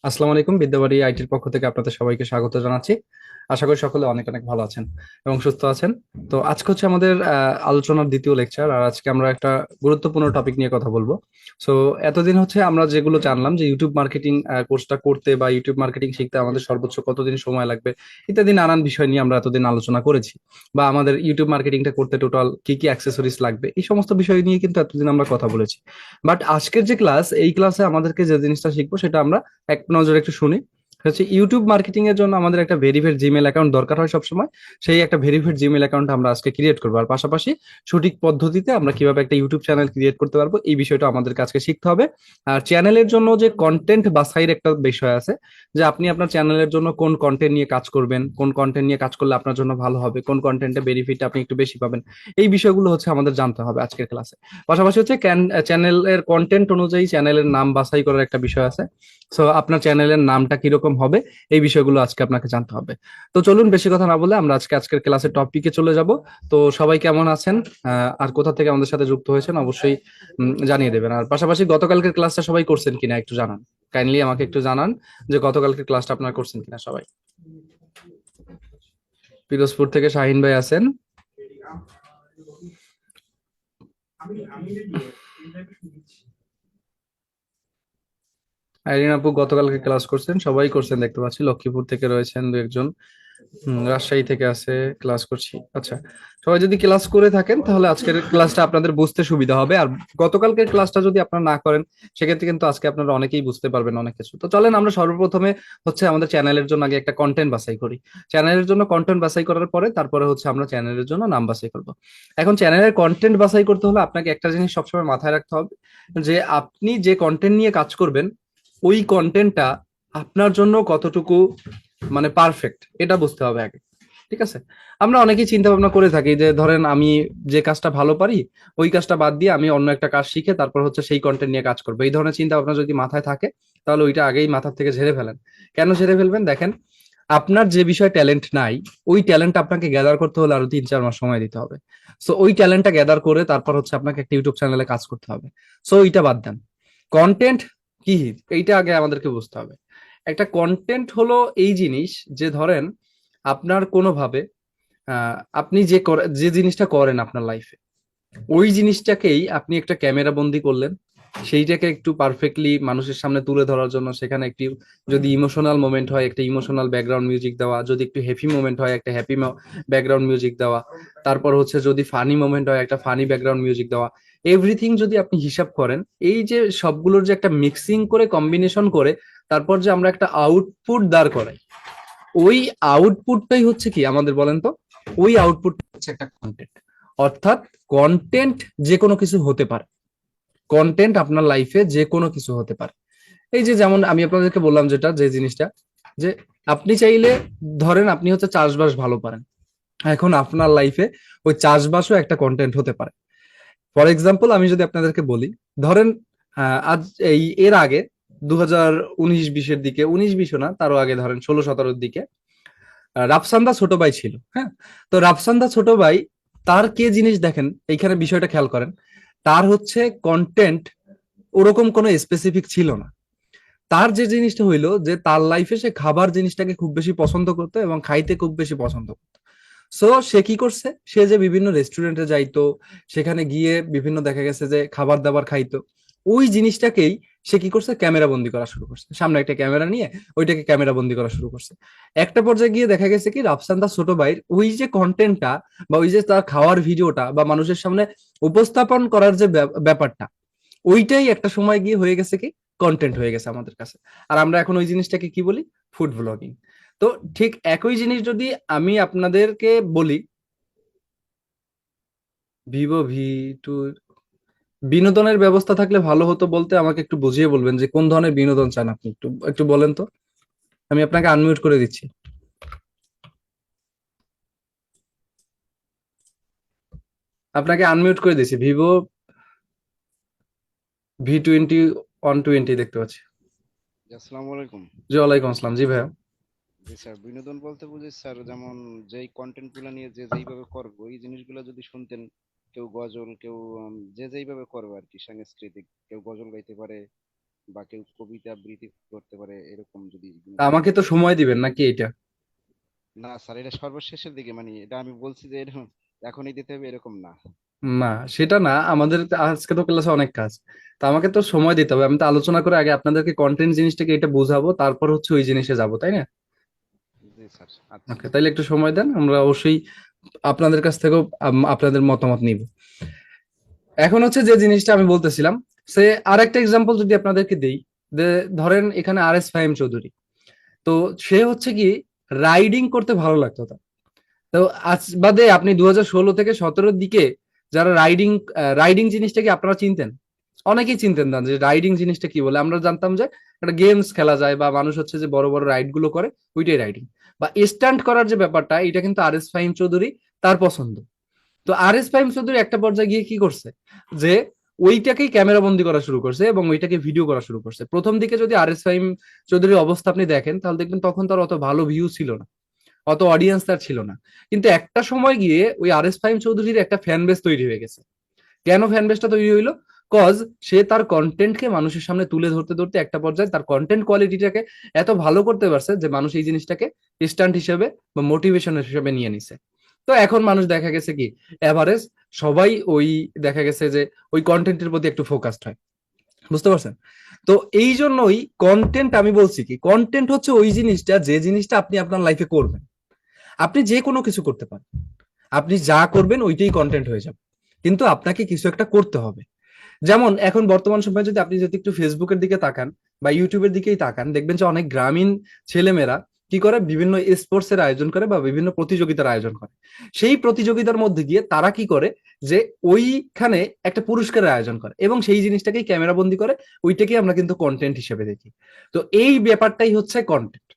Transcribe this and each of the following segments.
আসসালামু আলাইকুম। বিদ্যাবাড়ি আইটির পক্ষ থেকে আপনাদের সবাইকে স্বাগত জানাচ্ছি। আশা করি সকলে অনেক অনেক ভালো আছেন এবং সুস্থ আছেন। তো আজকে হচ্ছে আমাদের আলোচনার দ্বিতীয় লেকচার, আর আজকে আমরা একটা গুরুত্বপূর্ণ টপিক নিয়ে কথা বলবো। সো এতদিন হচ্ছে আমরা যেগুলো জানলাম যে ইউটিউব মার্কেটিং কোর্সটা করতে বা ইউটিউব মার্কেটিং শিখতে আমাদের সর্বোচ্চ কতদিন সময় লাগবে ইত্যাদি নানান বিষয় নিয়ে আমরা এতদিন আলোচনা করেছি, বা আমাদের ইউটিউব মার্কেটিংটা করতে টোটাল কি কি অ্যাক্সেসরিজ লাগবে এই সমস্ত বিষয় নিয়ে কিন্তু এতদিন আমরা কথা বলেছি। বাট আজকের যে ক্লাস, এই ক্লাসে আমাদেরকে যে জিনিসটা শিখবো সেটা আমরা এক নজরে একটু শুনি। হচ্ছে ইউটিউব মার্কেটিং এর জন্য আমাদের একটা ভেরিফাইড জিমেল অ্যাকাউন্ট দরকার হয় সবসময়। সেই একটা ভেরিফাইড জিমেল অ্যাকাউন্ট আমরা আজকে ক্রিয়েট করবো, আর পাশাপাশি সঠিক পদ্ধতিতে আমরা কিভাবে একটা ইউটিউব চ্যানেল ক্রিয়েট করতে পারবো এই বিষয়টা আমাদের কাছে শিখতে হবে। আর চ্যানেলের জন্য যে কন্টেন্ট বাছাইয়ের একটা বিষয় আছে, যে আপনি আপনার চ্যানেলের জন্য কোন কন্টেন্ট নিয়ে কাজ করবেন, কোন কন্টেন্ট নিয়ে কাজ করলে আপনার জন্য ভালো হবে, কোন কন্টেন্টে বেনিফিট আপনি একটু বেশি পাবেন, এই বিষয়গুলো হচ্ছে আমাদের জানতে হবে আজকের ক্লাসে। পাশাপাশি হচ্ছে চ্যানেলের কন্টেন্ট অনুযায়ী চ্যানেলের নাম বাছাই করার একটা বিষয় আছে। সো আপনার চ্যানেলের নামটা কিরকম হবে এই বিষয়গুলো আজকে আপনাকে জানতে হবে। তো চলুন বেশি কথা না বলে আমরা আজকের ক্লাসের টপিকে চলে যাব। তো সবাই কেমন আছেন, আর কোথা থেকে আমাদের সাথে যুক্ত হয়েছেন অবশ্যই জানিয়ে দেবেন। আর পাশাপাশি গতকালকের ক্লাসটা সবাই করছেন কিনা একটু জানান। কাইন্ডলি আমাকে একটু জানান যে গতকালকের ক্লাসটা আপনারা করছেন কিনা সবাই। পিরোজপুর থেকে শাহিন ভাই আছেন। আইরিন আপু গতকালকে ক্লাস করছেন, সবাই করছেন দেখতে পাচ্ছি। লক্ষ্মীপুর থেকে রয়েছেন দু একজন। রাজশাহী থেকে আছে, ক্লাস করছি। আচ্ছা, সবাই যদি ক্লাস করে থাকেন তাহলে আজকের ক্লাসটা আপনাদের বুঝতে সুবিধা হবে। আর গতকালকের ক্লাসটা যদি আপনারা না করেন সেক্ষেত্রে কিন্তু আজকে আপনারা অনেকেই বুঝতে পারবেন অনেক কিছু। তো চলেন আমরা সর্বপ্রথমে হচ্ছে আমাদের চ্যানেলের জন্য আগে একটা কন্টেন্ট বাছাই করি। চ্যানেলের জন্য কন্টেন্ট বাছাই করার পরে তারপরে হচ্ছে আমরা চ্যানেলের জন্য নাম বাছাই করব। এখন চ্যানেলের কন্টেন্ট বাছাই করতে হলে আপনাকে একটা জিনিস সবসময় মাথায় রাখতে হবে, যে আপনি যে কন্টেন্ট নিয়ে কাজ করবেন ওই কন্টেন্টটা আপনার জন্য কতটুকু মানে পারফেক্ট এটা বুঝতে হবে আগে। ঠিক আছে? আমরা অনেকেই চিন্তা ভাবনা করে থাকি যে ধরেন আমি যে কাজটা ভালো পারি ওই কাজটা বাদ দিয়ে আমি অন্য একটা কাজ শিখে তারপর হচ্ছে সেই কন্টেন্ট নিয়ে কাজ করবো, এই ধরনের চিন্তা ভাবনা যদি মাথায় থাকে তাহলে ওইটা আগেই মাথার থেকে ঝেড়ে ফেলেন। কেন ঝেড়ে ফেলবেন? দেখেন, আপনার যে বিষয়ে ট্যালেন্ট নাই ওই ট্যালেন্ট আপনাকে গ্যাদার করতে হলে আরো 3-4 মাস সময় দিতে হবে। সো ওই ট্যালেন্টটা গ্যাদার করে তারপর হচ্ছে আপনাকে একটা ইউটিউব চ্যানেলে কাজ করতে হবে। সো ওইটা বাদ দেন। কন্টেন্ট কি এইটা আগে আমাদেরকে বুঝতে হবে। একটা কন্টেন্ট হলো এই জিনিস, যে ধরেন আপনার কোনোভাবে আপনি যে জিনিসটা করেন আপনার লাইফে ওই জিনিসটাকেই আপনি একটা ক্যামেরা বন্দি করলেন, সেইটাকে একটু পারফেক্টলি মানুষের সামনে তুলে ধরার জন্য সেখানে একটি যদি ইমোশনাল মোমেন্ট হয় একটা ইমোশনাল ব্যাকগ্রাউন্ড মিউজিক দেওয়া, যদি একটু হ্যাপি মোমেন্ট হয় একটা হ্যাপি ব্যাকগ্রাউন্ড মিউজিক দেওয়া, তারপর হচ্ছে যদি ফানি মোমেন্ট হয় একটা ফানি ব্যাকগ্রাউন্ড মিউজিক দেওয়া। এভরিথিং যদি আপনি হিসাব করেন, এই যে সবগুলোর যে একটা মিক্সিং করে কম্বিনেশন করে তারপর যে আমরা একটা আউটপুট দাঁড় করাই, ওই আউটপুটটাই হচ্ছে কি আমাদের বলেন তো, ওই আউটপুট হচ্ছে একটা কন্টেন্ট। অর্থাৎ কন্টেন্ট যে কোনো কিছু হতে পারে, কন্টেন্ট আপনার লাইফে যে কোনো কিছু হতে পারে। এই যে যেমন আমি আপনাদেরকে বললাম যেটা যে জিনিসটা, যে আপনি চাইলে ধরেন আপনি হচ্ছে চাষবাস ভালো পারেন, এখন আপনার লাইফে ওই চাষবাসও একটা কন্টেন্ট হতে পারে। ফর এক্সাম্পল আমি যদি আপনাদেরকে বলি, ধরেন আজ এর আগে 2019-20-এর দিকে, 19-20ও না তারও আগে ধরেন 16-17-র দিকে রাফসান্দা ছোট ভাই ছিল। হ্যাঁ, তো রাফসান্দা ছোট ভাই তার কে জিনিস দেখেন, এইখানে বিষয়টা খেয়াল করেন, তার হচ্ছে কন্টেন্ট ওরকম কোনো স্পেসিফিক ছিল না। তার যে জিনিসটা হইলো যে তার লাইফে সে খাবার জিনিসটাকে খুব বেশি পছন্দ করতো এবং খাইতে খুব বেশি পছন্দ করতো। সো সে কি করছে, সে যে বিভিন্ন রেস্টুরেন্টে যাইতো, সেখানে গিয়ে বিভিন্ন দেখা গেছে যে খাবার দাবার খাইতো, ওই জিনিসটাকেই সে কি করছে ক্যামেরা বন্দি করা শুরু করছে, সামনে একটা ক্যামেরা নিয়ে ওইটাকে ক্যামেরা বন্দি করা শুরু করছে। একটা পর্যায়ে গিয়ে দেখা গেছে কি রাফসান তার ছোট ভাইয়ের ওই যে কন্টেন্টটা বা ওই যে তার খাওয়ার ভিডিওটা বা মানুষের সামনে উপস্থাপন করার যে ব্যাপারটা, ওইটাই একটা সময় গিয়ে হয়ে গেছে কি কন্টেন্ট হয়ে গেছে আমাদের কাছে। আর আমরা এখন ওই জিনিসটাকে কি বলি, ফুড ব্লগিং। তো ঠিক একই জিনিস যদি আমি আপনাদেরকে বলি, ভিভো ভি 2 বিনোদনের ব্যবস্থা থাকলে ভালো হতো বলতে আমাকে একটু বুঝিয়ে বলবেন যে কোন ধরনের বিনোদন চান আপনি, একটু একটু বলেন তো। আমি আপনাকে আনমিউট করে দিচ্ছি। আপনাকে আনমিউট করে দিচ্ছি। ভিভো ভি 20 120 দেখতে পাচ্ছি। জি, আসসালামু আলাইকুম। জি ওয়ালাইকুম আসসালাম। জি ভাইয়া। জি স্যার, বিনোদন বলতে বুঝি স্যার যেমন যেই কন্টেন্ট গুলো নিয়ে যে যেইভাবে করবো এই জিনিসগুলো যদি শুনতেন, কেউ গজল, কেউ যে যেইভাবে করবে আর কি, সাংস্কৃতিক, কেউ গজল গাইতে পারে, বা কেউ কবিতা আবৃত্তি করতে পারে, এরকম যদি তা বিনোদন আমাকে করা তো যায়। সময় দিবেন নাকি এটা? না স্যার, এটা সর্বশেষের দিকে, মানে এটা আমি বলছি যে এরকম এখনই দিতে হবে এরকম না। না, সেটা না, আমাদের তো আজকে তো ক্লাসে অনেক কাজ। তা আমাকে তো সময় দিতে হবে, আমি তো আলোচনা করে আগে আপনাদেরকে কন্টেন্ট জিনিসটাকে এটা বোঝাবো, তারপর হচ্ছে ওই জিনিসে যাবো, তাই না? জি স্যার, আচ্ছা। ওকে, তাইলে একটু সময় দেন, আমরা অবশ্যই আপনাদের কাছ থেকেও আপনাদের মতামত নিব। এখন হচ্ছে যে জিনিসটা আমি বলতেছিলাম, সে আরেকটা এক্সাম্পল যদি আপনাদেরকে দেই, ধরেন এখানে আর এস ফাহিম চৌধুরী। তো সে হচ্ছে কি, রাইডিং করতে ভালো লাগতো তার। তো আজ বাদে আপনি 2016 থেকে 17-র দিকে যারা রাইডিং, রাইডিং জিনিসটা কি আপনারা চিনতেন? অনেকেই চিনতেন না যে রাইডিং জিনিসটা কি বলে। আমরা জানতাম যে একটা গেমস খেলা যায় বা মানুষ হচ্ছে যে বড় বড় রাইড গুলো করে, ওইটাই রাইডিং। বা স্টান্ট করার যে ব্যাপারটা, এটা কিন্তু আর এস ফাহিম চৌধুরী তার পছন্দ। তো আর এস ফাহিম চৌধুরী একটা পর্যায়ে গিয়ে কি করছে, যে ওইটাকেই ক্যামেরা বন্দি করা শুরু করছে এবং ওইটাকে ভিডিও করা শুরু করছে। প্রথম দিকে যদি আর এস ফাহিম চৌধুরীর অবস্থা আপনি দেখেন, তাহলে দেখবেন তখন তার অত ভালো ভিউ ছিল না, অত অডিয়েন্স তার ছিল না। কিন্তু একটা সময় গিয়ে ওই আর এস ফাহিম চৌধুরীর একটা ফ্যান বেস তৈরি হয়ে গেছে। কেন ফ্যান বেসটা তৈরি হইলো? কজ সে তার কন্টেন্টকে মানুষের সামনে তুলে ধরতে ধরতে একটা পর্যায়ে তার কন্টেন্ট কোয়ালিটিটাকে এত ভালো করতে পারছে যে মানুষ এই জিনিসটাকে স্টান্ট হিসেবে বা মোটিভেশন হিসেবে নিয়ে নিছে। তো এখন মানুষ দেখা গেছে কি, এভারেজ সবাই ওই, দেখা গেছে যে ওই কন্টেন্টের প্রতি একটু ফোকাসড হয়। বুঝতে পারছেন? তো এই জন্যই কন্টেন্ট, আমি বলছি কি, কন্টেন্ট হচ্ছে ওই জিনিসটা, যে জিনিসটা আপনি আপনার লাইফে করবেন। আপনি যে কোনো কিছু করতে পারেন, আপনি যা করবেন ওইটাই কন্টেন্ট হয়ে যাবে, কিন্তু আপনাকে কিছু একটা করতে হবে। যেমন এখন বর্তমান সময়ে যদি আপনি যদি একটু ফেসবুকের দিকে তাকান বা ইউটিউবের দিকেই তাকান, দেখবেন যে অনেক গ্রামীণ ছেলেমেয়েরা কি করে, বিভিন্ন স্পোর্টস এর আয়োজন করে বা বিভিন্ন প্রতিযোগিতার আয়োজন করে। সেই প্রতিযোগিতার মধ্যে গিয়ে তারা কি করে, যে ওইখানে একটা পুরস্কারের আয়োজন করে এবং সেই জিনিসটাকেই ক্যামেরা বন্দি করে, ওইটাকেই আমরা কিন্তু কন্টেন্ট হিসেবে দেখি। তো এই ব্যাপারটাই হচ্ছে কন্টেন্ট।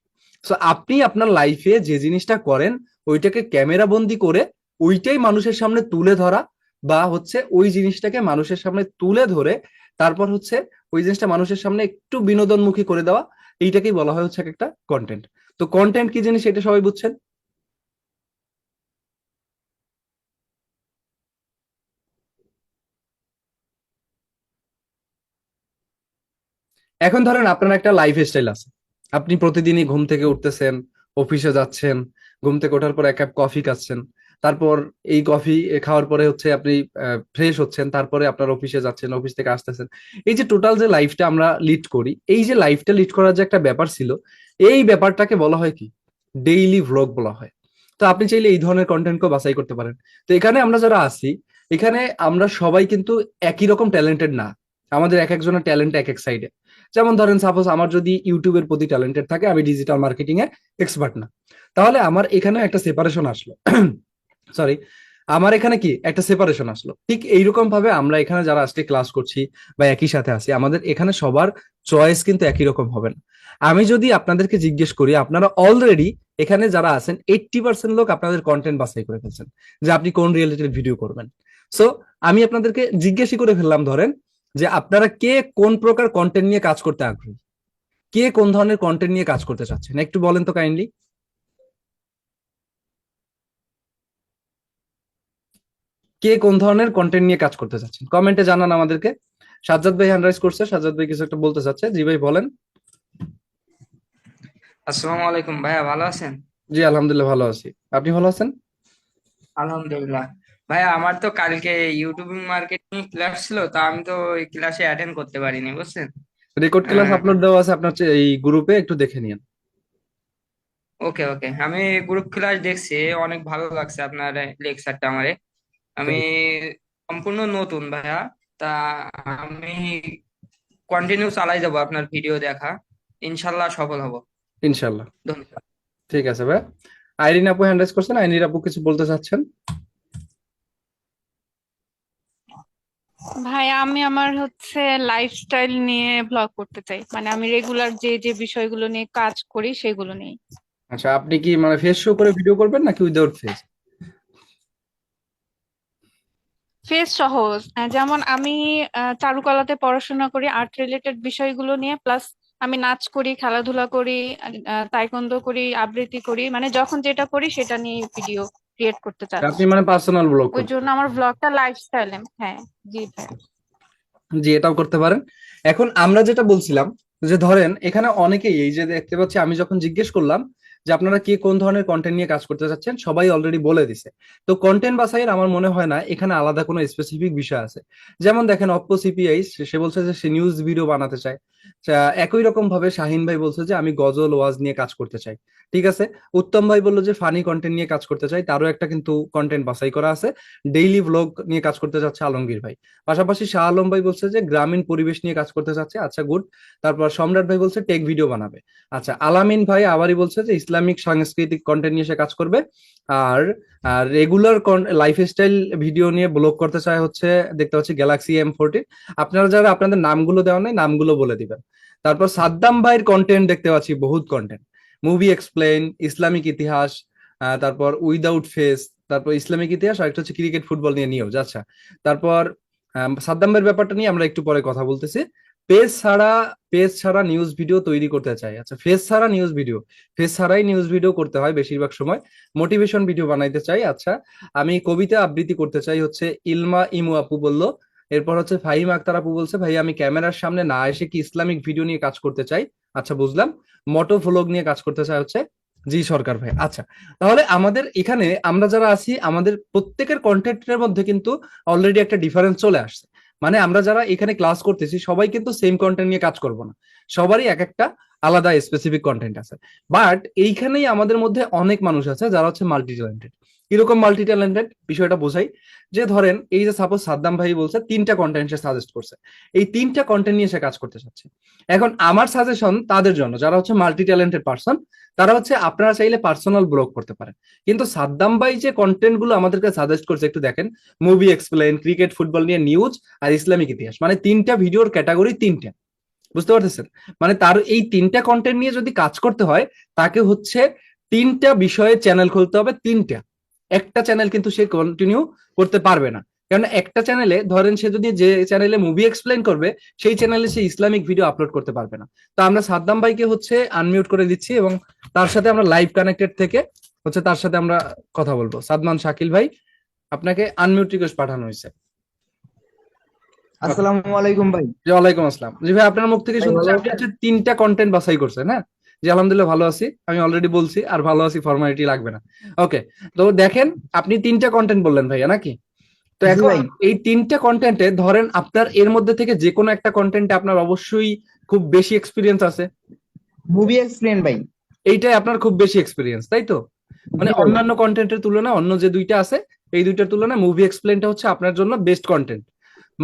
সো আপনি আপনার লাইফে যে জিনিসটা করেন, ওইটাকে ক্যামেরা বন্দি করে ওইটাই মানুষের সামনে তুলে ধরা, বা হচ্ছে ওই জিনিসটাকে মানুষের সামনে তুলে ধরে তারপর হচ্ছে ওই জিনিসটা মানুষের সামনে একটু বিনোদনমুখী করে দেওয়া, এইটাকেই বলা হয় হচ্ছে একটা কন্টেন্ট। তো কন্টেন্ট কি জিনিস এটা সবাই বুঝছেন? এখন ধরেন আপনার একটা লাইফ স্টাইল আছে, আপনি প্রতিদিনই ঘুম থেকে উঠতেছেন, অফিসে যাচ্ছেন, ঘুম থেকে ওঠার পর 1 কাপ কফি খাচ্ছেন, তারপর এই কফি খাওয়ার পরে হচ্ছে আপনি ফ্রেশ হচ্ছেন, তারপরে আপনার অফিসে যাচ্ছেন, অফিস থেকে আসতেছেন। এই যে টোটাল যে লাইফটা আমরা লিড করি, এই যে লাইফটা লিড করার যে একটা ব্যাপার ছিল, এই ব্যাপারটাকে বলা হয় কি, ডেইলি ভ্লগ বলা হয়। তো আপনি চাইলে এই ধরনের কন্টেন্টকে বাছাই করতে পারেন। তো এখানে আমরা যারা আছি, এখানে আমরা সবাই কিন্তু একই রকম ট্যালেন্টেড না। আমাদের এক একজনের ট্যালেন্ট এক এক সাইডে। যেমন ধরেন সাপোজ আমার যদি ইউটিউবের প্রতি ট্যালেন্টেড থাকে, আমি ডিজিটাল মার্কেটিং এ এক্সপার্ট না, তাহলে আমার এখানে একটা সেপারেশন আসলো। সরি, আমার এখানে কি একটা সেপারেশন আসলো। ঠিক এইরকম ভাবে আমরা এখানে যারা আজকে ক্লাস করছি বা একই সাথে আছি, আমাদের এখানে সবার চয়েস কিন্তু একই রকম হবে না। আমি যদি আপনাদেরকে জিজ্ঞেস করি, আপনারা অলরেডি এখানে যারা আছেন 80% লোক আপনাদের কন্টেন্ট বাছাই করে ফেলছেন যে আপনি কোন রিলেটেড ভিডিও করবেন। সো আমি আপনাদেরকে জিজ্ঞেসই করে ফেললাম, ধরেন যে আপনারা কে কোন প্রকার কন্টেন্ট নিয়ে কাজ করতে আগ্রহী, কে কোন ধরনের কন্টেন্ট নিয়ে কাজ করতে চাচ্ছেন, একটু বলেন তো কাইন্ডলি। কে কোন ধরনের কন্টেন্ট নিয়ে কাজ করতে চাচ্ছেন কমেন্টে জানান আমাদেরকে। সাজ্জাদ ভাই হ্যান্ড রাইজ করছে, সাজ্জাদ ভাই কিছু একটা বলতে চাচ্ছে। জি ভাই বলেন। আসসালামু আলাইকুম ভাইয়া, ভালো আছেন? জি আলহামদুলিল্লাহ ভালো আছি, আপনি ভালো আছেন? আলহামদুলিল্লাহ। ভাইয়া আমার তো কালকে ইউটিউবিং মার্কেটিং ক্লাস ছিল, তা আমি তো এই ক্লাসে অ্যাটেন্ড করতে পারিনি, বুঝছেন? রেকর্ড ক্লাস আহ, আপলোড দেওয়া আছে আপনার এই গ্রুপে, একটু দেখে নিন। ওকে ওকে, আমি গ্রুপ ক্লাস দেখছি, অনেক ভালো লাগছে আপনার লেকচারটা আমারে। আমি সম্পূর্ণ নতুন ভাইয়া, তা আমি কন্টিনিউ চালাই যাবো আপনার ভিডিও দেখা, ইনশাল্লাহ সফল হব। ইনশাল্লাহ। ধন্যবাদ। ঠিক আছে ভাই। আইরিন আপু হ্যান্ড রাইজ করছেন, আইরিন আপু কিছু বলতে চাচ্ছেন? ভাই আমি আমার হচ্ছে লাইফস্টাইল নিয়ে ব্লগ করতে চাই, মানে আমি রেগুলার যে যে বিষয়গুলো নিয়ে কাজ করি সেগুলো নিয়ে। আচ্ছা, আপনি কি মানে ফেস শো করে ভিডিও করবেন নাকি উইদাউট ফেস? ফেস সহজ, যেমন আমি চারুকলাতে পড়াশোনা করি, আর্ট রিলেটেড বিষয়গুলো নিয়ে, প্লাস আমি নাচ করি, খেলাধুলা করি, তাইকোয়ান্ডো করি, আবৃত্তি করি, মানে যখন যেটা করি সেটা নিয়ে ভিডিও ক্রিয়েট করতে আপনি চাচ্ছি। মানে পার্সোনাল ব্লগ ওই করবেন? জন্য আমার ব্লগটা লাইফস্টাইল। হ্যাঁ, জি ভাই। জি, এটাও করতে পারেন। এখন আমরা যেটা বলছিলাম যে ধরেন এখানে অনেকেই এই যে দেখতে পাচ্ছি, আমি যখন জিজ্ঞেস করলাম যে আপনারা কে কোন ধরনের কন্টেন্ট নিয়ে কাজ করতে চাচ্ছেন, সবাই অলরেডি বলে দিছে। তো কন্টেন্ট বাছাইয়ের আমার মনে হয় না এখানে আলাদা কোনো স্পেসিফিক বিষয় আছে। যেমন দেখেন অপ্পো সিপিআই, সে বলছে যে সে নিউজ ভিডিও বানাতে চায়। একই রকম ভাবে শাহিন ভাই বলছে যে আমি গজল ওয়াজ নিয়ে কাজ করতে চাই। ঠিক আছে। উত্তম ভাই বললো যে ফানি কন্টেন্ট নিয়ে কাজ করতে চাই, তারও একটা কিন্তু কন্টেন্ট বাছাই করা আছে। ডেইলি ভ্লগ নিয়ে কাজ করতে চাচ্ছে আলমগীর ভাই। পাশাপাশি শাহ আলম ভাই বলছে যে গ্রামীণ পরিবেশ নিয়ে কাজ করতে চাচ্ছে, আচ্ছা গুড। তারপর সম্রাট ভাই বলছে টেক ভিডিও বানাবে। আচ্ছা, আলামিন ভাই আবারই বলছে যে ইসলামিক সাংস্কৃতিক কন্টেন্ট নিয়ে সে কাজ করবে। আর রেগুলার লাইফস্টাইল ভিডিও নিয়ে ব্লগ করতে চায় হচ্ছে, দেখতে পাচ্ছি গ্যালাক্সি M14। আপনারা যারা আপনাদের নামগুলো দেওয়া নাই, নামগুলো বলে দিবেন। তারপর সাদ্দাম ভাইয়ের কন্টেন্ট দেখতে পাচ্ছি বহুত কন্টেন্ট, মুভি এক্সপ্লেইন, ইসলামিক ইতিহাস, তারপর উইদাউট ফেস, তারপর ইসলামিক ইতিহাস, আর একটা হচ্ছে ক্রিকেট ফুটবল নিয়ে নিউজ। আচ্ছা, তারপর সাদ্দাম ভাইয়ের ব্যাপারটা নিয়ে আমরা একটু পরে কথা বলতেছি। পেজ ছাড়া পেজ ছাড়া নিউজ ভিডিও তৈরি করতে চাই। আচ্ছা, ফেস ছাড়া নিউজ ভিডিও, ফেস ছাড়াই নিউজ ভিডিও করতে হয় বেশিরভাগ সময়। মোটিভেশন ভিডিও বানাইতে চাই। আচ্ছা, আমি কবিতা আবৃত্তি করতে চাই হচ্ছে ইলমা ইমু আপু বললো। এরপর হচ্ছে ফাহিম আক্তার আপু বলছে ভাই আমি ক্যামেরার সামনে না এসে কি ইসলামিক ভিডিও নিয়ে কাজ করতে চাই। আচ্ছা, বুঝলাম। মোটো ভ্লগ নিয়ে কাজ করতে চাই হচ্ছে জি সরকার ভাই। আচ্ছা, তাহলে আমাদের এখানে আমরা যারা আছি আমাদের প্রত্যেকের কন্টেন্টের মধ্যে কিন্তু অলরেডি একটা ডিফারেন্স চলে আসছে। মানে আমরা যারা এখানে ক্লাস করতেছি সবাই কিন্তু সেম কন্টেন্ট নিয়ে কাজ করব না, সবারই এক একটা আলাদা স্পেসিফিক কন্টেন্ট আছে। বাট এইখানেই আমাদের মধ্যে অনেক মানুষ আছে যারা হচ্ছে মাল্টি ট্যালেন্টেড। কিরকম মাল্টি ট্যালেন্টেড বিষয়টা বোঝাই। যে ধরেন এই যে সাপোজ সাদ্দাম ভাই বলছে তিনটা কন্টেন্ট সে সাজেস্ট করছে, এই তিনটা কন্টেন্ট নিয়ে সে কাজ করতে চাচ্ছে। এখন আমার সাজেশন তাদের জন্য যারা হচ্ছে মাল্টি ট্যালেন্টেড পার্সন, তারা হচ্ছে আপনারা চাইলে পার্সোনাল ব্লগ করতে পারেন। কিন্তু সাদ্দাম ভাই যে কন্টেন্ট গুলো আমাদেরকে সাজেস্ট করছে একটু দেখেন, মুভি এক্সপ্লেন, ক্রিকেট ফুটবল নিয়ে নিউজ, আর ইসলামিক ইতিহাস, মানে তিনটা ভিডিওর ক্যাটাগরি তিনটা। বুঝতে পারতেছেন? মানে তার এই তিনটা কন্টেন্ট নিয়ে যদি কাজ করতে হয়, তাকে হচ্ছে তিনটা বিষয়ে চ্যানেল খুলতে হবে, তিনটা। একটা চ্যানেল কিন্তু সে কন্টিনিউ করতে পারবে না। কারণ একটা চ্যানেলে ধরেন সে যদি যে চ্যানেলে মুভি এক্সপ্লেন করবে সেই চ্যানেলে সে ইসলামিক ভিডিও আপলোড করতে পারবে না। তো আমরা সাদ্দাম ভাইকে হচ্ছে আনমিউট করে দিচ্ছি এবং তার সাথে আমরা লাইভ কানেক্টেড থেকে হচ্ছে তার সাথে আমরা কথা বলবো। সাদমান শাকিল ভাই, আপনাকে আনমিউট রিকোয়েস্ট পাঠানো হয়েছে। আসসালামু আলাইকুম ভাই। জি ওয়ালাইকুম আসসালাম। জি ভাই, আপনার মুখ থেকে ভাই শুনছি ভালো আপনি আছেন? হচ্ছে তিনটা কন্টেন্ট বাছাই করছেন, হ্যাঁ? জি আলহামদুলিল্লাহ ভালো আছি, আমি অলরেডি বলছি আর ভালো আছি ফর্মালিটি লাগবে না। ওকে, তো দেখেন আপনি তিনটা কন্টেন্ট বললেন ভাইয়া নাকি? তো জি এখন ভাই। এই তিনটা কন্টেন্টে ধরেন আপনার এর মধ্যে থেকে যে কোনো একটা কন্টেন্টে আপনার অবশ্যই খুব বেশি এক্সপিরিয়েন্স আছে। মুভি এক্সপ্লেন ভাই। এইটাই আপনার খুব বেশি এক্সপিরিয়েন্স, তাই তো? মানে জি ভাই। অন্যান্য কন্টেন্টের তুলনায়, অন্য যে দুইটা আছে এই দুইটার তুলনায় মুভি এক্সপ্লেনটা হচ্ছে আপনার জন্য বেস্ট কন্টেন্ট।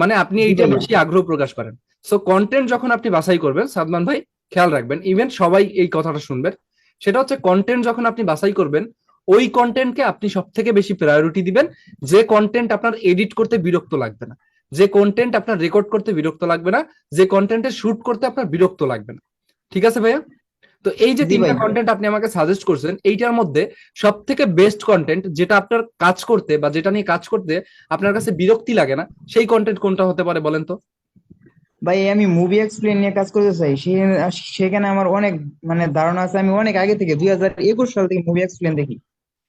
মানে আপনি জি এইটা ভাই। বেশি আগ্রহ প্রকাশ করেন। সো কন্টেন্ট যখন আপনি বাছাই করবেন সাদমান ভাই, খেয়াল রাখবেন, ইভেন সবাই এই কথাটা শুনবেন, সেটা হচ্ছে কন্টেন্ট যখন আপনি বাছাই করবেন ওই কন্টেন্টকে আপনি সব থেকে বেশি প্রায়োরিটি দিবেন। যে কন্টেন্ট আপনার এডিট করতে বিরক্ত লাগবে না, যে কন্টেন্ট আপনার রেকর্ড করতে বিরক্ত লাগবে না, যে কন্টেন্টে শুট করতে আপনার বিরক্ত লাগবে না। ঠিক আছে ভাইয়া? তো এই যে জি তিনটা ভাই। কন্টেন্ট আপনি আমাকে সাজেস্ট করছেন, এইটার মধ্যে সব থেকে বেস্ট কন্টেন্ট যেটা আপনার কাজ করতে বা যেটা নিয়ে কাজ করতে আপনার কাছে বিরক্তি লাগে না, সেই কন্টেন্ট কোনটা হতে পারে বলেন তো? ভাই আমি মুভি এক্সপ্লেন নিয়ে কাজ করতে চাই, সেখানে আমার অনেক মানে ধারণা আছে। আমি অনেক আগে থেকে 2021 সাল থেকে মুভি এক্সপ্লেন দেখি।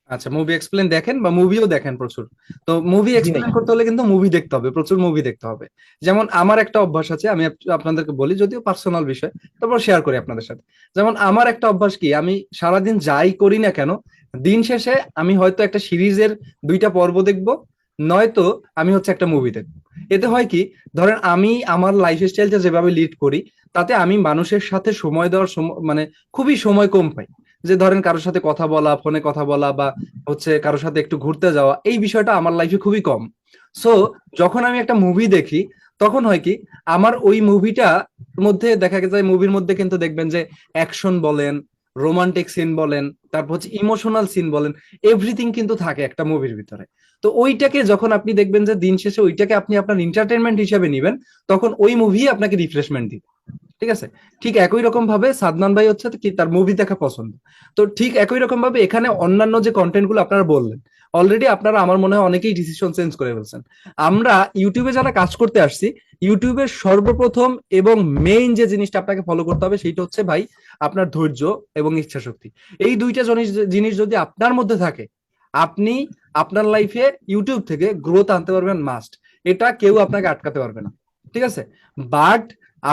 আচ্ছা, মুভি এক্সপ্লেন দেখেন বা মুভিও দেখেন প্রচুর। তো মুভি জি ভাই। এক্সপ্লেন করতে হলে কিন্তু মুভি দেখতে হবে, প্রচুর মুভি দেখতে হবে। যেমন আমার একটা অভ্যাস আছে, আমি আপনাদেরকে বলি, যদিও পার্সোনাল বিষয়, তারপর শেয়ার করি আপনাদের সাথে। যেমন আমার একটা অভ্যাস কি, আমি সারাদিন যাই করি না কেন, দিন শেষে আমি হয়তো একটা সিরিজের 2টা পর্ব দেখবো, নয়তো আমি হচ্ছে একটা মুভি দেখবো। এতে হয় কি, ধরেন আমি আমার লাইফস্টাইলটা যেভাবে লিড করি তাতে আমি মানুষের সাথে সময় দেওয়ার মানে খুবই সময় কম পাই। যে ধরেন কারোর সাথে কথা বলা, ফোনে কথা বলা, বা হচ্ছে কারোর সাথে একটু ঘুরতে যাওয়া, এই বিষয়টা আমার লাইফে খুবই কম। সো যখন আমি একটা মুভি দেখি তখন হয় কি, আমার ওই মুভিটা মধ্যে দেখা যায়, মুভির মধ্যে কিন্তু দেখবেন যে অ্যাকশন বলেন, রোমান্টিক সিন বলেন, তারপর হচ্ছে ইমোশনাল সিন বলেন, এভরিথিং কিন্তু থাকে একটা মুভির ভিতরে। তো ওইটাকে যখন আপনি দেখবেন যে দিন শেষে ওইটাকে আপনি আপনার এন্টারটেনমেন্ট হিসেবে নিবেন, তখন ওই মুভি আপনাকে রিফ্রেশমেন্ট দিবে। ঠিক আছে? ঠিক একই রকম ভাবে সাদমান ভাই হচ্ছে কি তার মুভি দেখা পছন্দ। তো ঠিক একই রকম ভাবে এখানে অন্যান্য যে কন্টেন্ট গুলো আপনারা বললেন, অলরেডি আপনারা আমার মনে হয় অনেকেই ডিসিশন চেঞ্জ করে ফেলছেন। আমরা ইউটিউবে যারা কাজ করতে আসছি, ইউটিউবের সর্বপ্রথম এবং মেইন যে জিনিসটা আপনাকে ফলো করতে হবে সেটা হচ্ছে ভাই আপনার ধৈর্য এবং ইচ্ছা শক্তি। এই দুইটা জিনিস যদি আপনার মধ্যে থাকে, আপনি আপনার লাইফে ইউটিউব থেকে গ্রোথ আনতে পারবেন মাস্ট। এটা কেউ আপনাকে আটকাতে পারবে না। ঠিক আছে? বাট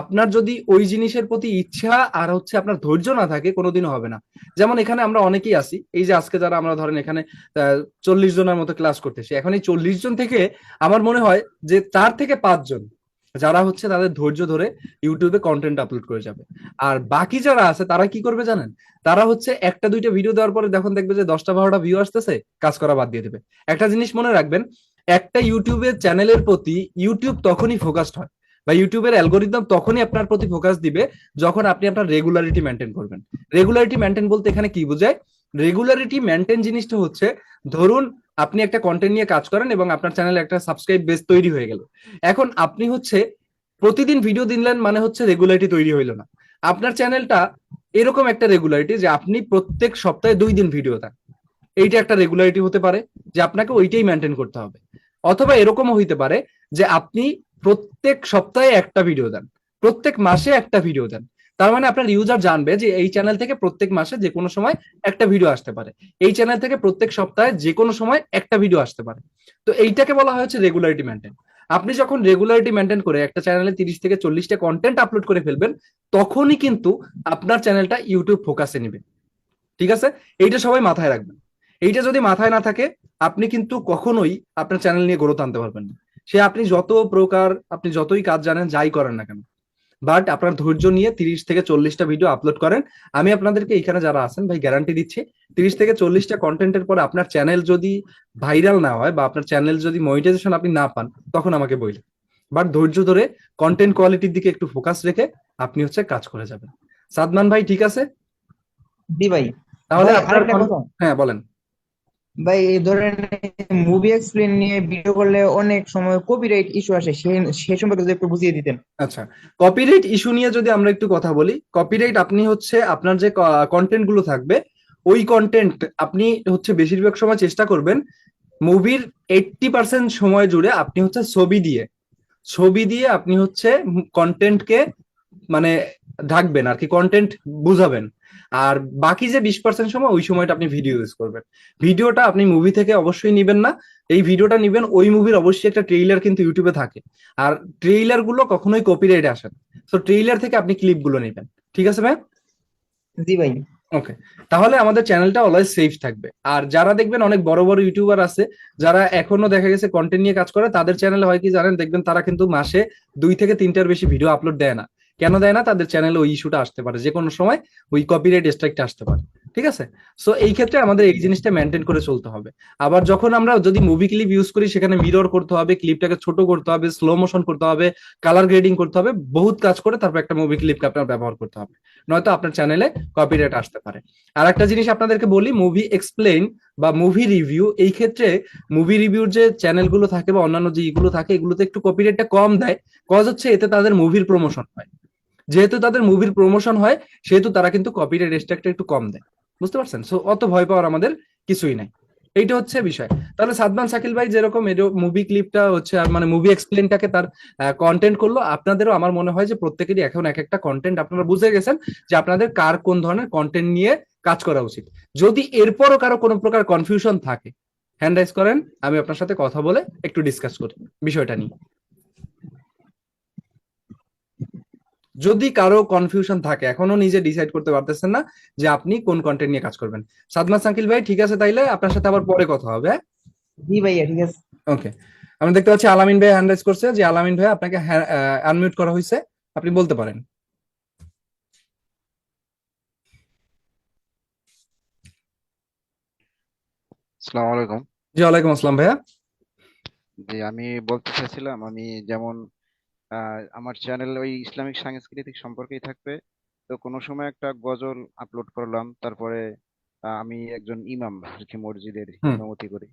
আপনার যদি ওই জিনিসের প্রতি ইচ্ছা আর হচ্ছে আপনার ধৈর্য না থাকে, কোনোদিনও হবে না। যেমন এখানে আমরা অনেকেই আছি, এই যে আজকে যারা আমরা ধরেন এখানে 40 জনের মতো ক্লাস করতেছি, এখন এই 40 জন থেকে আমার মনে হয় যে 4 থেকে 5 জন যারা হচ্ছে তাদের ধৈর্য ধরে ইউটিউবে কন্টেন্ট আপলোড করে যাবে। আর বাকি যারা আছে তারা কি করবে জানেন? তারা হচ্ছে একটা দুইটা ভিডিও দেওয়ার পরে যখন দেখবে যে 10টা 12টা ভিউ আসতেছে, কাজ করা বাদ দিয়ে দেবে। একটা জিনিস মনে রাখবেন, একটা ইউটিউবের চ্যানেলের প্রতি ইউটিউব তখনই ফোকাসড হয়, বা ইউটিউবের অ্যালগোরিদম তখনই আপনার প্রতি ফোকাস দিবে যখন আপনি আপনার রেগুলারিটি মেনটেন করবেন। রেগুলারিটি মেনটেন বলতে এখানে কি বোঝায়? রেগুলারিটি মেনটেন জিনিসটা হচ্ছে, ধরুন আপনি একটা কন্টেন্ট নিয়ে কাজ করেন এবং আপনার চ্যানেলে একটা সাবস্ক্রাইব বেস তৈরি হয়ে গেল। এখন আপনি হচ্ছে প্রতিদিন ভিডিও দিলেন মানে হচ্ছে রেগুলারিটি তৈরি হইলো না। আপনার চ্যানেলটা এরকম একটা রেগুলারিটি যে আপনি প্রত্যেক সপ্তাহে 2 দিন ভিডিও দেন, এইটা একটা রেগুলারিটি হতে পারে, যে আপনাকে ওইটাই মেনটেন করতে হবে। অথবা এরকমও হইতে পারে যে আপনি প্রত্যেক সপ্তাহে একটা ভিডিও দেন, প্রত্যেক মাসে একটা ভিডিও দেন। তার মানে আপনার ইউজার জানবে যে এই চ্যানেল থেকে প্রত্যেক মাসে যে কোনো সময় একটা ভিডিও আসতে পারে, এই চ্যানেল থেকে প্রত্যেক সপ্তাহে যে কোনো সময় একটা ভিডিও আসতে পারে। তো এইটাকে বলা হচ্ছে রেগুলারিটি মেনটেন। আপনি যখন রেগুলারিটি মেনটেন করে একটা চ্যানেলে 30 থেকে 40টা কন্টেন্ট আপলোড করে ফেলবেন, তখনই কিন্তু আপনার চ্যানেলটা ইউটিউব ফোকাসে নিবে। ঠিক আছে? এইটা সবাই মাথায় রাখবেন। এইটা যদি মাথায় না থাকে, আপনি কিন্তু কখনোই আপনার চ্যানেল নিয়ে গ্রোথ আনতে পারবেন না। সে আপনি যত প্রকার, আপনি যতই কাজ জানেন, যাই করেন না কেন, বাট আপনার ধৈর্য নিয়ে 30 থেকে 40টা ভিডিও আপলোড করেন। আমি আপনাদেরকে এখানে যারা আছেন ভাই গ্যারান্টি দিচ্ছি, 30 থেকে 40টা কন্টেন্টের পরে আপনার চ্যানেল যদি ভাইরাল না হয় বা আপনার চ্যানেল যদি মনিটাইজেশন আপনি না পান, তখন আমাকে বলবেন। বাট ধৈর্য ধরে কন্টেন্ট কোয়ালিটির দিকে একটু ফোকাস রেখে আপনি হচ্ছে কাজ করে যাবেন। সাদমান ভাই ঠিক আছে? জি ভাই। তাহলে ভাই আপনার আরেকটা কথা, হ্যাঁ বলেন। ভাই এই ধরেন মুভি এক্সপ্লেন নিয়ে ভিডিও করলে অনেক সময় কপিরাইট ইস্যু আসে, সে সম্পর্কে যদি একটু বুঝিয়ে দিতেন। আচ্ছা, কপিরাইট ইস্যু নিয়ে যদি আমরা একটু কথা বলি, কপিরাইট আপনি হচ্ছে আপনার যে কন্টেন্ট গুলো থাকবে, ওই কন্টেন্ট আপনি হচ্ছে বেশিরভাগ সময় চেষ্টা করবেন মুভির 80% সময় জুড়ে আপনি হচ্ছে ছবি দিয়ে আপনি হচ্ছে কন্টেন্টকে মানে ঢাকবেন আর কি, কন্টেন্ট বুঝাবেন। আর বাকি যে 20% সময়, ওই সময়টা আপনি ভিডিও ইউজ করবেন। ভিডিওটা আপনি মুভি থেকে অবশ্যই নিবেন না, এই ভিডিওটা নিবেন ওই মুভির অবশ্যই একটা ট্রেইলার কিন্তু ইউটিউবে থাকে, আর ট্রেইলার গুলো কখনোই কপিরাইট আসে না। তো ট্রেইলার থেকে আপনি ক্লিপ গুলো নেবেন। ঠিক আছে ভাই? জি ভাই। ওকে, তাহলে আমাদের চ্যানেলটা অলওয়েজ সেফ থাকবে। আর যারা দেখবেন অনেক বড় বড় ইউটিউবার আছে, যারা এখনো দেখা গেছে কন্টেন্ট নিয়ে কাজ করে, তাদের চ্যানেলে হয় কি জানেন, দেখবেন তারা কিন্তু মাসে 2 থেকে 3টার বেশি ভিডিও আপলোড দেয় না। কেন দেয় না? তাদের চ্যানেলে ওই ইস্যুটা আসতে পারে, যে কোনো সময় ওই কপিরাইট স্ট্রাইকটা আসতে পারে। ঠিক আছে? সো এই ক্ষেত্রে আমাদের এই জিনিসটা মেনটেন করে চলতে হবে। আবার যখন আমরা যদি মুভি ক্লিপ ইউজ করি, সেখানে মিরর করতে হবে, ক্লিপটাকে ছোট করতে হবে, স্লো মোশন করতে হবে, কালার গ্রেডিং করতে হবে, বহুত কাজ করে তারপর একটা মুভি ক্লিপকে আপনার ব্যবহার করতে হবে, নয়তো আপনার চ্যানেলে কপিরাইট আসতে পারে। আর একটা জিনিস আপনাদেরকে বলি, মুভি এক্সপ্লেইন বা মুভি রিভিউ, এই ক্ষেত্রে মুভি রিভিউর যে চ্যানেলগুলো থাকে বা অন্যান্য যে ইগুলো থাকে, এগুলোতে একটু কপিরাইটটা কম দেয়। কজ হচ্ছে এতে তাদের মুভির প্রমোশন হয়, যেহেতু তাদের মুভির প্রমোশন হয়, সেহেতু তারা কিন্তু কপিরাইট স্ট্রাইকটা একটু কম দেয়। বুঝতে পারছেন? সো অত ভয় পাওয়ার আমাদের কিছুই নাই। এইটা হচ্ছে বিষয়। তাহলে সাদমান শাকিল ভাই যেরকম মুভি ক্লিপটা হচ্ছে আর মানে মুভি এক্সপ্লেনটাকে তার কন্টেন্ট করলো, আপনাদেরও আমার মনে হয় যে প্রত্যেকেরই এখন এক একটা কন্টেন্ট আপনারা বুঝে গেছেন যে আপনাদের কার কোন ধরনের কন্টেন্ট নিয়ে কাজ করা উচিত। যদি এরপরও কারো কোনো প্রকার কনফিউশন থাকে, হ্যান্ড রাইজ করেন, আমি আপনার সাথে কথা বলে একটু ডিসকাস করি বিষয়টা নিয়ে। যদি কারো কনফিউশন থাকে, এখনো নিজে ডিসাইড করতে পারতেছেন না যে আপনি কোন কন্টেন্ট নিয়ে কাজ করবেন, সাদমান শাকিল ভাই ঠিক আছে, তাইলে আপনার সাথে আবার পরে কথা হবে। জি ভাইয়া ঠিক আছে। ওকে, আমি দেখতে পাচ্ছি আলামিন ভাই হ্যান্ড রাইজ করছে, যে আলামিন ভাই আপনাকে আনমিউট করা হয়েছে, আপনি বলতে পারেন। আসসালামু আলাইকুম। জি ওয়ালাইকুম আসসালাম ভাইয়া। জি, আমি বলতে চাইছিলাম, আমি যেমন আমার চ্যানেল ওই ইসলামিক সাংস্কৃতিক সম্পর্কেই থাকবে। তো কোনো সময় একটা গজল আপলোড করলাম, তারপরে আমি একজন ইমাম আর কি, মসজিদের হুম। ইমামতি করি।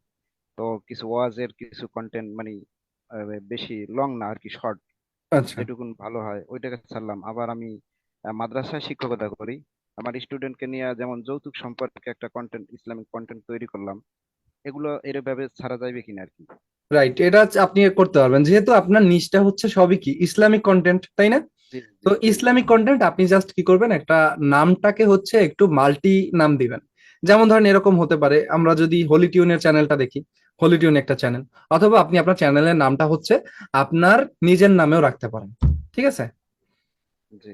তো কিছু ওয়াজের কিছু কন্টেন্ট মানে বেশি লং না আর কি, শর্ট, আচ্ছা। যেটুকুন ভালো হয় ওইটাকে ছাড়লাম। আবার আমি মাদ্রাসায় শিক্ষকতা করি, আমার স্টুডেন্টকে নিয়ে যেমন যৌতুক সম্পর্কে একটা কন্টেন্ট, ইসলামিক কন্টেন্ট তৈরি করলাম। এগুলো এভাবে ছাড়া যাবে কিনা আর কি। রাইট, এটা আপনি করতে পারবেন, যেহেতু আপনার নিচটা হচ্ছে সবই কি ইসলামিক কন্টেন্ট, তাই না? জি তো জি জি। ইসলামিক কন্টেন্ট আপনি জাস্ট কি করবেন, একটা নামটাকে হচ্ছে একটু মাল্টি নাম দিবেন। যেমন ধরেন এরকম হতে পারে, আমরা যদি হোলি টিউনের চ্যানেলটা দেখি, হলিটিউন একটা চ্যানেল, অথবা আপনি আপনার চ্যানেলের নামটা হচ্ছে আপনার নিজের নামেও রাখতে পারেন, ঠিক আছে? জি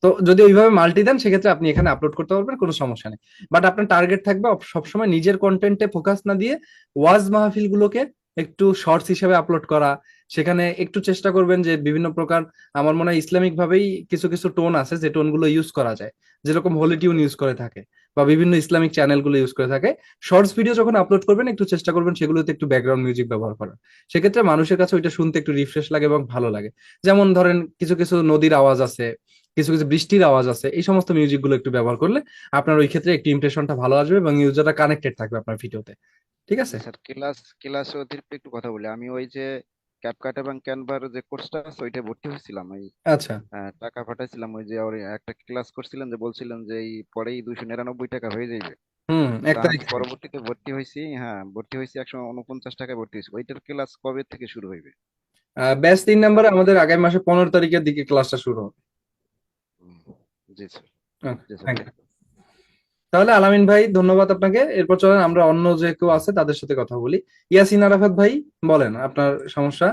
তো যদি ওইভাবে মাল্টি দেন সেক্ষেত্রে আপনি এখানে আপলোড করতে পারবেন, কোনো সমস্যা নেই। বাট আপনার টার্গেট থাকবে সবসময় নিজের কন্টেন্টে ফোকাস না দিয়ে ওয়াজ মাহফিল গুলোকে একটু শর্টস হিসেবে আপলোড করা। সেখানে একটু চেষ্টা করবেন যে বিভিন্ন প্রকার, আমার মনে হয় ইসলামিক ভাবেই কিছু কিছু টোন আছে যে টোন গুলো ইউজ করা যায়, যেরকম হোলি টিউন ইউজ করে থাকে বা বিভিন্ন ইসলামিক চ্যানেল গুলো ইউজ করে থাকে। শর্টস ভিডিও যখন আপলোড করবেন একটু চেষ্টা করবেন সেগুলোতে একটু ব্যাকগ্রাউন্ড মিউজিক ব্যবহার করার। সেক্ষেত্রে মানুষের কাছে ওইটা শুনতে একটু রিফ্রেশ লাগে এবং ভালো লাগে। যেমন ধরেন কিছু কিছু নদীর আওয়াজ আছে, কিছু কিছু বৃষ্টির আওয়াজ আছে, এই সমস্ত মিউজিক গুলো একটু ব্যবহার করলে আপনার ওই ক্ষেত্রে একটু ইমপ্রেশনটা ভালো আসবে এবং ইউজাররা কানেক্টেড থাকবে আপনার ভিডিওতে, ঠিক আছে? জি স্যার, ক্লাসে অতিরিক্ত একটু কথা বলি, আমি ওই যে ক্যাপকাট এবং ক্যানভার যে কোর্সটা আছে ওইটা ভর্তি হয়েছিলাম, ওই আচ্ছা। টাকা পাঠাইছিলাম, ওই যে ওর একটা ক্লাস করছিলেন যে বলছিলেন যে এই পরেই 299 টাকা হয়ে যাবে। হুম, এক তা আমি তারিখ থেকে। পরবর্তীতে ভর্তি হয়েছি, হ্যাঁ ভর্তি হয়েছি 149 টাকায় ভর্তি হয়েছি। ওইটার ক্লাস কবে থেকে শুরু হইবে? ব্যাচ 3 নম্বরে আমাদের আগামী মাসে 15 তারিখের দিকে ক্লাসটা শুরু হবে। হুম, জি স্যার। জি sir, thank you. Thank you. তাহলে আলামিন ভাই ধন্যবাদ আপনাকে। এরপর চলেন আমরা অন্য যে কেউ আছে তাদের সাথে কথা বলি। ইয়াসিন আরাফাত ভাই, বলেন আপনার সমস্যা।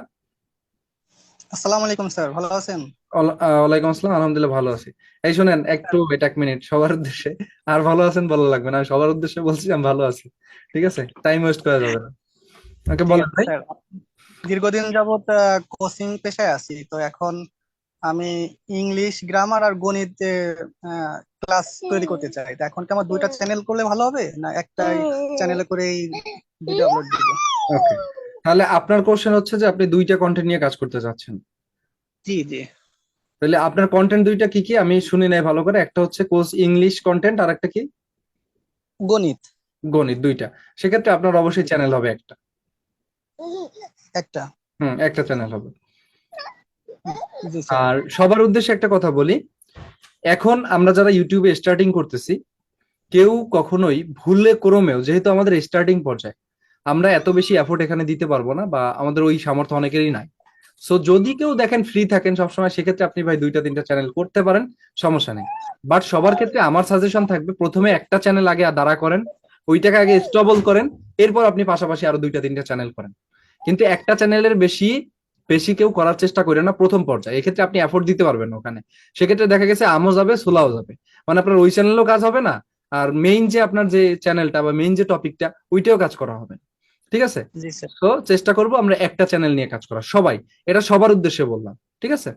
আসসালামু আলাইকুম স্যার, ভালো আছেন? ওয়ালাইকুম আসসালাম, আলহামদুলিল্লাহ ভালো আছি। এই শুনেন একটু এটা, 1 মিনিট সবার উদ্দেশ্যে। আর ভালো আছেন বলা লাগবে না, আমি সবার উদ্দেশ্যে বলছি আমি ভালো আছি, ঠিক আছে? টাইম ওয়েস্ট করা যাবে না। ওকে, ঠিক বলেন আছে ভাই। স্যার। দীর্ঘদিন যাবত কোচিং পেশায় আছি, তো এখন আমি ইংলিশ গ্রামার আর গণিতে ক্লাস তৈরি করতে চাই। তো এখন কি আমার দুইটা চ্যানেল করলে ভালো হবে, না একটাই চ্যানেলে করেই ভিডিও আপলোড দিব? ওকে, তাহলে আপনার কোশ্চেন হচ্ছে যে আপনি দুইটা কন্টেন্ট নিয়ে কাজ করতে চাচ্ছেন। জি জি। তাহলে আপনার কন্টেন্ট দুইটা কি কি আমি শুনি নাই ভালো করে। একটা হচ্ছে কোর্স ইংলিশ কন্টেন্ট, আর একটা কি? গণিত। গণিত, দুইটা। সেক্ষেত্রে আপনার অবশ্যই চ্যানেল হবে একটা। একটা। একটা চ্যানেল হবে। জি স্যার। আর সবার উদ্দেশ্যে একটা কথা বলি, এখন আমরা যারা ইউটিউবে স্টার্টিং করতেছি, কেউ কখনোই ভুলে ক্রমেও, যেহেতু আমাদের স্টার্টিং পর্যায়ে, আমরা এত বেশি এফোর্ট এখানে দিতে পারবো না বা আমাদের ওই সামর্থ্য অনেকেরই নাই। সো যদি কেউ দেখেন ফ্রি থাকেন সবসময়, সেক্ষেত্রে আপনি ভাই দুইটা তিনটা চ্যানেল করতে পারেন, সমস্যা নেই। বাট সবার ক্ষেত্রে আমার সাজেশন থাকবে প্রথমে একটা চ্যানেল আগে দাঁড়া করেন, ওইটাকে আগে স্টেবল করেন, এরপর আপনি পাশাপাশি আরো দুইটা তিনটা চ্যানেল করেন। কিন্তু একটা চ্যানেলের বেশি বেশি কেউ করার চেষ্টা করে না প্রথম পর্যায়ে, এক্ষেত্রে আপনি এফোর্ট দিতে পারবেন না ওখানে। সেক্ষেত্রে দেখা গেছে আমও যাবে সোলাও যাবে, মানে আপনার ওই চ্যানেলও কাজ হবে না, আর মেইন যে আপনার যে চ্যানেলটা বা মেইন যে টপিকটা ওইটাও কাজ করা হবে না, ঠিক আছে? জি স্যার। তো চেষ্টা করব আমরা একটা চ্যানেল নিয়ে কাজ করা সবাই, এটা সবার উদ্দেশ্যে বললাম, ঠিক আছে?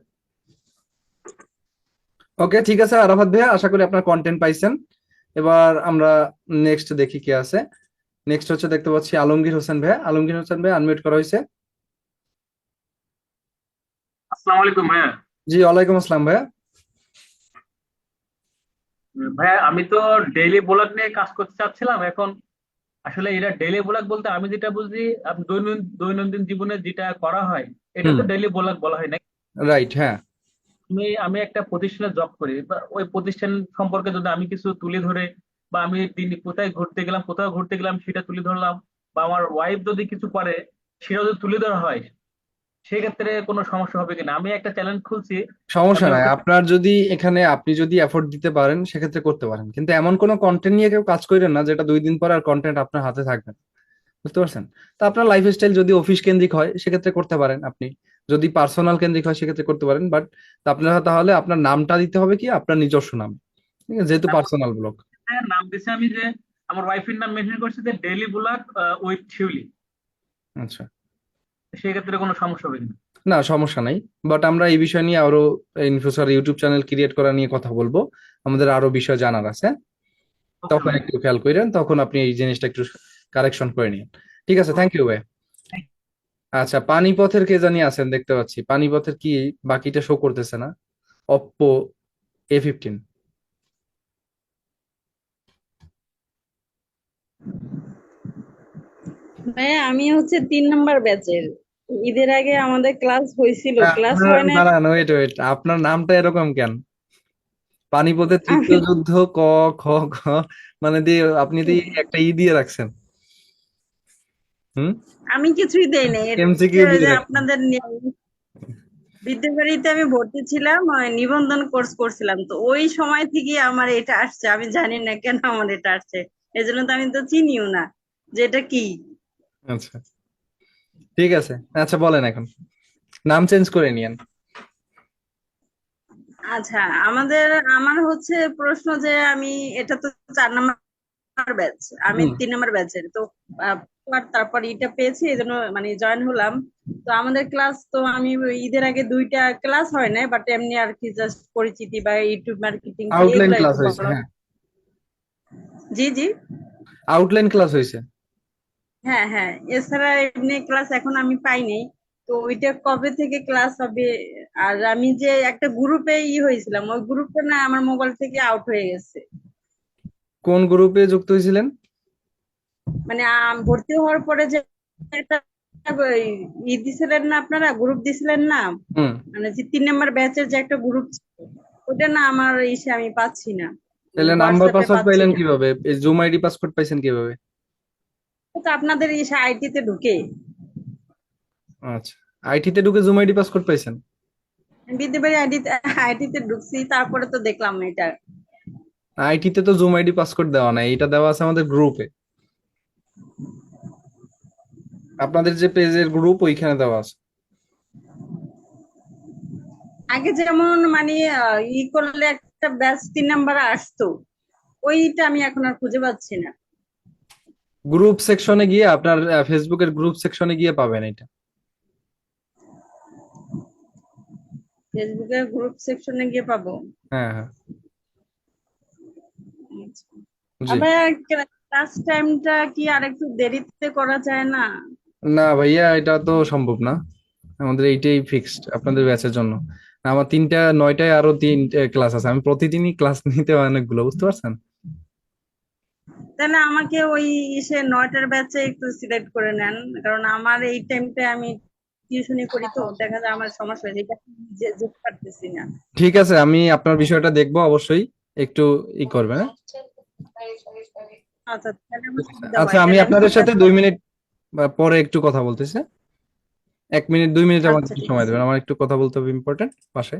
ওকে, ঠিক আছে আরাফাত ভাইয়া, আশা করি আপনার কন্টেন্ট পাইছেন। এবার আমরা নেক্সট দেখি কে আছে। নেক্সট হচ্ছে দেখতে পাচ্ছি আলমগীর হোসেন ভাইয়া। আলমগীর হোসেন ভাই আনমিউট করা হয়েছে। আসসালামু আলাইকুম ভাইয়া। জি, ওয়ালাইকুম আসসালাম ভাইয়া। ভাইয়া আমি তো ডেইলি ব্লগ নিয়ে কাজ করতে চাচ্ছিলাম এখন। আসলে এটা ডেইলি ব্লগ বলতে আমি যেটা বুঝি, আপনি দৈনন্দিন দৈনন্দিন জীবনে যেটা করা হয় এটা হুম, তো ডেইলি ব্লগ বলা হয় না। রাইট, হ্যাঁ। আমি একটা প্রতিষ্ঠানে জব করি, বা ওই প্রতিষ্ঠান সম্পর্কে যদি আমি কিছু তুলে ধরে, বা আমি দিন কোথায় ঘুরতে গেলাম, কোথাও ঘুরতে গেলাম সেটা তুলে ধরলাম, বা আমার ওয়াইফ যদি কিছু করে সেটা যদি তুলে ধরা হয়, সেক্ষেত্রে কোনো সমস্যা হবে কিনা? আমি একটা চ্যানেল খুলছি। সমস্যা আমি নাই, ওকে আপনার যদি এখানে আপনি যদি এফোর্ট দিতে পারেন সেক্ষেত্রে করতে পারেন, কিন্তু এমন কোনো কন্টেন্ট নিয়ে কেউ কাজ করেন না যেটা 2 দিন পর আর কন্টেন্ট আপনার হাতে থাকবে না, বুঝতে পারছেন? তো আপনার লাইফ স্টাইল যদি অফিস কেন্দ্রিক হয় সেক্ষেত্রে করতে পারেন আপনি, যদি পার্সোনাল কেন্দ্রিক হয় সেক্ষেত্রে করতে পারেন। বাট আপনার তাহলে আপনার নামটা দিতে হবে কি আপনার নিজস্ব নাম, ঠিক আছে, যেহেতু পার্সোনাল ব্লগ। নাম দিছি আমি যে আমার ওয়াইফের নাম মেনশন করছি যে ডেইলি ব্লগ উইথ শিউলি। আচ্ছা, সেক্ষেত্রে কোনো সমস্যা হবে কিনা? না সমস্যা নাই। বাট আমরা এই বিষয় নিয়ে আরো in future YouTube channel create করা নিয়ে কথা বলবো, আমাদের আরো বিষয় জানার আছে। ওকে তখন ভাই। একটু খেয়াল করেন, তখন আপনি এই জিনিসটা একটু কারেকশন করে নিন, ঠিক আছে? থ্যাংক ইউ ভাই। আচ্ছা, পানিপথের কে জানি আছেন দেখতে পাচ্ছি। পানিপথের কি বাকিটা শো করতেছে না? Oppo A15। ভাইয়া আমি হচ্ছে 3 নাম্বার ব্যাচের। ঈদের আগে আমাদের ক্লাস হয়েছিল, ক্লাস আপনার হয় না। দাঁড়ান, ওয়েট ওয়েট, আপনার নামটা এরকম কেন? পানিপথের তৃতীয় আমি যুদ্ধ ক, খ, খ, মানে দিয়ে আপনি দিয়ে একটা দিয়ে রাখছেন। হুম, আমি কিছুই দেই নাই, এটা হচ্ছে এমসিকিউ ওই দিয়ে যে রাখছেন। আপনাদের বিদ্যাবাড়িতে আমি ভর্তি ছিলাম, নিবন্ধন কোর্স করছিলাম, তো ওই সময় থেকে আমার এটা আসছে। আমি জানি না কেন আমার এটা আসছে, এজন্য তো আমি তো চিনিও না যে এটা কি। আচ্ছা, ঠিক আছে। আচ্ছা বলেন এখন, নাম চেঞ্জ করে নিয়েন। আচ্ছা, আমার হচ্ছে প্রশ্ন যে আমি এটা তো 4 নাম্বার ব্যাচ, আমি হুম। 3 নাম্বার ব্যাচের তো আহ, তারপর এটা পেয়েছি এই জন্য মানে জয়েন হলাম। তো আমাদের ক্লাস তো আমি ওই ঈদের আগে 2টা ক্লাস হয় না, বাট এমনি আর কি জাস্ট পরিচিতি বা ইউটিউব মার্কেটিং কি আউটলাইন এগুলো ক্লাস একটু হয়েছে, বলো। হ্যাঁ। জি জি। আউটলাইন ক্লাস হয়েছে। হ্যাঁ হ্যাঁ, এছাড়া এমনি ক্লাস এখন আমি পাইনি। তো ওইটা কবে থেকে ক্লাস হবে? আর আমি যে একটা গ্রুপে হয়েছিলাম, ওই গ্রুপটা না আমার মোবাইল থেকে আউট হয়ে গেছে। কোন গ্রুপে যুক্ত হয়েছিলেন? মানে ভর্তি হওয়ার পরে যে একটা ওই দিছিলেন না, আপনারা গ্রুপ দিছিলেন না, হুম। মানে যে 3 নাম্বার ব্যাচের যে একটা গ্রুপ ছিল, ওটা না আমার ইসে আমি পাচ্ছি না, তাহলে নাম্বার হোয়াটসঅ্যাপে পাসওয়ার্ড পাচ্ছি পাইলেন না। কিভাবে? জুম আইডি পাসওয়ার্ড পাইছেন কিভাবে? তো আপনাদের ইসে আইটিতে ঢুকে আচ্ছা, আইটিতে ঢুকে জুম আইডি পাসওয়ার্ড পাইছেন? বিদ্যাবাড়ি আইটিতে ঢুকছি, তারপরে তো দেখলাম না এটা। আইটিতে তো জুম আইডি পাসওয়ার্ড দেওয়া নাই, এটা দেওয়া আছে আমাদের গ্রুপে। আপনাদের যে পেজের গ্রুপ ওইখানে দেওয়া আছে। আগে যেমন মানে করলে একটা ব্যাচ 3 নাম্বার আসতো, ওইটা আমি এখন আর খুঁজে পাচ্ছি না। গ্রুপ সেকশনে গিয়ে আপনার ফেসবুকের গ্রুপ সেকশনে গিয়ে পাবেন এটা। ফেসবুকের গ্রুপ সেকশনে গিয়ে পাবো? হ্যাঁ হ্যাঁ। আচ্ছা। জি। আবার ক্লাস টাইমটা কি আরেকটু দেরিতে করা যায় না? না ভাইয়া, এটা তো সম্ভব না। আমাদের এইটাই ফিক্সড আপনাদের ব্যাচের জন্য। আমার 3টা 9টায় আরো 3টে ক্লাস আছে, আমি প্রতিদিনই ক্লাস নিতে হয় অনেকগুলো, বুঝতে পারছেন? তাহলে আমাকে ওই 9টার ব্যাচে একটু সিলেক্ট করে নেন, কারণ আমার এই টাইমটা আমি টিউশনি করি, তো দেখা যায় আমার সমস্যা হয়ে যায়, এটা যেতে পারতেছি না। ঠিক আছে, আমি আপনার বিষয়টা দেখবো অবশ্যই। একটু করবেন, হ্যাঁ? আচ্ছা, তাহলে আমার সুবিধা আচ্ছা, হয়, আমি তাহলে আমি আপনাদের ঠিক সাথে আছে। 2 মিনিট পরে একটু কথা বলতেছি, হ্যাঁ? 1 মিনিট 2 মিনিট আমাকে আচ্ছা একটু ঠিক সময় আছে। দেবেন, আমার একটু কথা বলতে হবে, ইম্পর্টেন্ট পাশে।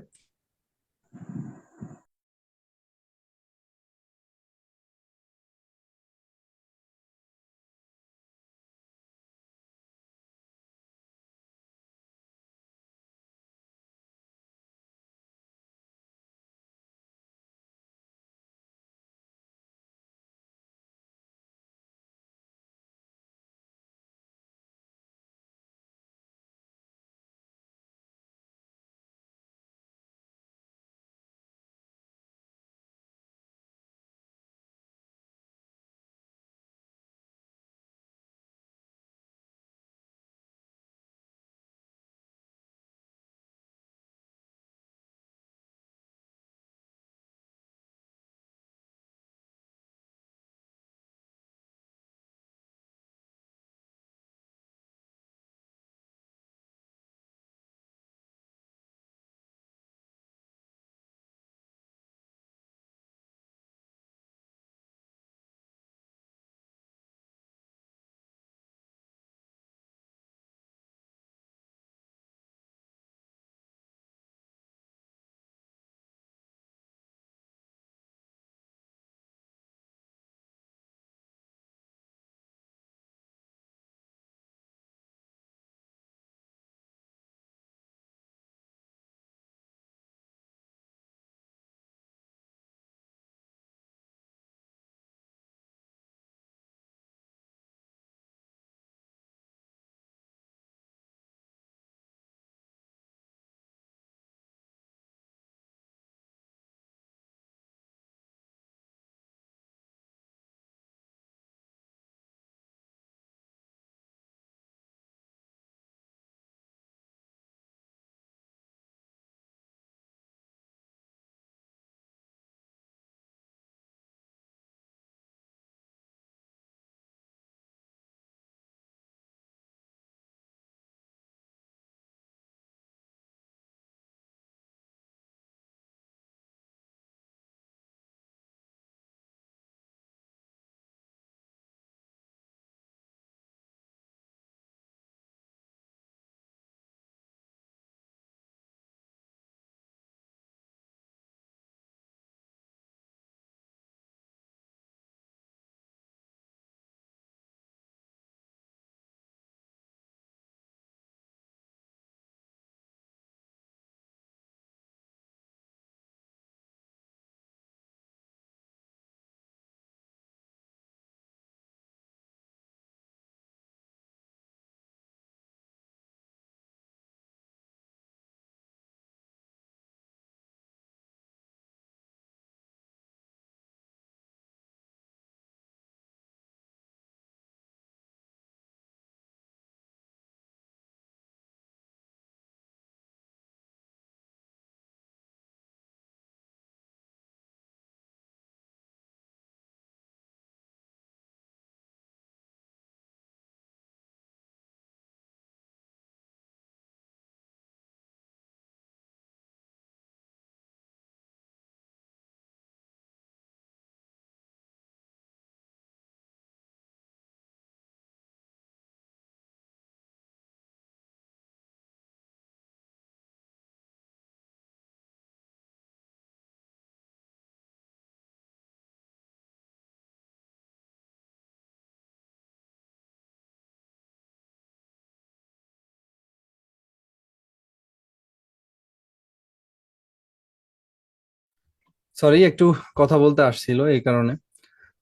সরি, একটু কথা বলতে আসছিল এই কারণে।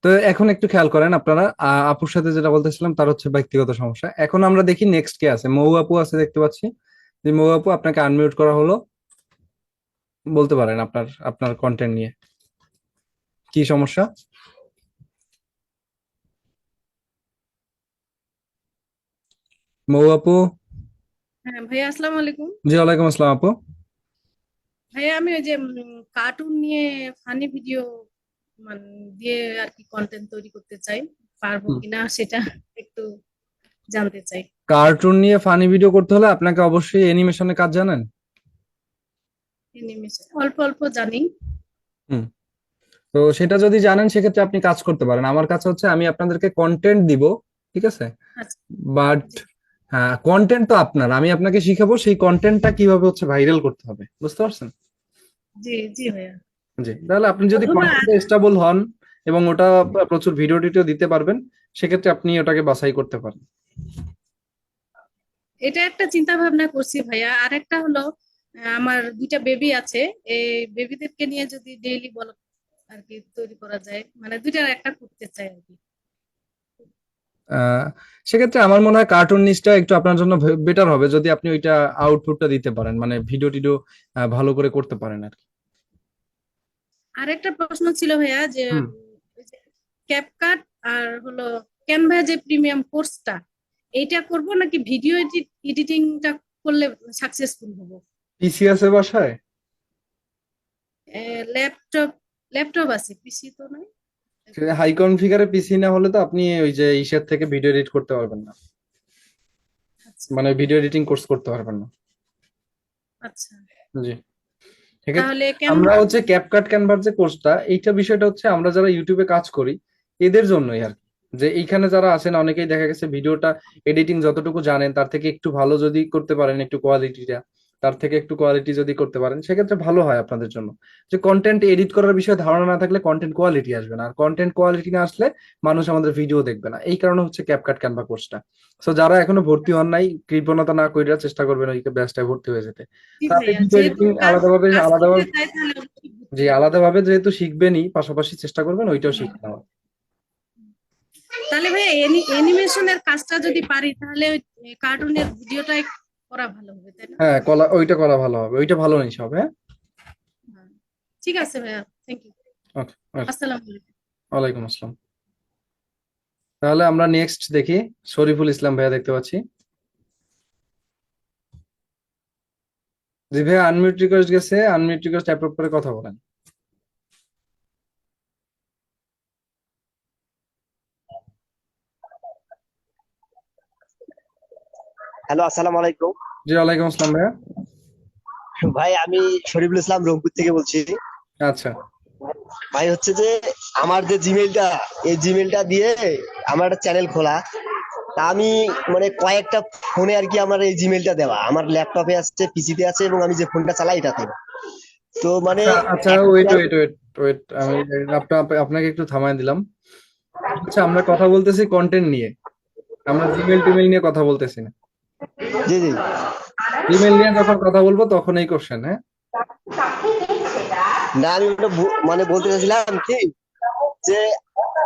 তো এখন একটু খেয়াল করেন আপনারা, আপুর সাথে যেটা বলতেছিলাম তার হচ্ছে ব্যক্তিগত সমস্যা। এখন আমরা দেখি নেক্সট কে আছে। মৌ আপু আছে দেখতে পাচ্ছি। যে মৌ আপু, আপনাকে আনমিউট করা হলো, বলতে পারেন আপনার আপনার কন্টেন্ট নিয়ে কি সমস্যা। মৌ আপু। হ্যাঁ ভাইয়া, আসসালামু আলাইকুম। জি, ওয়ালাইকুম আসসালাম আপু। ভাইয়া আমি ওই যে কার্টুন নিয়ে ফানি ভিডিও মানে দিয়ে আর কি কন্টেন্ট তৈরি করতে চাই, পারবো কিনা সেটা একটু জানতে চাই। কার্টুন নিয়ে ফানি ভিডিও করতে হলে আপনাকে অবশ্যই অ্যানিমেশনের কাজ জানেন। অ্যানিমেশন অল্প অল্প জানি। হুম। তো সেটা যদি জানেন সেক্ষেত্রে আপনি কাজ করতে পারেন। আমার কাছে হচ্ছে আমি আপনাদেরকে কন্টেন্ট দিব, ঠিক আছে, আচ্ছা। বাট জি হ্যাঁ, কন্টেন্ট তো আপনার, আমি আপনাকে শিখাবো সেই কন্টেন্টটা কিভাবে হচ্ছে ভাইরাল করতে হবে, বুঝতে পারছেন? জি জি ভাইয়া। জি, তাহলে আপনি যদি অথবা কন্টেন্টে স্টেবল হন এবং ওটা প্রচুর ভিডিও টিডিও দিতে পারবেন, সেক্ষেত্রে আপনি ওটাকে বাছাই করতে পারেন। এটা একটা চিন্তা ভাবনা করছি ভাইয়া। আর একটা হলো আমার দুইটা বেবি আছে, এই বেবিদেরকে নিয়ে যদি ডেইলি ব্লগ আর কি তৈরি করা যায়, মানে দুইটার একটা করতে চাই আর কি। আহ সেক্ষেত্রে আমার মনে হয় কার্টুন নিচটা একটু আপনার জন্য বেটার হবে যদি আপনি ওইটা আউটপুটটা দিতে পারেন, মানে ভিডিও টিডিও ভালো করে করতে পারেন আর কি। আর একটা প্রশ্ন ছিল ভাইয়া যে হুম। ক্যাপকাট আর হলো ক্যানভা যে প্রিমিয়াম কোর্সটা, এইটা করব নাকি ভিডিও এডিটিংটা করলে সাকসেসফুল হব? পিসি আছে বাসায়? ল্যাপটপ ল্যাপটপ আছে, পিসি তো নাই। হাই কনফিগারে পিসি না হলে তো আপনি ওই যে ইসের থেকে ভিডিও এডিট করতে পারবেন না, আচ্ছা মানে ভিডিও এডিটিং কোর্স করতে পারবেন না। আচ্ছা। জি, ঠিক আছে। তাহলে আমরা ক্যানভা। হচ্ছে ক্যাপকাট ক্যানভার যে কোর্সটা, এইটা বিষয়টা হচ্ছে আমরা যারা ইউটিউবে কাজ করি এদের জন্যই আর কি। যে এইখানে যারা আছেন অনেকেই দেখা গেছে ভিডিওটা এডিটিং যতটুকু জানেন তার থেকে একটু ভালো যদি করতে পারেন, একটু কোয়ালিটিটা তার থেকে একটু কোয়ালিটি যদি করতে পারেন সেক্ষেত্রে ভালো হয় আপনাদের জন্য। যে কন্টেন্ট এডিট করার বিষয়ে ধারণা না থাকলে কন্টেন্ট কোয়ালিটি আসবে না, আর কন্টেন্ট কোয়ালিটি না আসলে মানুষ আমাদের ভিডিও দেখবে না। এই কারণে হচ্ছে ক্যাপকাট ক্যানভা কোর্সটা। সো যারা এখনো ভর্তি হন নাই, কৃপণতা না কইরা চেষ্টা করবেন ওই ব্যাচটায় ভর্তি হয়ে যেতে। জি তাতে ভাইয়া, ভিডিও যেহেতু এডিটিং কাজ আলাদাভাবে কাজ করতে আলাদাভাবে চাই তাহলে অবশ্যই জি, বুঝতে হবে। আলাদাভাবে যেহেতু শিখবেনই, পাশাপাশি চেষ্টা করবেন ওইটাও শিখে নেওয়ার। তাহলে ভাইয়া অ্যানিমেশনের কাজটা যদি পারি তাহলে ওই কার্টুনের ভিডিওটাই করা ভালো হবে, তাই না? হ্যাঁ, ওইটা করা ভালো হবে, ওইটা ভালো নিশ হবে। হ্যাঁ, হ্যাঁ। ঠিক আছে ভাইয়া, থ্যাংক ইউ। ওকে ওকে। আসসালামু আলাইকুম। ওয়ালাইকুম আসসালাম। তাহলে আমরা নেক্সট দেখি, শরীফুল ইসলাম ভাইয়া দেখতে পাচ্ছি। জি ভাইয়া, আনমিউট রিকোয়েস্ট গেছে, আনমিউট রিকোয়েস্ট অ্যাপ্রুভ করে কথা বলেন। হ্যালো, আসসালামু আলাইকুম। জি, ওয়ালাইকুম আসসালাম ভাইয়া। ভাই আমি শরীফুল ইসলাম রংপুর থেকে বলছি। আচ্ছা। ভাই হচ্ছে যে আমার যে জিমেইলটা, এই জিমেইলটা দিয়ে আমার একটা চ্যানেল খোলা। তা আমি মানে কয়েকটা ফোনে আর কি আমার এই জিমেইলটা দেওয়া, আমার ল্যাপটপে আছে, পিসিতে আছে, এবং আমি যে ফোনটা চালাই এটাতে। তো মানে আচ্ছা আচ্ছা, একটা ওয়েট ওয়েট ওয়েট ওয়েট, আমি আপনাকে একটু থামায় দিলাম। আচ্ছা, আমরা কথা বলতেছি কন্টেন্ট নিয়ে, আমরা জিমেল টিমেল নিয়ে কথা বলতেছি না। জি জি। জিমেল নিয়ে যখন কথা বলবো তখন এই কোশ্চেন। হ্যাঁ, না আমি ওটা মানে বলতে চাইছিলাম কি, যে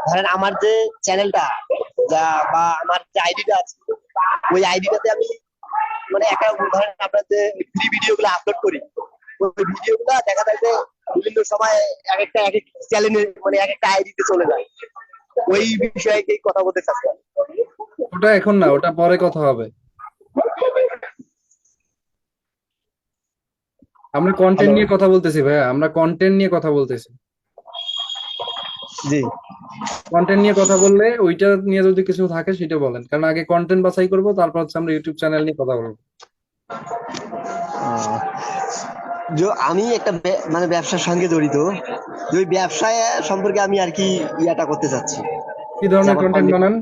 ধরেন আমার যে চ্যানেলটা যা বা আমার যে আইডিটা আছে, ওই আইডিটাতে আমি মানে একটা ধরেন আপনার যে ফ্রি ভিডিও গুলো আপলোড করি, ওই ভিডিও গুলা দেখা যায় যে বিভিন্ন সময় এক একটা এক এক চ্যানেলে মানে এক একটা আইডিতে চলে যায়। ওই বিষয়ে কি কথা বলতে চাচ্ছি। ওটা এখন না, ওটা পরে কথা হবে। আমরা কন্টেন্ট হ্যালো। নিয়ে কথা বলতেছি ভাইয়া, আমরা কন্টেন্ট নিয়ে কথা বলতেছি। জি। কন্টেন্ট নিয়ে কথা বললে ওইটা নিয়ে যদি কিছু থাকে সেটা বলেন, কারণ আগে কন্টেন্ট বাছাই করবো, তারপর হচ্ছে আমরা ইউটিউব চ্যানেল নিয়ে কথা বলবো। যে আমি একটা মানে ব্যবসার সঙ্গে জড়িত, যে ওই ব্যবসায় সম্পর্কে আমি আর কি ইয়াটা করতে চাচ্ছি, কি যে ধরনের আমার কন্টেন্ট কন্টেন্ট বানান?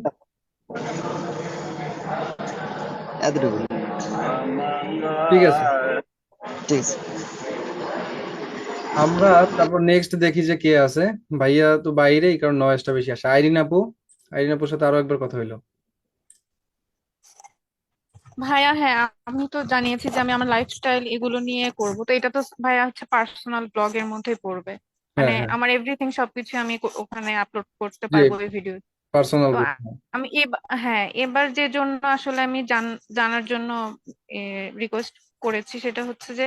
এতটুকু। ঠিক আছে, ঠিক আছে। আমরা তারপর নেক্সট দেখি যে কে আছে। ভাইয়া তো বাইরে, এই কারণ নয়েজটা বেশি আসে। আইরিন আপু, আইরিন আপুর সাথে আরো একবার কথা হইলো। ভাইয়া হ্যাঁ, আমি তো জানিয়েছি যে আমি আমার লাইফস্টাইল এগুলো নিয়ে করব, তো এটা তো ভাইয়া হচ্ছে পার্সোনাল ব্লগের মধ্যে পড়বে। হ্যাঁ হ্যাঁ, আমার এভরিথিং সবকিছু আমি ওখানে আপলোড করতে জি, পারবো ওই ভিডিও। পার্সোনাল। তো আমি হ্যাঁ, এবার যে জন্য আসলে আমি জানার জন্য রিকোয়েস্ট করেছি সেটা হচ্ছে যে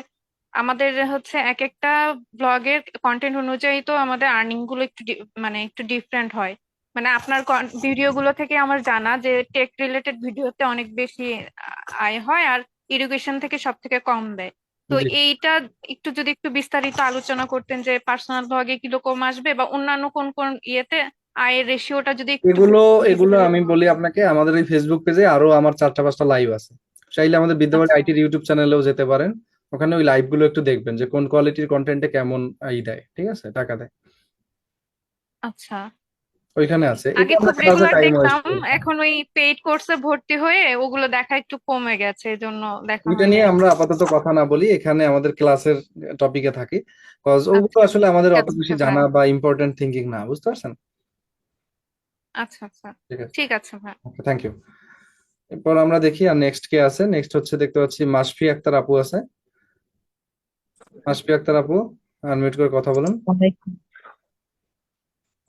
আমাদের হচ্ছে এক একটা ব্লগের কন্টেন্ট অনুযায়ী তো আমাদের আর্নিং গুলো একটু মানে একটু ডিফারেন্ট হয়। মানে আপনার ভিডিও গুলো থেকে আমার জানা যে টেক রিলেটেড ভিডিওতে অনেক বেশি আয় হয়, আর এডুকেশন থেকে সব থেকে কম দেয়। তো জি, এইটা যদি একটু বিস্তারিত আলোচনা করতেন যে পার্সোনাল ব্লগে কিরকম আসবে, বা অন্যান্য কোন কোন ইয়েতে আয়ের রেশিওটা যদি একটু এগুলো এগুলো বেসিক্যালি। আমি বলি আপনাকে, আমাদের এই ফেসবুক পেজে আরো আমার 4টা 5টা লাইভ আছে। চাইলে আমাদের বিদ্যাবাড়ি আচ্ছা আইটির ইউটিউব চ্যানেলেও যেতে পারেন। ওখানে ওই লাইভ গুলো একটু দেখবেন যে কোন কোয়ালিটির কন্টেন্টে কেমন দেয়, ঠিক আছে, টাকা দেয়। আচ্ছা। ওইখানে আছে, এটা আগে আমরা খুব ক্লাসে রেগুলার টাইম ওয়েস্ট দেখতাম, করি না। এখন ওই পেইড কোর্সে ভর্তি হয়ে ওগুলো দেখা একটু কমে গেছে, এজন্য দেখা ওইটা হয়নি নিয়ে আর আমরা কি। আপাতত কথা না বলি, এখানে আমাদের ক্লাসের টপিকে থাকি। কজ ওগুলো আচ্ছা আসলে আমাদের ঠিক অত বেশি আছে ভাই। জানা বা ইম্পর্টেন্ট থিঙ্কিং না, বুঝতে পারছেন? আচ্ছা আচ্ছা ঠিক আছে, ঠিক আছে ভাই। ওকে, থ্যাংক ইউ। এরপর আমরা দেখি আর নেক্সট কে আছে। নেক্সট হচ্ছে দেখতে পাচ্ছি মাসফি আক্তার আপু আছে। মাসফি আক্তার আপু, আনমিউট করে কথা বলুন।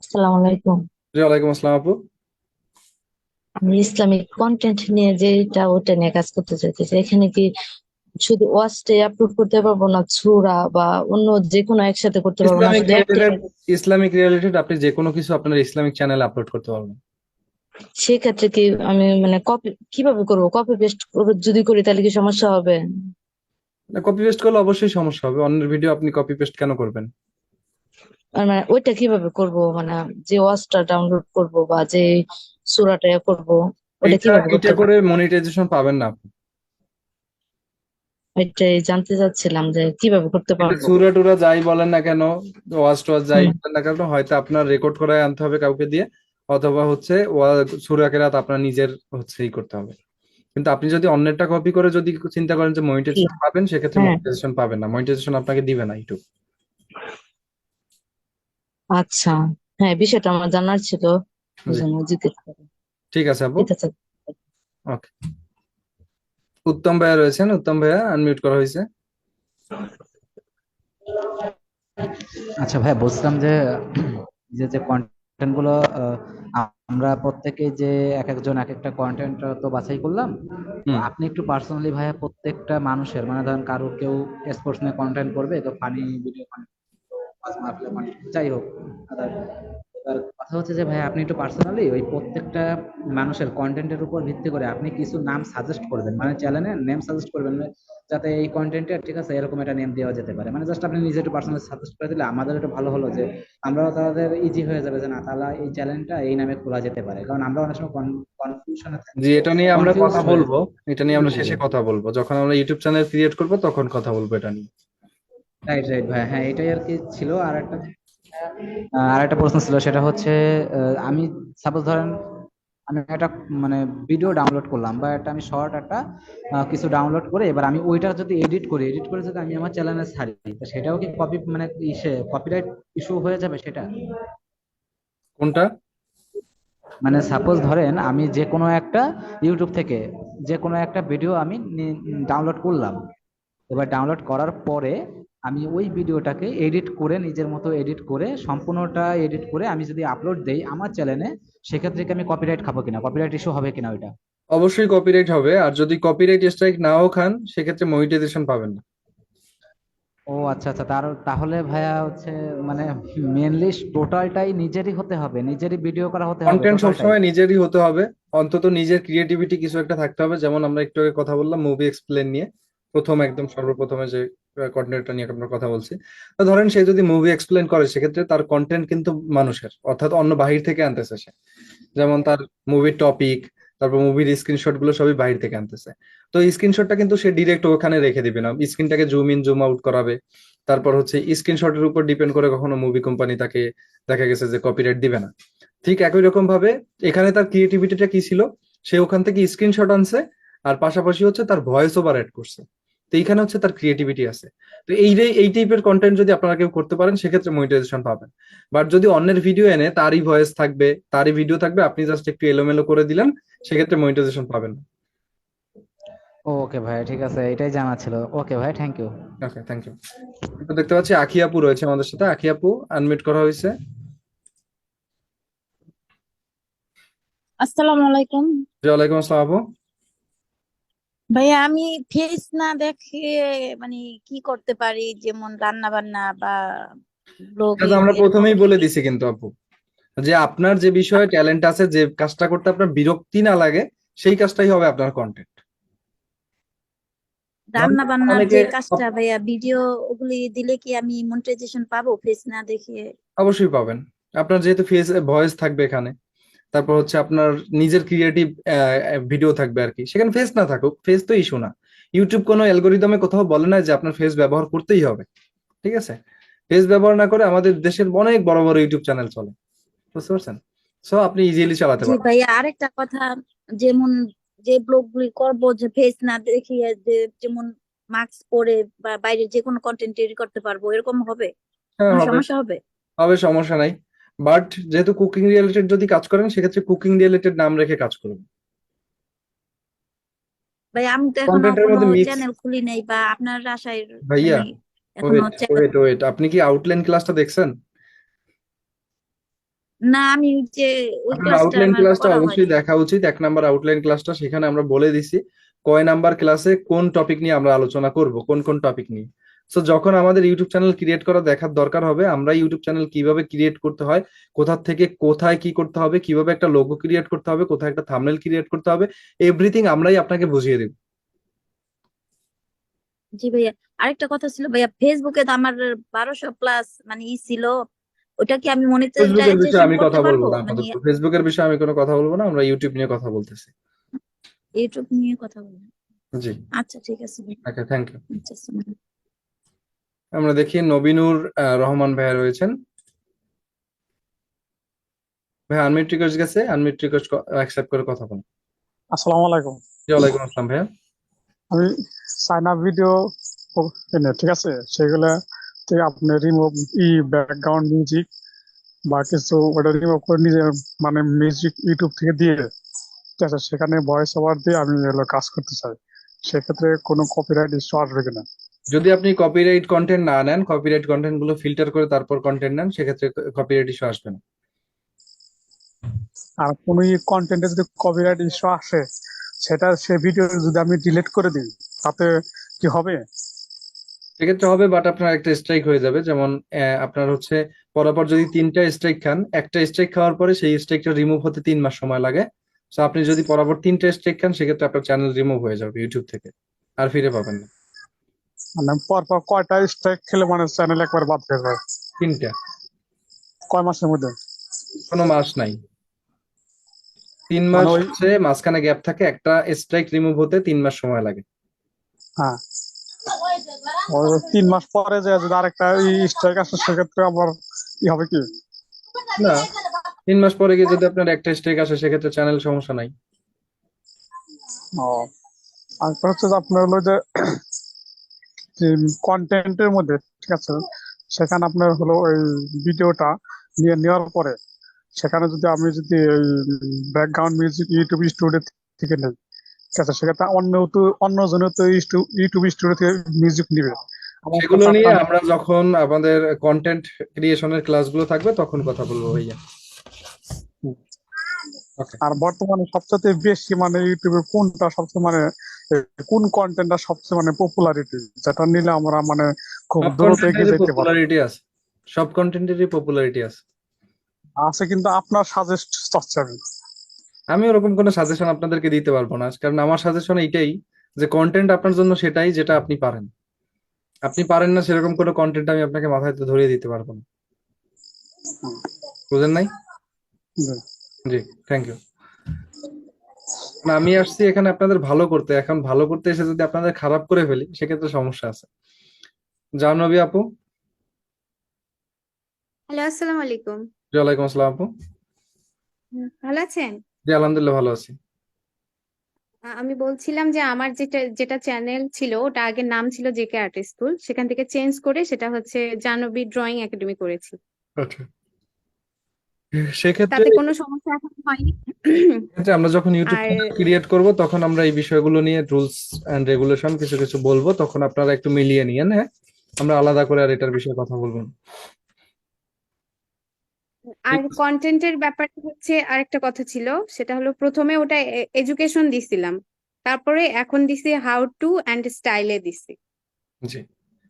আসসালামু আলাইকুম। জি, ওয়ালাইকুম আসসালাম আপু। আমি ইসলামিক কন্টেন্ট নিয়ে যেটা ওটা নিয়ে কাজ করতে চাইতেছি। এখানে কি শুধু ওয়াচটা আপলোড করতে পারবো, না সূরা বা অন্য যে কোনো একসাথে করতে পারবো, না ইসলামিক শুধু একটা? রিলেটেড, ইসলামিক রিলেটেড আপনি যে কোনো কিছু আপনার ইসলামিক চ্যানেলে আপলোড করতে পারবেন। সেক্ষেত্রে কি আমি মানে কপি কিভাবে করবো? কপি পেস্ট যদি করি তাহলে কি সমস্যা হবে? কপি পেস্ট করলে অবশ্যই সমস্যা হবে, অন্যের ভিডিও আপনি কপি পেস্ট কেন করবেন? আর মানে ওইটা কিভাবে করব, মানে যে ওয়াচটা ডাউনলোড করব বা যে সূরাটা করব, ওটা এইটা কিভাবে এইটা করতে করে পারবো? মনিটাইজেশন পাবেন না আপনি। এটাই জানতে চাচ্ছিলাম যে কিভাবে করতে এটা পারবো। সুরা টুরা যাই বলেন না কেন, ওয়াজ টোয়াজ যাই হুম। বলেন না কেন, হয়তো আপনার রেকর্ড করায় আনতে হবে কাউকে দিয়ে, অথবা হচ্ছে সূরা কেরাত আপনার নিজের হচ্ছে করতে হবে। কিন্তু আপনি যদি অন্যেরটা কপি করে যদি চিন্তা করেন যে কি? মনিটাইজেশন পাবেন, সেক্ষেত্রে হ্যাঁ, মনিটাইজেশন পাবেন না, মনিটাইজেশন আপনাকে দিবে না ইউটিউব। আচ্ছা। হ্যাঁ, বিষয়টা আমার জানার ছিল, এই জি, জন্য জিজ্ঞেস করি। ঠিক আছে আপু। এটা তো ওকে, উত্তম ভাইয়া রয়েছেন, উত্তম ভাইয়া আনমিউট করা হয়েছে। আচ্ছা ভাই, বলছিলাম যে যে যে কন্টেন্ট গুলো আমরা প্রত্যেকে যে এক একজন এক একটা কন্টেন্ট তো বাছাই করলাম, তো হুম, আপনি একটু পার্সোনালি ভাইয়া প্রত্যেকটা মানুষের মানে ধরেন কারো কেউ স্পোর্টস নিয়ে কন্টেন্ট করবে, তো ফানি ভিডিও কন্টেন্ট, মাহফিলের content, যাই হোক other। এবার কথা হচ্ছে যে ভাই আপনি একটু পার্সোনালি ওই প্রত্যেকটা মানুষের কন্টেন্টের উপর ভিত্তি করে আপনি কিছু নাম সাজেস্ট করবেন, মানে চ্যানেলের নেম সাজেস্ট করবেন, যাতে এই কন্টেন্টের ঠিক আছে এরকম একটা নেম দেওয়া যেতে পারে। মানে জাস্ট আপনি নিজে একটু পার্সোনালি সাজেস্ট করে দিলে আমাদের একটু ভালো হলো, যে আমরাও তাদের ইজি হয়ে যাবে যে না তাহলে এই চ্যানেলটা এই নামে খোলা যেতে পারে, কারণ আমরা অনেক সময় কনফিউশনে থাকি, জি, এটা নিয়ে আমরা কনফিউজ কথা হয়ে বলবো। এটা নিয়ে আমরা যাই। শেষে কথা বলবো, যখন আমরা ইউটিউব চ্যানেল ক্রিয়েট করব তখন কথা বলবো এটা নিয়ে। রাইট রাইট ভাই, হ্যাঁ এটাই আর কি ছিল। আর একটা প্রশ্ন ছিল, সেটা হচ্ছে আমি সাপোজ ধরেন আমি একটা মানে ভিডিও ডাউনলোড করলাম বা একটা আমি শর্ট একটা কিছু ডাউনলোড করে এবার আমি ওইটা যদি এডিট করে যদি আমি আমার চ্যানেলে ছাড়ি, তো সেটাও কি কপি মানে ইসে কপিরাইট ইস্যু হয়ে যাবে সেটা? কোনটা? মানে সাপোজ ধরেন আমি যে কোনো একটা ইউটিউব থেকে যে কোনো একটা ভিডিও আমি ডাউনলোড করলাম, এবার ডাউনলোড করার পরে আমি ওই ভিডিওটাকে এডিট করে নিজের মতো এডিট করে সম্পূর্ণটা এডিট করে আমি যদি আপলোড দেই আমার চ্যানেলে, সেক্ষেত্রে কি আমি কপিরাইট খাবো কিনা, কপিরাইট ইস্যু হবে কিনা ওইটা? অবশ্যই কপিরাইট হবে, আর যদি কপিরাইট স্ট্রাইক নাও খান সেক্ষেত্রে মনিটাইজেশন পাবেন না। ও আচ্ছা আচ্ছা, তাহলে ভাইয়া হচ্ছে মানে মেনলি টোটালটাই নিজেরই হতে হবে, নিজেরই ভিডিও করা হতে হবে কন্টেন্ট টোটালটাই? সবসময় নিজেরই হতে হবে, অন্তত নিজের ক্রিয়েটিভিটি কিছু একটা থাকতে হবে। যেমন আমরা একটু আগে কথা বললাম মুভি এক্সপ্লেন নিয়ে, একদম সর্বপ্রথমে যে কন্টেন্টটা নিয়ে আমরা কথা বলছি। তো ধরেন সে যদি মুভি এক্সপ্লেন করে, সেক্ষেত্রে তার কন্টেন্ট কিন্তু মানুষের, অর্থাৎ অন্য বাহির থেকে আনতেছে সে। যেমন তার মুভির টপিক, তারপর মুভির স্ক্রিনশট গুলো সবই বাইরে থেকে আনতেছে। তো এই স্ক্রিনশটটা কিন্তু সে ডিরেক্ট ওখানে রেখে দিবে না, স্ক্রিনটাকে জুম ইন জুম আউট করাবে। তারপর হচ্ছে স্ক্রিনশটের উপর ডিপেন্ড করে কখনো মুভি কোম্পানি তাকে দেখা গেছে যে কপিরাইট দিবে না। ঠিক একই রকম ভাবে এখানে তার ক্রিয়েটিভিটিটা কি ছিল, সে ওখান থেকে স্ক্রিনশট আনছে, আর পাশাপাশি হচ্ছে তার ভয়েস ওভার অ্যাড করছে। তো এইখানে হচ্ছে তার ক্রিয়েটিভিটি আছে। তো এই টাইপের কন্টেন্ট যদি আপনারা কেউ করতে পারেন, সেক্ষেত্রে মনিটাইজেশন পাবেন। বাট যদি অন্যের ভিডিও এনে তারই ভয়েস থাকবে, তারই ভিডিও থাকবে, আপনি জাস্ট একটু এলোমেলো করে দিলেন, সেক্ষেত্রে মনিটাইজেশন পাবেন না। ওকে ভাই, ঠিক আছে, এটাই জানা ছিল। ওকে ভাই, thank you. Okay, thank you. তো দেখতে পাচ্ছি আখি আপু রয়েছে আমাদের সাথে। আখি আপু, আনমিউট করা হয়েছে। আসসালামু আলাইকুম। জি, ওয়ালাইকুম আসসালাম আপু। ভাইয়া আমি ফেস না দেখে মানে কি করতে পারি, যেমন রান্না বান্না বা এটা তো ব্লগিং আমরা এরকম প্রথমেই কি বলে কি? দিছি কিন্তু আপু, যে আপনার যে বিষয়ে ট্যালেন্ট আছে, যে কাজটা করতে আপনার বিরক্তি না লাগে, সেই কাজটাই হবে আপনার কন্টেন্ট। রান্না বান্নার অনেকে যে কাজটা ভাইয়া, ভিডিও ওগুলি দিলে কি আমি মনিটাইজেশন পাবো ফেস না দেখে? অবশ্যই পাবেন। আপনার যেহেতু ফেস ভয়েস থাকবে এখানে, তারপর হচ্ছে আপনার নিজের ক্রিয়েটিভ ভিডিও থাকবে আর কি, সেখানে ফেস না থাকুক, ফেস তো ইস্যু না। ইউটিউব কোনো অ্যালগোরিদমে কোথাও বলে না যে আপনার ফেস ব্যবহার করতেই হবে, ঠিক আছে? ফেস ব্যবহার না করে আমাদের দেশের অনেক বড় বড় ইউটিউব চ্যানেল চলে, বুঝতে পারছেন? সো আপনি ইজিলি চালাতে জি পারবেন। ভাইয়া, আরেকটা কথা, যেমন যে ব্লগ গুলি করবো যে ফেস না দেখিয়ে, যে যেমন মাস্ক পরে বা বাইরে যে কোনো কন্টেন্ট তৈরি করতে পারবো, এরকম হবে? হ্যাঁ, কোনো হবে। সমস্যা হবে? হবে, সমস্যা নাই। বাট যেহেতু কুকিং রিলেটেড যদি কাজ করেন, সেক্ষেত্রে কুকিং রিলেটেড নাম রেখে কাজ করুন। ভাই আমি তো এখনো কন্টেন্টের কোনো মধ্যে মিক্স। চ্যানেল খুলি নাই, বা আপনার আশায় ভাইয়া, মানে এখনো ওয়েট চ্যানেল। ওয়েট ওয়েট, আপনি কি আউটলাইন ক্লাসটা দেখছেন? না, আমি যে ওই আপনার ক্লাসটা আউটলাইন আমার ক্লাসটা করা অবশ্যই হয়নি। দেখা উচিত। 1 নাম্বার আউটলাইন ক্লাসটা, সেখানে আমরা বলে দিছি কয় নাম্বার ক্লাসে কোন টপিক নিয়ে আমরা আলোচনা করব, কোন কোন টপিক নিয়ে। সো যখন আমাদের ইউটিউব চ্যানেল ক্রিয়েট করা দেখার দরকার হবে, আমরা ইউটিউব চ্যানেল কিভাবে ক্রিয়েট করতে হয়, কোথা থেকে কোথায় কি করতে হবে, কিভাবে একটা লোগো ক্রিয়েট করতে হবে, কোথায় একটা থাম্বনেল ক্রিয়েট করতে হবে, এভরিথিং আমরাই আপনাকে বুঝিয়ে দেব। জি ভাইয়া, আরেকটা কথা ছিল ভাইয়া, ফেসবুকে তো আমার 1200+ মানে ছিল, ওটা কি আমি ফেসবুকের বিষয়ে মনিটাইজেশন আমি করতে কথা বলবো পারবো না মানে? আপাতত, ফেসবুকের বিষয়ে আমি কোনো কথা বলবো না, আমরা ইউটিউব নিয়ে কথা বলতেছি। ইউটিউব নিয়ে কথা বলবো? জি। আচ্ছা ঠিক আছে ভাই। ওকে, থ্যাংক ইউ। আচ্ছা আসসালামু আমরা দেখি নবীনুর রহমান ভাইয়া রয়েছেন। ভাই আনমিউট রিকোয়েস্ট গেছে, আনমিউট রিকোয়েস্ট অ্যাকসেপ্ট করে কথা বলুন। আসসালামু আলাইকুম। জি, ওয়ালাইকুম আসসালাম ভাইয়া। আমি চায়না ভিডিও এনে ঠিক আছে, সেগুলা থেকে আপনি রিমুভ ব্যাকগ্রাউন্ড মিউজিক বা কিছু ওটা রিমুভ করে নিজে মানে মিউজিক ইউটিউব থেকে দিয়ে, ঠিক আছে, সেখানে ভয়েস ওভার দিয়ে আমি হলো কাজ করতে চাই। সেক্ষেত্রে কোনো কপিরাইট ইস্যু আসবে কিনা? যদি আপনি কপিরাইট কন্টেন্ট না নেন, কপিরাইট কন্টেন্ট গুলো ফিল্টার করে তারপর কন্টেন্ট নেন, সেক্ষেত্রে কপিরাইট ইস্যু আসবে না। আর কোনো কন্টেন্টে যদি কপিরাইট ইস্যু আসে, সেটা সে ভিডিও যদি আমি ডিলিট করে দিই, তাতে কি হবে? সেক্ষেত্রে হবে, বাট আপনার একটা স্ট্রাইক হয়ে যাবে। যেমন আপনার হচ্ছে পরপর যদি 3টা স্ট্রাইক খান, একটা স্ট্রাইক খাওয়ার পরে সেই স্ট্রাইকটা রিমুভ হতে 3 মাস সময় লাগে। তো আপনি যদি পরপর 3টা স্ট্রাইক খান, সেক্ষেত্রে আপনার চ্যানেল রিমুভ হয়ে যাবে ইউটিউব থেকে, আর ফিরে পাবেন না। মানে পরপর কয়টা স্ট্রাইক খেলে মানে চ্যানেল একবার বাদ হয়ে যায়? 3টা। কয় মাসের মধ্যে? কোনো মাস নাই। 3 মানে মাস ওই, হচ্ছে মাঝখানে গ্যাপ থাকে, একটা স্ট্রাইক রিমুভ হতে 3 মাস সময় লাগে। হ্যাঁ, ওই 3 মাস পরে যে যদি আরেকটা স্ট্রাইক আসে, সেক্ষেত্রে আবার হবে কি? না, 3 মাস পরে গিয়ে যদি আপনার একটা স্ট্রাইক আসে, সেক্ষেত্রে চ্যানেল সমস্যা নাই। ও, আর হচ্ছে যে আপনার হলো যে কন্টেন্টের মধ্যে, ঠিক আছে, সেখানে আপনার হলো ওই ভিডিওটা নিয়ে নেওয়ার পরে সেখানে যদি আমি যদি এই ব্যাকগ্রাউন্ড মিউজিক ইউটিউব স্টুডিও থেকে নেই, ঠিক আছে, সেক্ষেত্রে অন্য জনের তো ইউটিউব স্টুডিও থেকে মিউজিক নিবে, আমার সেগুলো কাছে নিয়ে আপনার। আমরা যখন আমাদের কন্টেন্ট ক্রিয়েশনের ক্লাসগুলো থাকবে তখন কথা বলবো ভাইয়া। ওকে। আর বর্তমানে সবচেয়ে বেশি মানে ইউটিউবে কোনটা সবচেয়ে মানে কোন কন্টেন্টটা সবচেয়ে মানে পপুলারিটি, যেটা নিলে আমরা মানে খুব সব দ্রুত এগিয়ে কন্টেন্টেরই যেতে পারবো? পপুলারিটি আছে, সব কন্টেন্টেরই পপুলারিটি আছে। আছে, কিন্তু আপনার সাজেস্ট চাচ্ছি আমি। আমি ওরকম কোনো সাজেশন আপনাদেরকে দিতে পারবো না, কারণ আমার সাজেশন এইটাই যে কন্টেন্ট আপনার জন্য সেটাই যেটা আপনি পারেন। আপনি পারেন না সেরকম কোনো কন্টেন্ট আমি আপনাকে মাথায় তো ধরিয়ে দিতে পারবো না। বুঝেন নাই? জি। জি, থ্যাংক ইউ। আমি আসছি এখানে আপনাদের ভালো করতে, এখন ভালো করতে এসে যদি আপনাদের খারাপ করে ফেলি, সেক্ষেত্রে সমস্যা আছে। জাহ্নবী আপু। হ্যালো, আসসালামু আলাইকুম। জি, ওয়ালাইকুম আসসালাম আপু। ভালো আছেন? জি, আলহামদুলিল্লাহ ভালো আছি। আমি বলছিলাম যে আমার যেটা যেটা চ্যানেল ছিল, ওটা আগের নাম ছিল জেকে আর্ট স্কুল, সেখান থেকে চেঞ্জ করে সেটা হচ্ছে জাহ্নবী ড্রয়িং একাডেমি করেছি। আচ্ছা। সেক্ষেত্রে তাতে কোনো সমস্যা এখন হয়নি। ক্ষেত্রে আমরা যখন ইউটিউব আর চ্যানেল ক্রিয়েট করব তখন আমরা এই বিষয়গুলো নিয়ে রুলস এন্ড রেগুলেশন কিছু কিছু বলবো, তখন আপনারা একটু মিলিয়ে নিয়েন। হ্যাঁ, আমরা আলাদা করে আর এটার বিষয়ে কথা বলবো না। আর ঠিক আছে। কন্টেন্টের ব্যাপারটা হচ্ছে আরেকটা কথা ছিল, সেটা হলো প্রথমে ওটা এডুকেশন দিছিলাম, তারপরে এখন দিছি হাউ টু অ্যান্ড স্টাইলে দিছি জি,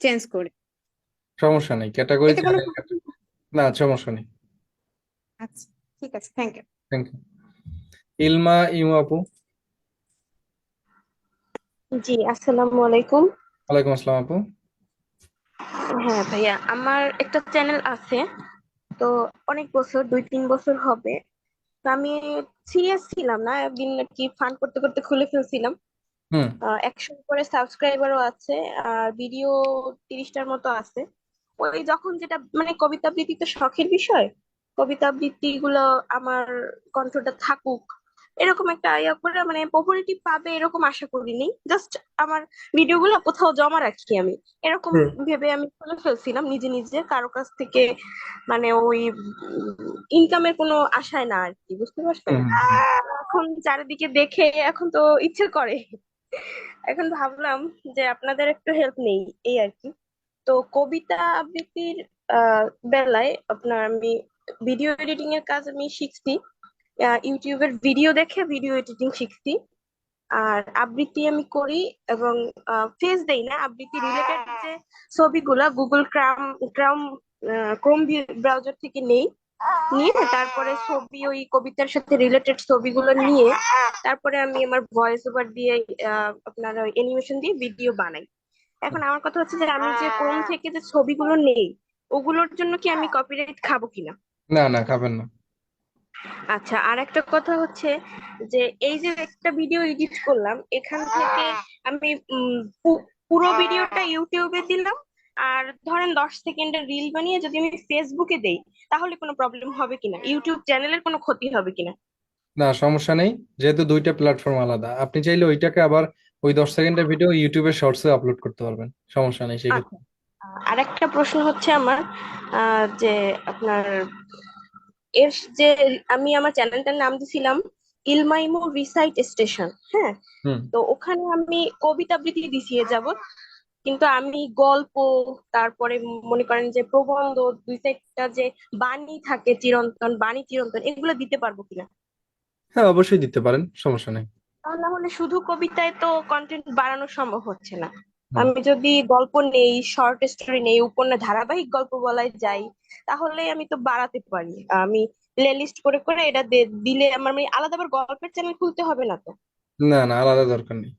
চেঞ্জ করে। সমস্যা নেই, ক্যাটাগরি এতে কোনো চ্যানেল। সমস্যা? না, সমস্যা নেই। আচ্ছা, ঠিক আছে, thank you. Thank you. Ilma Imu আপু। জি, আসসালামু আলাইকুম। ওয়ালাইকুম আসসালাম আপু। হ্যাঁ ভাইয়া, আমার একটা চ্যানেল আছে, তো অনেক বছর, 2-3 বছর হবে। তো আমি সিরিয়াস ছিলাম না, একদিন আর কি ফান করতে করতে খুলে ফেলছিলাম। হুম 100 করে সাবস্ক্রাইবারও আছে, আর ভিডিও 30টার মতো আছে। ওই যখন যেটা মানে কবিতা আবৃত্তি তো শখের বিষয়, কবিতা আবৃত্তি গুলো আমার কণ্ঠটা থাকুক এরকম একটা ইয়া করে, মানে পপুলারিটি পাবে এরকম আশা করিনি। জাস্ট আমার ভিডিও গুলো কোথাও জমা রাখি আমি, এরকম হুম ভেবে আমি খুলে ফেলছিলাম নিজে নিজে, কারো কাছ থেকে মানে ওই ইনকামের কোনো আশায় না আর কি, বুঝতে পারছেন? হুম হুম। এখন চারিদিকে দেখে এখন তো ইচ্ছে করে, এখন ভাবলাম যে আপনাদের একটু হেল্প নেই, এই আর কি। তো কবিতা আবৃত্তির বেলায় আপনার আমি ভিডিও এডিটিং এর কাজ আমি শিখছি, ইউটিউবের ভিডিও দেখে ভিডিও এডিটিং শিখছি। আর আবৃত্তি আমি করি, এবং ফেস দেই না, আবৃত্তি রিলেটেড যে ছবিগুলা গুগল ক্রাম ক্রোম ব্রাউজার থেকে নেই, নিয়ে তারপরে ছবি ওই কবিতার সাথে রিলেটেড ছবিগুলো নিয়ে তারপরে আমি আমার ভয়েস ওভার দিয়ে আপনার অ্যানিমেশন দিয়ে ভিডিও বানাই। এখন আমার কথা হচ্ছে যে আমি যে ক্রোম থেকে যে ছবিগুলো নেই, ওগুলোর জন্য কি আমি কপিরাইট খাবো কিনা? না না, খাবেন না। আচ্ছা, আর একটা কথা হচ্ছে যে এই যে একটা ভিডিও এডিট করলাম, এখান থেকে আমি পুরো ভিডিওটা ইউটিউবে দিলাম, আর ধরেন 10 সেকেন্ডের রিল বানিয়ে যদি আমি ফেসবুকে দেই, তাহলে কোনো প্রবলেম হবে কিনা, ইউটিউব চ্যানেলের কোনো ক্ষতি হবে কিনা? না, সমস্যা নেই, যেহেতু দুইটা প্ল্যাটফর্ম আলাদা, আপনি চাইলে ওইটাকে আবার ওই 10 সেকেন্ডের ভিডিও ইউটিউবের শর্টসে আপলোড করতে পারবেন, সমস্যা নেই আচ্ছা, সেক্ষেত্রে। আর একটা প্রশ্ন হচ্ছে আমার, যে আপনার এর যে আমি আমার চ্যানেলটার নাম দিছিলাম ইলমাইমু রিসাইট স্টেশন, হ্যাঁ। হুম তো ওখানে আমি কবিতা আবৃত্তি দিছি এ যাবত, কিন্তু আমি গল্প, তারপরে মনে করেন যে প্রবন্ধ, 2-4টা যে বাণী থাকে, চিরন্তন বাণী, চিরন্তন, এগুলো দিতে পারবো কিনা? হ্যাঁ, অবশ্যই দিতে পারেন, সমস্যা নেই। না হলে শুধু কবিতায় তো কন্টেন্ট বাড়ানো সম্ভব হচ্ছে না। হুম আমি যদি গল্প নেই, শর্ট স্টোরি নেই, উপন্যাস, ধারাবাহিক গল্প বলাই যাই, তাহলে আমি তো বাড়াতে পারি। আমি প্লে লিস্ট করে করে এটা দিলে আমার মানে আলাদা আবার গল্পের চ্যানেল খুলতে হবে না তো? না না, আলাদা দরকার নেই।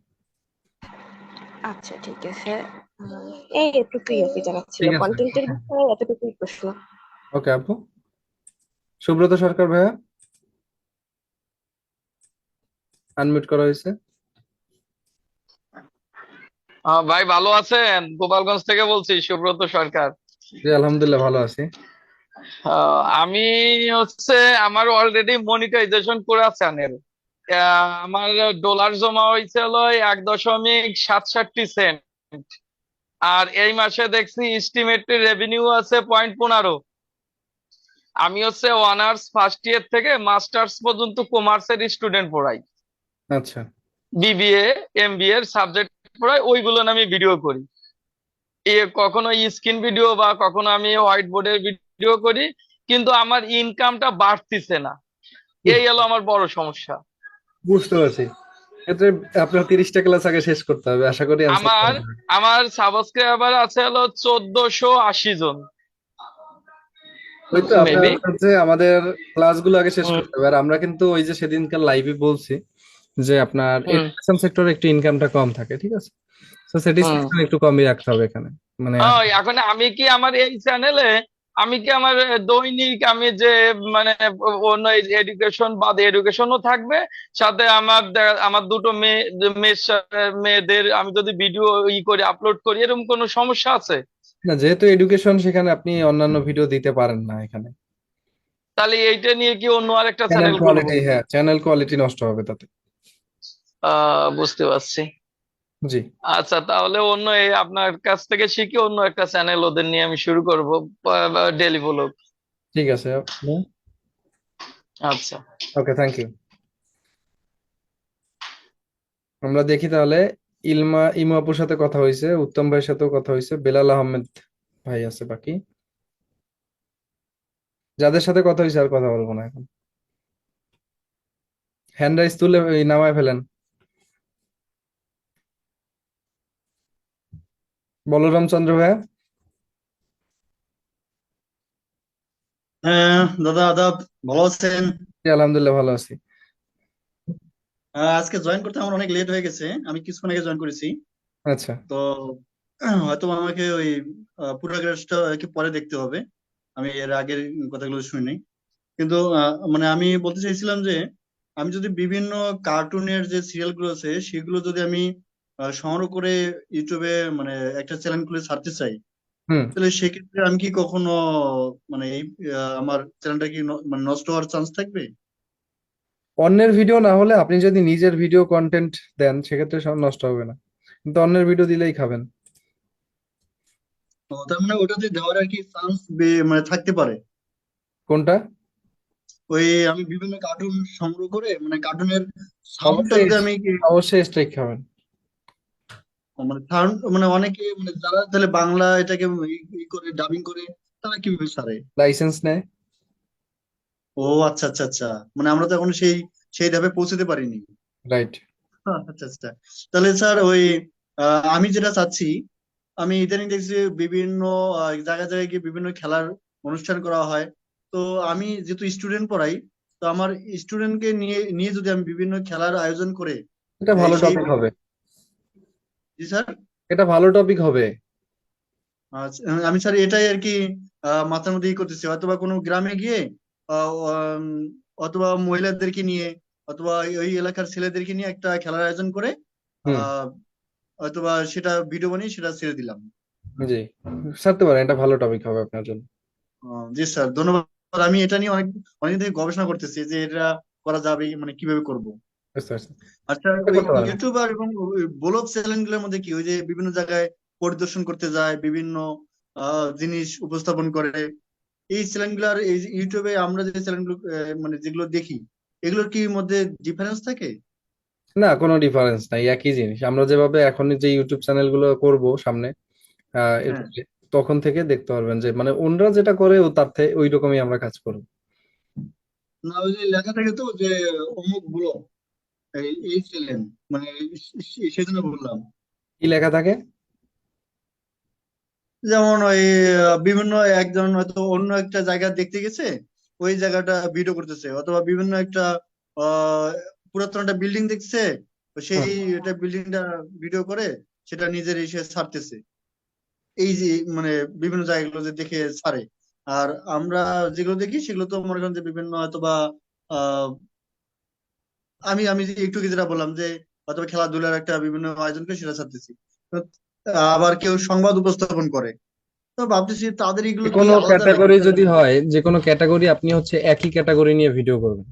আচ্ছা, ঠিক আছে। এই এতটুকুই আর কি জানার ছিল, ঠিক আছে। কন্টেন্টের বিষয়ে এতটুকুই প্রশ্ন। ওকে আপু। সুব্রত সরকার ভাইয়া, আনমিউট করা হয়েছে। ভাই ভালো আছেন? গোপালগঞ্জ থেকে বলছি, সুব্রত সরকার। জি আলহামদুলিল্লাহ, ভালো আছি। আমি হচ্ছে আমার অলরেডি মনিটাইজেশন করা চ্যানেল। আমার ডলার জমা হয়েছে হলো 1.67 সেন্ট, আর এই মাসে দেখছি এস্টিমেটেড রেভিনিউ আছে 0.15। আমি হচ্ছে অনার্স ফার্স্ট ইয়ার থেকে মাস্টার্স পর্যন্ত কমার্সের স্টুডেন্ট পড়াই, আচ্ছা। বিবিএ এমবিএ এর সাবজেক্ট পড়াই, ওইগুলো আমি ভিডিও করি। কখনো স্ক্রিন ভিডিও বা কখনো আমি হোয়াইট বোর্ডের ভিডিও করি, কিন্তু আমার ইনকামটা বাড়তিছে না, এই হলো আমার বড় সমস্যা। বুঝতে পারছি, ক্ষেত্রে আপনার 30টা ক্লাস আগে শেষ করতে হবে, আশা করি অ্যান্সার আমার পাওয়া যাবে। আমার সাবস্ক্রাইবার আছে হলো 1480 জন ওই তো আপনার মেবি। হচ্ছে আমাদের ক্লাসগুলো আগে শেষ করতে হবে। আর আমরা কিন্তু ওই যে সেদিনকার লাইভে বলছি যে আপনার এডুকেশন সেক্টরে একটু ইনকামটা কম থাকে, ঠিক আছে, তো স্যাটিসফ্যাকশন একটু কমই রাখতে হবে এখানে, মানে এখন আমি কি আমার এই চ্যানেলে আমি কি আমার দৈনিক আমি যে মানে অন্য এডুকেশন বাদ এডুকেশনও থাকবে, সাথে আমার দুটো মেয়েদের আমি যদি ভিডিও করে আপলোড করি, এরকম কোনো সমস্যা আছে? না, যেহেতু এডুকেশন সেখানে আপনি অন্যান্য ভিডিও দিতে পারেন না এখানে। তাহলে এইটা নিয়ে কি অন্য আরেকটা চ্যানেল চ্যানেল খুলবো? কোয়ালিটি, হ্যাঁ চ্যানেল কোয়ালিটি নষ্ট হবে তাতে। বুঝতে পারছি। জি আচ্ছা, তাহলে অন্য আপনার কাছ থেকে শিখে অন্য একটা চ্যানেল ওদের নিয়ে আমি শুরু করব, ডেলি ব্লগ। ঠিক আছে আপু। আচ্ছা, ওকে, থ্যাংক ইউ। আমরা দেখি তাহলে, ইমু আপুর সাথে কথা হয়েছে, উত্তম ভাইয়ের সাথেও কথা হয়েছে, বেলাল আহমেদ ভাই আছে বাকি। যাদের সাথে কথা হয়েছে আর কথা বলবো না এখন। হ্যান্ড রাইজ তুলে নামায় ফেলেন। বলরাম চন্দ্র ভাইয়া। হ্যাঁ দাদা, আদাব, ভালো আছেন? জি, আলহামদুলিল্লাহ ভালো আছি। আজকে জয়েন করতে আমার অনেক লেট হয়ে গেছে, আমি কিছুক্ষণ আগে জয়েন করেছি। আচ্ছা, তো হয়তো আমাকে ওই পুরো ক্লাসটা কি পরে দেখতে হবে, আমি এর আগের কথাগুলো শুনি। কিন্তু মানে আমি বলতে চাইছিলাম যে আমি যদি বিভিন্ন কার্টুনের যে সিরিয়াল গুলো আছে সেগুলো যদি আমি সংগ্রহ করে ইউটিউবে মানে একটা চ্যানেল খুলে ছাড়তে চাই, হুম। তাহলে সেক্ষেত্রে আমি কি কখনো মানে এই আমার চ্যানেলটা কি মানে নষ্ট হওয়ার চান্স থাকবে? অন্যের ভিডিও না হলে আপনি যদি নিজের ভিডিও কন্টেন্ট দেন সেক্ষেত্রে সব নষ্ট হবে না, কিন্তু অন্যের ভিডিও দিলেই খাবেন। ও, তার মানে ওটাতে দেওয়ার আর কি চান্স মানে থাকতে পারে। কোনটা? ওই আমি বিভিন্ন কার্টুন সংগ্রহ করে মানে কার্টুনের সাউন্ডটা অবশ্যই, যদি আমি অবশ্যই স্ট্রাইক খাবেন। মানে সাউন্ড মানে অনেকে মানে যারা তাহলে বাংলা এটাকে করে ডাবিং করে তারা কিভাবে ছাড়ে? লাইসেন্স নেয়। ও আচ্ছা আচ্ছা আচ্ছা, মানে আমরা তো এখন সেই ধাপে পৌঁছতে পারিনি। রাইট। আচ্ছা আচ্ছা, তাহলে স্যার ওই আমি যেটা চাচ্ছি, আমি ইদানিং দেখছি যে বিভিন্ন জায়গায় জায়গায় গিয়ে বিভিন্ন খেলার অনুষ্ঠান করা হয়। তো আমি যেহেতু স্টুডেন্ট পড়াই, তো আমার স্টুডেন্টকে নিয়ে নিয়ে যদি আমি বিভিন্ন খেলার আয়োজন করে এটা ভালো সেই টপিক হবে। জি স্যার। এটা ভালো টপিক হবে। আচ্ছা, আমি স্যার এটাই আর কি মাথার মধ্যে করতেছি, অথবা কোনো গ্রামে গিয়ে আহ, উম, অথবা মহিলাদেরকে নিয়ে অথবা ওই এলাকার ছেলেদেরকে নিয়ে একটা খেলার আয়োজন করে হুম। আহ অথবা সেটা ভিডিও বানিয়ে সেটা ছেড়ে দিলাম। জি, ছাড়তে পারেন, এটা ভালো টপিক হবে আপনার জন্য। জি স্যার, ধন্যবাদ। আমি এটা নিয়ে অনেকদিন থেকে গবেষণা করতেছি যে এটা করা যাবে মানে কিভাবে করব। বুঝতে পারছি, আচ্ছা, এটা ওই করতে পারেন। ইউটিউবার এবং ব্লগ চ্যানেল গুলোর মধ্যে কি ওই যে বিভিন্ন জায়গায় পরিদর্শন করতে যায়, বিভিন্ন জিনিস উপস্থাপন করে, এই চ্যানেলগুলো আর এই যে ইউটিউবে আমরা যে চ্যানেলগুলো মানে যেগুলো দেখি এগুলোর কি মধ্যে ডিফারেন্স থাকে? না, কোনো ডিফারেন্স নাই, একই জিনিস। আমরা যেভাবে এখন যে ইউটিউব চ্যানেল গুলো করবো সামনে, হ্যাঁ, এরপরে তখন থেকে দেখতে পারবেন যে মানে অন্যরা যেটা করে ও তার থেকে ওই রকমই আমরা কাজ করবো। না ওই যে লেখা থাকে তো যে অমুক ব্লগ এই চ্যানেল, মানে সেজন্য বললাম। কি লেখা থাকে? যেমন ওই বিভিন্ন একজন হয়তো অন্য একটা জায়গা দেখতে গেছে, ওই জায়গাটা ভিডিও করতেছে, অথবা বিভিন্ন একটা আহ পুরাতন একটা বিল্ডিং দেখছে, তো সেই হুম। এটা বিল্ডিংটা ভিডিও করে সেটা নিজের এসে ছাড়তেছে। এই যে মানে বিভিন্ন জায়গাগুলো যে দেখে ছাড়ে। আর আমরা যেগুলো দেখি সেগুলো তো মনে করেন যে বিভিন্ন হয়তোবা আহ আমি আমি যে একটু আগে যেটা বললাম যে হয়তো খেলাধুলার একটা বিভিন্ন আয়োজন করে সেটা ছাড়তেছি। তো, আবার কেউ সংবাদ উপস্থাপন করে, তো ভাবতেছি তাদের যে এগুলো কি কোনো আলাদা নাকি ক্যাটাগরি যদি চ্যানেল? হয়, যে কোনো ক্যাটাগরি আপনি হচ্ছে একই ক্যাটাগরি নিয়ে ভিডিও করবেন,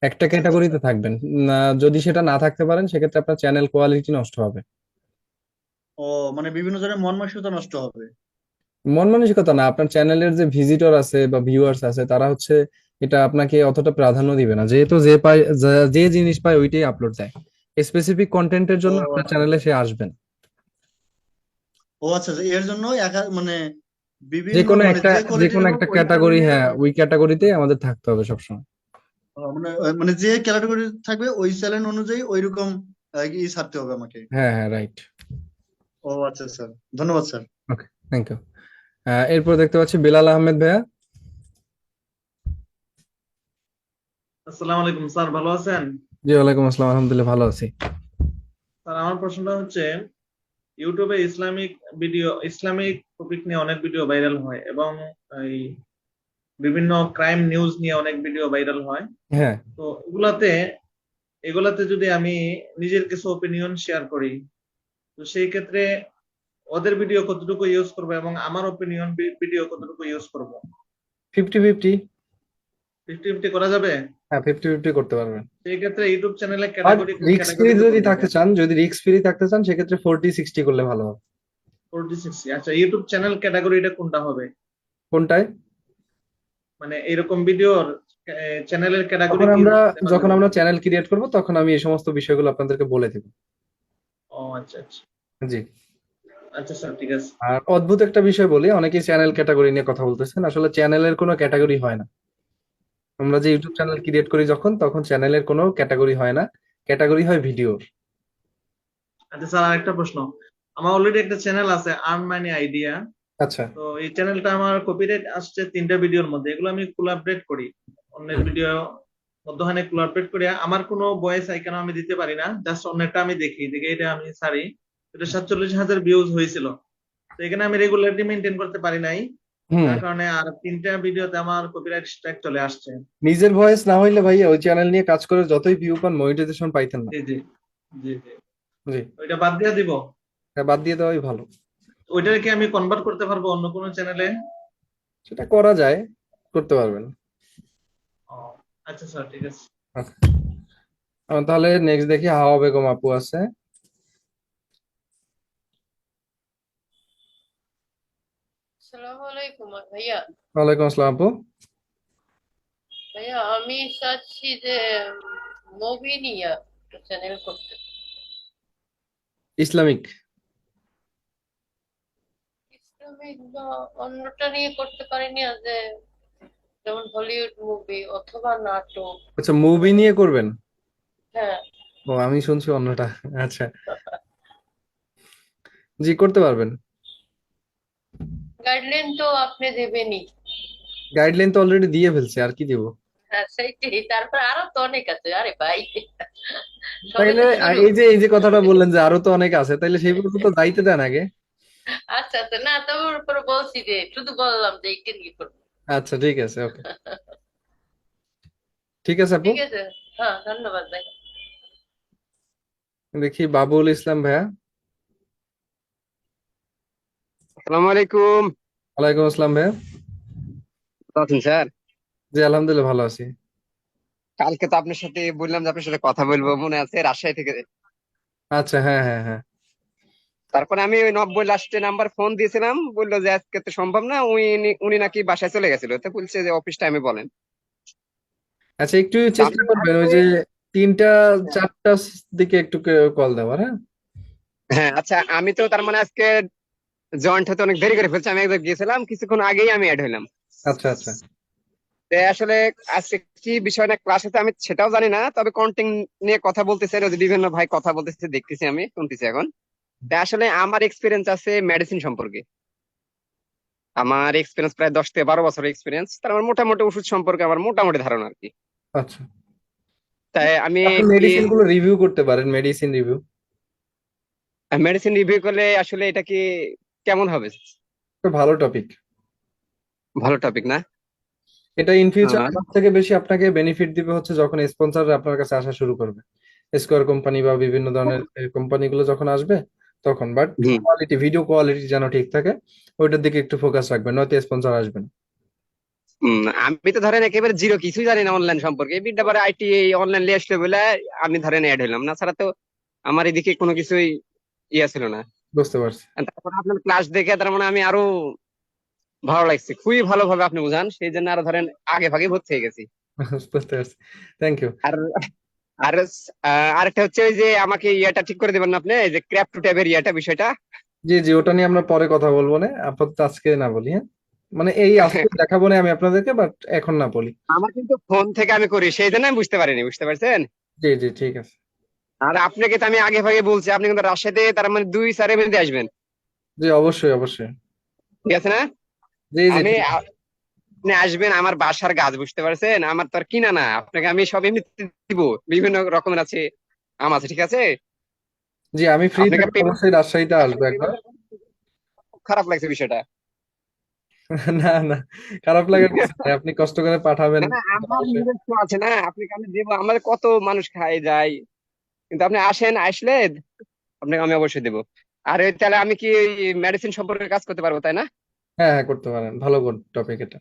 একটা আচ্ছা আচ্ছা আচ্ছা। ক্যাটাগরিতে থাকবেন না। যদি সেটা না থাকতে পারেন সেক্ষেত্রে আপনার চ্যানেল কোয়ালিটি নষ্ট হবে। ও, মানে বিভিন্ন জনের মন মানসিকতা নষ্ট হবে। মন মানসিকতা না, আপনার চ্যানেলের যে ভিজিটর আছে বা ভিউয়ার্স আছে তারা হচ্ছে এটা আপনাকে অতটা প্রাধান্য দিবে না, যেহেতু যে পায়, যে জিনিস পায় ওইটাই আপলোড দেয়। স্পেসিফিক কন্টেন্টের ও জন্য আপনার আচ্ছা চ্যানেলে আচ্ছা। সে আসবেন। ও আচ্ছা আচ্ছা, এর জন্য মানে যে বিভিন্ন কোনো মানে একটা, যে যে কোয়ালিটির কোনো হোক একটা ওই ক্যাটাগরি, চ্যানেলের হ্যাঁ ওই ক্যাটাগরিতেই আমাদের থাকতে হবে সবসময়। মানে মানে যে ক্যাটাগরি থাকবে ওই চ্যানেল অনুযায়ী ওইরকম ছাড়তে হবে আমাকে। হ্যাঁ হ্যাঁ, রাইট। ও আচ্ছা স্যার, ধন্যবাদ স্যার। Okay, thank you. এরপর দেখতে পাচ্ছি বেলাল আহমেদ ভাইয়া। আসসালামু আলাইকুম স্যার, ভালো আছেন? জি, ওয়ালাইকুম আসসালাম, আলহামদুলিল্লাহ ভালো আছি। স্যার আমার প্রশ্নটা হচ্ছে, ইউটিউবে ইসলামিক টপিক নিয়ে অনেক ভিডিও ভাইরাল হয় এবং এই বিভিন্ন ক্রাইম নিউজ নিয়ে অনেক ভিডিও ভাইরাল হয়। হ্যাঁ, তো এগুলাতে যদি আমি নিজের কিছু ওপিনিয়ন শেয়ার করি, তো সেই ক্ষেত্রে ওদের ভিডিও কতটুকু ইউজ করবো এবং আমার ওপিনিয়ন ভিডিও কতটুকু ইউজ করবো? 50-50। 50-50 করা যাবে? হ্যাঁ, 50-50 করতে পারবেন। সেই ক্ষেত্রে ইউটিউব চ্যানেলে বাট কোন রিস্ক ফ্রি ক্যাটাগরিতে যদি করা যাবে? থাকতে চান, যদি রিস্ক ফ্রি থাকতে চান সেক্ষেত্রে 40-60 করলে ভালো হবে। 40-60, আচ্ছা ইউটিউব চ্যানেল ক্যাটাগরিটা কোনটা হবে? কোনটায়? মানে এরকম ভিডিওর চ্যানেলের ক্যাটাগরি যখন কি আমরা জানতে যখন পারবেন? আমরা চ্যানেল ক্রিয়েট করব তখন আমি এই সমস্ত বিষয়গুলো আপনাদেরকে বলে দেব। ও আচ্ছা আচ্ছা জি। আচ্ছা স্যার, ঠিক আছে। আর অদ্ভুত একটা বিষয় বলি, অনেকেই চ্যানেল ক্যাটাগরি নিয়ে কথা বলতেছেন, আসলে চ্যানেলের কোনো ক্যাটাগরি হয় না। আমরা যে ইউটিউব চ্যানেল ক্রিয়েট করি তখন চ্যানেলের কোনো ক্যাটাগরি হয় না, ক্যাটাগরি হয় ভিডিওর। আচ্ছা স্যার, আরেকটা প্রশ্ন। আমার অলরেডি একটা চ্যানেল আছে, আর্ন মানি আইডিয়া। আচ্ছা তো এই চ্যানেলটা আমার কপিরাইট আসছে 3টা ভিডিওর মধ্যে, এগুলো আমি কোলাবরেট করি, অন্যের ভিডিও মধ্যখানে কোলাবরেট করি। আমার কোনো ভয়েস আইকন আমি দিতে পারি না, জাস্ট অন্যটা আমি দেখে এটা আমি ছাড়ি। এটা 47,000 ভিউজ হয়েছিল। তো এখানে আমি রেগুলারিটি মেনটেন করতে পারি নাই, হুম। যার কারণে আর 3টা ভিডিওতে আমার কপিরাইট স্ট্রাইক চলে আসছে। নিজের ভয়েস না হইলে ভাইয়া ওই চ্যানেল নিয়ে কাজ করে যতই ভিউ পান মনিটাইজেশন পাইতেন না। জি জি জি জি, জি, ওইটা বাদ দিয়ে দিব। এটা বাদ দিয়ে দেওয়াই ভালো। ওইটাকে কি আমি কনভার্ট করতে পারবো অন্য কোনো চ্যানেলে? সেটা করা যায়, করতে পারবেন। আচ্ছা স্যার, ঠিক আছে। আচ্ছা। তাহলে নেক্সট দেখি হাওয়া বেগম আপু আছে। আসসালামু আলাইকুম ভাইয়া। ওয়ালাইকুম আসসালাম আপু। ভাইয়া আমি চাচ্ছি যে মুভি নিয়ে একটা চ্যানেল করতে। ইসলামিক ইসলামিক বা অন্যটা নিয়ে করতে পারিনি, যে যেমন হলিউড মুভি অথবা নাটক। আচ্ছা, মুভি নিয়ে করবেন? হ্যাঁ। ও, আমি শুনছি অন্যটা। আচ্ছা, জি করতে পারবেন। গাইডলাইন তো আপনি দেবেনই। গাইডলাইন তো অলরেডি দিয়ে ফেলছে, আর কি দিব? হ্যাঁ সেইটাই, তারপর আরো তো অনেক আছে, আরে ভাই সবে তাইলে তো শুরু। এই যে কথাটা বললেন যে আরো তো অনেক আছে, তাইলে সেই পর্যন্ত যাইতে দেন আগে। আচ্ছা আচ্ছা, না তবে ওর উপরে বলছি যে শুধু বললাম যে এইটা নিয়ে করবো। আচ্ছা ঠিক আছে, ওকে, ঠিক আছে আপু। ঠিক আছে। হ্যাঁ ধন্যবাদ ভাই। দেখি বাবুল ইসলাম ভাইয়া। আসসালামু আলাইকুম। ওয়ালাইকুম আসসালাম ভাইয়া। ভালো আছেন স্যার? জি আলহামদুলিল্লাহ ভালো আছি। কালকে তো আপনার সাথে বললাম যে আপনার সাথে কথা বলবো, মনে আছে, রাজশাহী থেকে। আচ্ছা, হ্যাঁ হ্যাঁ হ্যাঁ। তারপরে আমি ওই 90 লাস্টে নাম্বার ফোন দিয়েছিলাম, বললো যে আজকে তো সম্ভব না, উনি নাকি বাসায় চলে গেছিল, তো বলছে যে অফিস টাইমে বলেন। আচ্ছা, একটু তো চেষ্টা আমি করবেন ওই আজকে যে 3টা 4টার দিকে একটু কল দেওয়ার, হ্যাঁ। হ্যাঁ আচ্ছা, আমি তো তার মানে আজকে জয়েন্ট হতে অনেক দেরি করে ফেলছি। আমি একবার গিয়েছিলাম, কিছুক্ষণ আগেই আমি অ্যাড হইলাম। আচ্ছা আচ্ছা। তো আসলে আজকে কি বিষয় না ক্লাস হতে আমি সেটাও জানি না, তবে কন্টেন্ট নিয়ে কথা বলতেছে, ওই যে বিভিন্ন ভাই কথা বলতেছে, দেখতেছি, আমি শুনতেছি এখন। তা আসলে আমার এক্সপিরিয়েন্স আছে মেডিসিন সম্পর্কে। আমার এক্সপিরিয়েন্স প্রায় 10 থেকে 12 বছরের এক্সপিরিয়েন্স, তার আমার মোটামুটি ওষুধ সম্পর্কে আমার মোটামুটি ধারণা আর কি। আচ্ছা, তাই আমি আপনি কি মেডিসিন গুলো রিভিউ করতে পারেন, মেডিসিন রিভিউ। মেডিসিন রিভিউ করলে আসলে এটা কি কেমন হবে? ভালো টপিক। ভালো টপিক না? এটা ইন ফিউচার হ্যাঁ। সব থেকে বেশি আপনাকে বেনিফিট দিবে হচ্ছে যখন স্পন্সর আপনার কাছে আসা শুরু করবে, স্কোয়ার কোম্পানি বা বিভিন্ন ধরনের কোম্পানিগুলো যখন আসবে তখন। But hmm. Quality, video quality যেন ঠিক থাকে ওইটার দিকে একটু ফোকাস রাখবেন, নয়তো স্পন্সর আসবে না। আমি তো ধরেন একেবারে জিরো, কিছুই জানি না অনলাইন সম্পর্কে। এই বিদ্যা পরে আইটি অনলাইন লিয়ে আসলে বলে আমি ধরেন অ্যাড হইলাম, না ছাড়া তো আমার এদিকে কোনো কিছুই ইয়া ছিল না। বুঝতে পারছি। আর তারপর আপনার ক্লাস দেখে তার মানে আমি আরো ভালো লাগছে, খুবই ভালোভাবে আপনি বুঝান, সেই জন্য আরো ধরেন আগে ভাগে ভর্তি হয়ে গেছি। বুঝতে পারছি, থ্যাংক ইউ। আর আর আরেকটা হচ্ছে ওই যে আমাকে ইয়াটা ঠিক করে দেবেন না আপনি, এই যে ক্র্যাপ ট্যাবের ইয়াটা বিষয়টা। জি জি, ওটা নিয়ে আমরা পরে কথা বলবো না, আপাতত আজকে না বলি, হ্যাঁ। মানে এই আজকে দেখাবো না আমি আপনাদেরকে, বাট এখন না বলি। আমার কিন্তু ফোন থেকে আমি করি, সেই জন্য আমি বুঝতে পারিনি, বুঝতে পারছেন? জি জি ঠিক আছে। আর আপনাকে তো আমি আগে ভাগে বলছি, আপনি কিন্তু রাজশাহীতে তার মানে 2-4 মিনিটে আসবেন। জি অবশ্যই অবশ্যই। ঠিক আছে না? জি জি আমি ঠিক আছে। আপনি আসবেন, আমার বাসার গাছ, বুঝতে পারছেন? আমার তো আর কিনা না, আপনাকে আমি সব এমনিতে দিব, বিভিন্ন রকমের আছে আম আছে, ঠিক আছে? জি আমি ফ্রি আপনাকে থাকলে অবশ্যই রাজশাহীতে আসবো একবার। খারাপ লাগছে বিষয়টা। না না, খারাপ লাগার কিছু নাই, আপনি কষ্ট করে পাঠাবেন। না না, আমার অবশ্যই। নিজস্ব আছে না, আপনাকে আমি দেবো, আমাদের কত মানুষ খায় যায়, কিন্তু আপনি আসেন, আসলে আপনাকে আমি অবশ্যই দেবো। আর তাহলে আমি কি মেডিসিন সম্পর্কে কাজ করতে পারবো, তাই না? হ্যাঁ হ্যাঁ করতে পারেন, ভালো টপিক এটা।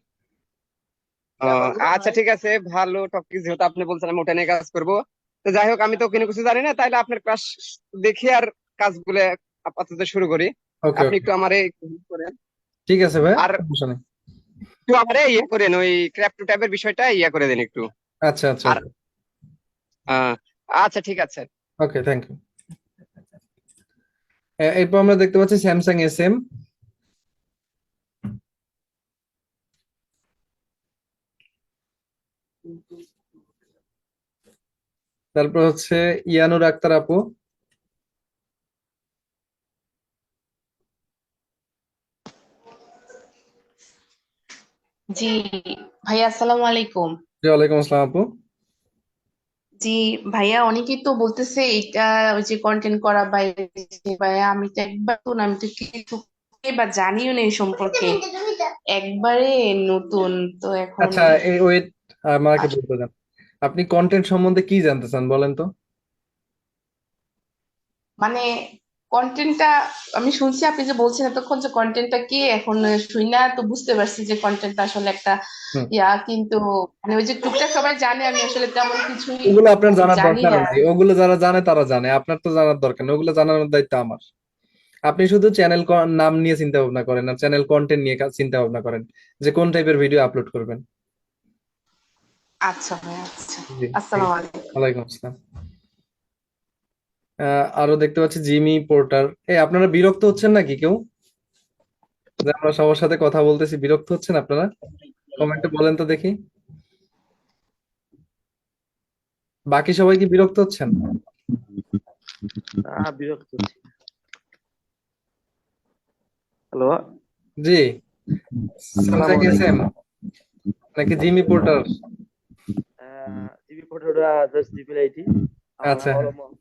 ও, আচ্ছা ঠিক আছে, ভালো টপিক যেহেতু আপনি বলছেন, আমি ওটা নিয়ে কাজ করবো। তো যাই হোক, আমি তো কোনো কিছু জানি না, তাইলে আপনার ক্লাস দেখি আর কাজগুলো আপাতত শুরু করি। ওকে আপনি ওকে, একটু আমারে করেন। ঠিক আছে ভাই, আর সমস্যা নেই। একটু আমারে ইয়ে করেন, ওই ক্র্যাপ্টো টাইপের বিষয়টা ইয়ে করে দেন একটু। আচ্ছা আচ্ছা, আর আহ, আচ্ছা ঠিক আছে। ওকে, থ্যাংক ইউ। এরপর আমরা দেখতে পাচ্ছি স্যামসাং SM, তারপর হচ্ছে ইয়ানুর আক্তার আপু। জি ভাইয়া, আসসালামু আলাইকুম। জি, ওয়ালাইকুম আসসালাম আপু। জি ভাইয়া, অনেকেই তো বলতেছে এটা ওই যে কন্টেন্ট করা বাইরে, ভাইয়া আমি তো একবার তো আমি তো কিছু বা জানিও না এই সম্পর্কে, একবারে নতুন তো এখন। আচ্ছা, এই ওয়েট, আমাকে বলতে দেন, আপনি কন্টেন্ট সম্বন্ধে কি জানতে চান বলেন তো? মানে কন্টেন্টটা আমি শুনছি, আপনি যে বলছেন এতক্ষণ যে কন্টেন্টটা কি, এখন শুই না তো বুঝতে পারছি যে কন্টেন্টটা আসলে একটা হুম, কিন্তু মানে ওই যে টুকটাক সবাই জানে, আমি আসলে তেমন কিছুই ওগুলো আপনার জানার জানি দরকার না। নাই, ওগুলো যারা জানে তারা জানে, আপনার তো জানার দরকার নেই, ওগুলো জানানোর দায়িত্ব আমার। আপনি শুধু চ্যানেল নাম নিয়ে চিন্তা ভাবনা করেন আর চ্যানেল কন্টেন্ট নিয়ে চিন্তা ভাবনা করেন যে কোন টাইপের ভিডিও আপলোড করবেন। আচ্ছা ভাইয়া, আচ্ছা, জি, ঠিক আসসালামু আছে। আলাইকুম। ওয়ালাইকুম আসসালাম। আরো দেখতে পাচ্ছি জিমি পোর্টার। আপনারা বিরক্ত হচ্ছেন নাকি কেউ, যে আমরা সবার সাথে কথা বলতেছি, বিরক্ত হচ্ছেন আপনারা? কমেন্টে বলেন তো দেখি, বাকি সবাই কি বিরক্ত হচ্ছেন? বিরক্ত হচ্ছি। হ্যালো, জি, আসসালামু স্যামসাং SM আলাইকুম। নাকি জিমি পোর্টার? জিবি ফটোটা জাস্ট জিবি আইডি। আমার আচ্ছা, নাম হলো হ্যাঁ।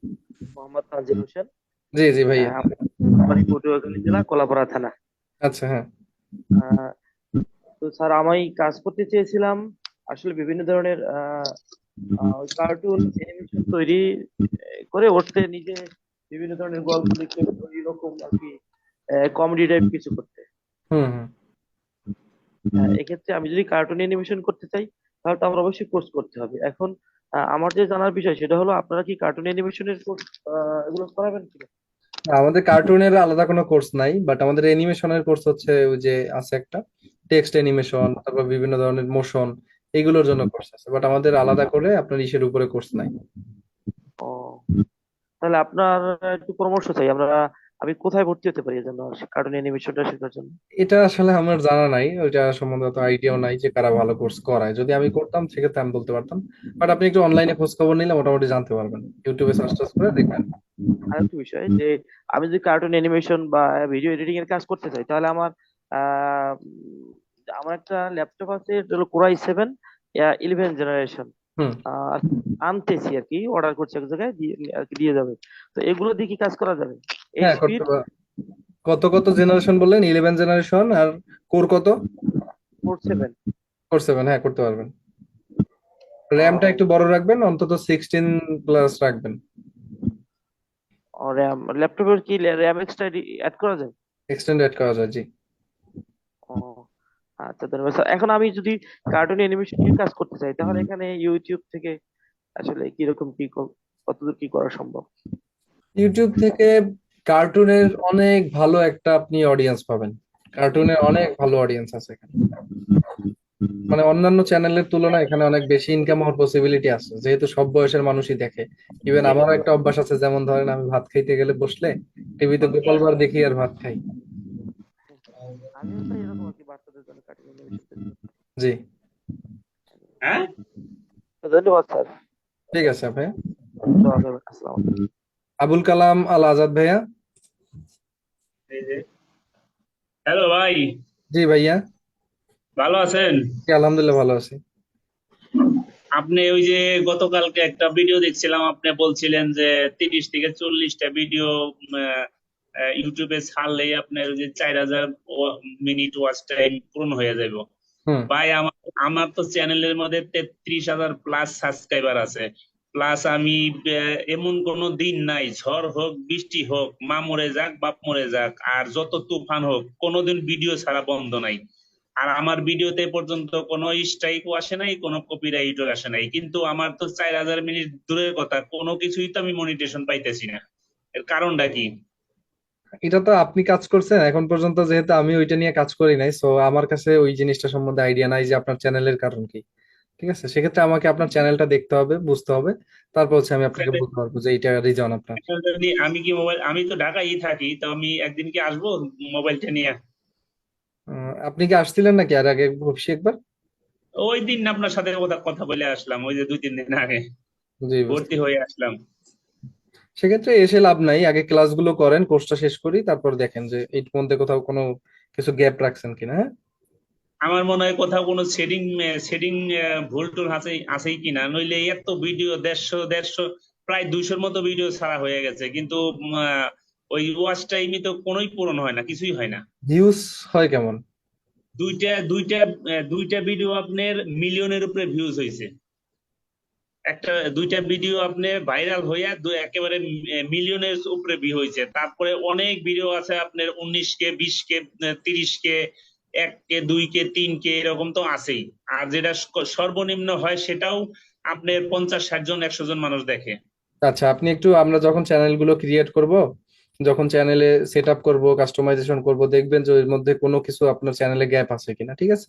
মোহাম্মদ তানজিল হোসেন। জি জি ভাইয়া। আমার বাড়ি পটুয়াখালী জেলা কলাপাড়া থানা। আচ্ছা, হ্যাঁ। আহ, তো স্যার আমি কাজ করতে চেয়েছিলাম আসলে বিভিন্ন ধরনের কার্টুন অ্যানিমেশন তৈরি করে ওঠতে, নিজে বিভিন্ন ধরনের গল্প লিখে এরকম আর কি, কমেডি টাইপ কিছু করতে। হুম হুম। এক্ষেত্রে আমি যদি কার্টুন অ্যানিমেশন করতে চাই তাহলে তো আমার অবশ্যই কোর্স করতে হবে। এখন আমার যে জানার বিষয় সেটা হলো, আপনারা কি কার্টুন অ্যানিমেশনের কোর্স এগুলো করাবেন কিনা? না, আমাদের কার্টুনের আলাদা কোনো কোর্স নাই, বাট আমাদের অ্যানিমেশনের কোর্স হচ্ছে ওই যে আছে একটা টেক্সট অ্যানিমেশন, তারপর বিভিন্ন ধরনের মোশন, এগুলোর জন্য কোর্স আছে, বাট আমাদের আলাদা করে আপনার ইসের উপরে কোর্স নাই। ও, তাহলে আপনার একটু পরামর্শ চাই। আমি কোথায় ভর্তি হতে পারি যেন কার্টুন অ্যানিমেশনটা শেখার জন্য? এটা আসলে আমার জানা নাই, ওইটা সম্বন্ধে অত আইডিয়াও নাই যে কারা ভালো কোর্স করায়। যদি আমি করতাম সেক্ষেত্রে আমি বলতে পারতাম, বাট আপনি একটু অনলাইনে খোঁজ খবর নিলে মোটামুটি জানতে পারবেন, ইউটিউবে সার্চ টার্চ করে দেখবেন। আরেকটা বিষয় যে আমি যদি কার্টুন অ্যানিমেশন বা ভিডিও এডিটিং এর কাজ করতে চাই তাহলে আহ, আমার একটা ল্যাপটপ আছে, এটা হলো কোরাই 7 11 জেনারেশন। হুম, আনতেছি আর কি, অর্ডার করছি এক জায়গায়, আর কি দিয়ে যাবে। তো এগুলো দিয়ে কি কাজ করা যাবে? হ্যাঁ এইচপির করতে পার। কত কত জেনারেশন বললেন? 11 জেনারেশন, আর কোর কত? কোর 7। কোর 7, হ্যাঁ করতে পারবেন। র্যামটা একটু বড় রাখবেন, অন্তত 16+ রাখবেন। র্যাম ল্যাপটপের কি র্যাম এক্সট্রা অ্যাড করা যায়? এক্সটেন্ডেড করা যায়, জি। ও আচ্ছা, ধন্যবাদ স্যার। এখন আমি যদি কার্টুন অ্যানিমেশন নিয়ে কাজ করতে চাই তাহলে এখানে ইউটিউব থেকে আসলে কিরকম কতদূর কি করা সম্ভব? ইউটিউব থেকে কার্টুনের অনেক ভালো একটা আপনি অডিয়েন্স পাবেন, কার্টুনের অনেক ভালো অডিয়েন্স আছে এখানে, মানে অন্যান্য চ্যানেলের তুলনায় এখানে অনেক বেশি ইনকাম হওয়ার পসিবিলিটি আছে, যেহেতু সব বয়সের মানুষই দেখে। ইভেন আমারও একটা অভ্যাস আছে, যেমন ধরেন আমি ভাত খাইতে গেলে বসলে টিভিতে গোপাল ভাঁড় দেখি আর ভাত খাই। আমিও তো এরকম আর কি, বাচ্চাদের জন্য কার্টুন অ্যানিমেশন তৈরি করতে। জি, তো ধন্যবাদ স্যার। ঠিক আছে ভাইয়া। দোয়া করবেন। আসসালামু আলাইকুম। আবুল কালাম আল আজাদ ভাইয়া। হ্যালো ভাই, জি ভাইয়া। ভালো আছেন? জি, আলহামদুলিল্লাহ ভালো আছি। আপনি ওই যে গতকালকে একটা ভিডিও দেখছিলাম, আপনি বলছিলেন যে 30 থেকে 40টা ভিডিও ইউটিউবে ছাড়লেই আপনার ওই যে 4000 মিনিট ওয়াচ টাইম পূরণ হয়ে যাবে। হুম। ভাই আমার তো চ্যানেলের মধ্যে 33,000 প্লাস সাবস্ক্রাইবার আছে, প্লাস আমি এমন কোনো দিন নাই, ঝড় হোক বৃষ্টি হোক, মা মরে যাক বাপ মরে যাক আর যত তুফান হোক, কোনোদিন ভিডিও ছাড়া বন্ধ নাই। আর আমার ভিডিওতে পর্যন্ত কোনো স্ট্রাইকও আসে নাই, কোনো কপিরাইটও আসে নাই, কিন্তু আমার তো 4000 মিনিট দূরের কথা, কোনো কিছুই তো আমি মনিটেশন পাইতেছি না। এর কারণটা কি? এটা তো আপনি কাজ করছেন এখন পর্যন্ত, যেহেতু আমি ওইটা নিয়ে কাজ করি নাই, সো আমার কাছে ওই জিনিসটা সম্বন্ধে আইডিয়া নাই যে আপনার চ্যানেলের কারণ কি। ঠিক আছে, সেক্ষেত্রে আমাকে আপনার চ্যানেলটা দেখতে হবে, বুঝতে হবে, তারপর হচ্ছে আমি আপনাকে বলতে পারবো যে এইটা রিজন আপনার। এখন যদি আমি কি মোবাইল, আমি তো ঢাকায় থাকি, তো আমি একদিন কি আসবো মোবাইলটা নিয়ে? আপনি কি আসছিলেন নাকি আর আগে অফিসে একবার? ওই দিন আপনার সাথে কথা কথা বলে আসলাম, ওই যে 2-3 দিন আগে জি, বুঝতে ভর্তি হয়ে আসলাম। সেক্ষেত্রে এসে লাভ নাই, আগে ক্লাসগুলো করেন, কোর্সটা শেষ করি, তারপর দেখেন যে এই মধ্যে কোথাও কোনো কিছু গ্যাপ রাখছেন কিনা। হ্যাঁ, আমার মনে হয় কোথাও কোনো সেটিং সেটিং ভুল টুল আছেই কিনা, নইলে এত ভিডিও 150 প্রায় 200-র মতো ভিডিও ছাড়া হয়ে গেছে, কিন্তু ওই ওয়াচ টাইমই তো কোনোই পূরণ হয় না, কিছুই হয় না। ভিউজ হয় কেমন? দুইটা দুইটা দুইটা ভিডিও আপনার মিলিয়নের উপরে ভিউজ হয়েছে। দুইটা ভিডিও আপনার ভাইরাল হইয়া একেবারে মিলিয়নের উপরে ভিউ হয়েছে। তারপরে অনেক ভিডিও আছে আপনার 19K, 20K, 30K, 1K, 2K, 3K এরকম তো আছেই। আর যেটা সর্বনিম্ন হয় সেটাও আপনার 50-60 জন 100 জন মানুষ দেখে। আচ্ছা, আপনি একটু, আমরা যখন চ্যানেলগুলো ক্রিয়েট করব, যখন চ্যানেলে সেট আপ করবো, কাস্টমাইজেশন করব, দেখবেন যে এর মধ্যে কোনো কিছু আপনার চ্যানেলে গ্যাপ আছে কিনা। ঠিক আছে,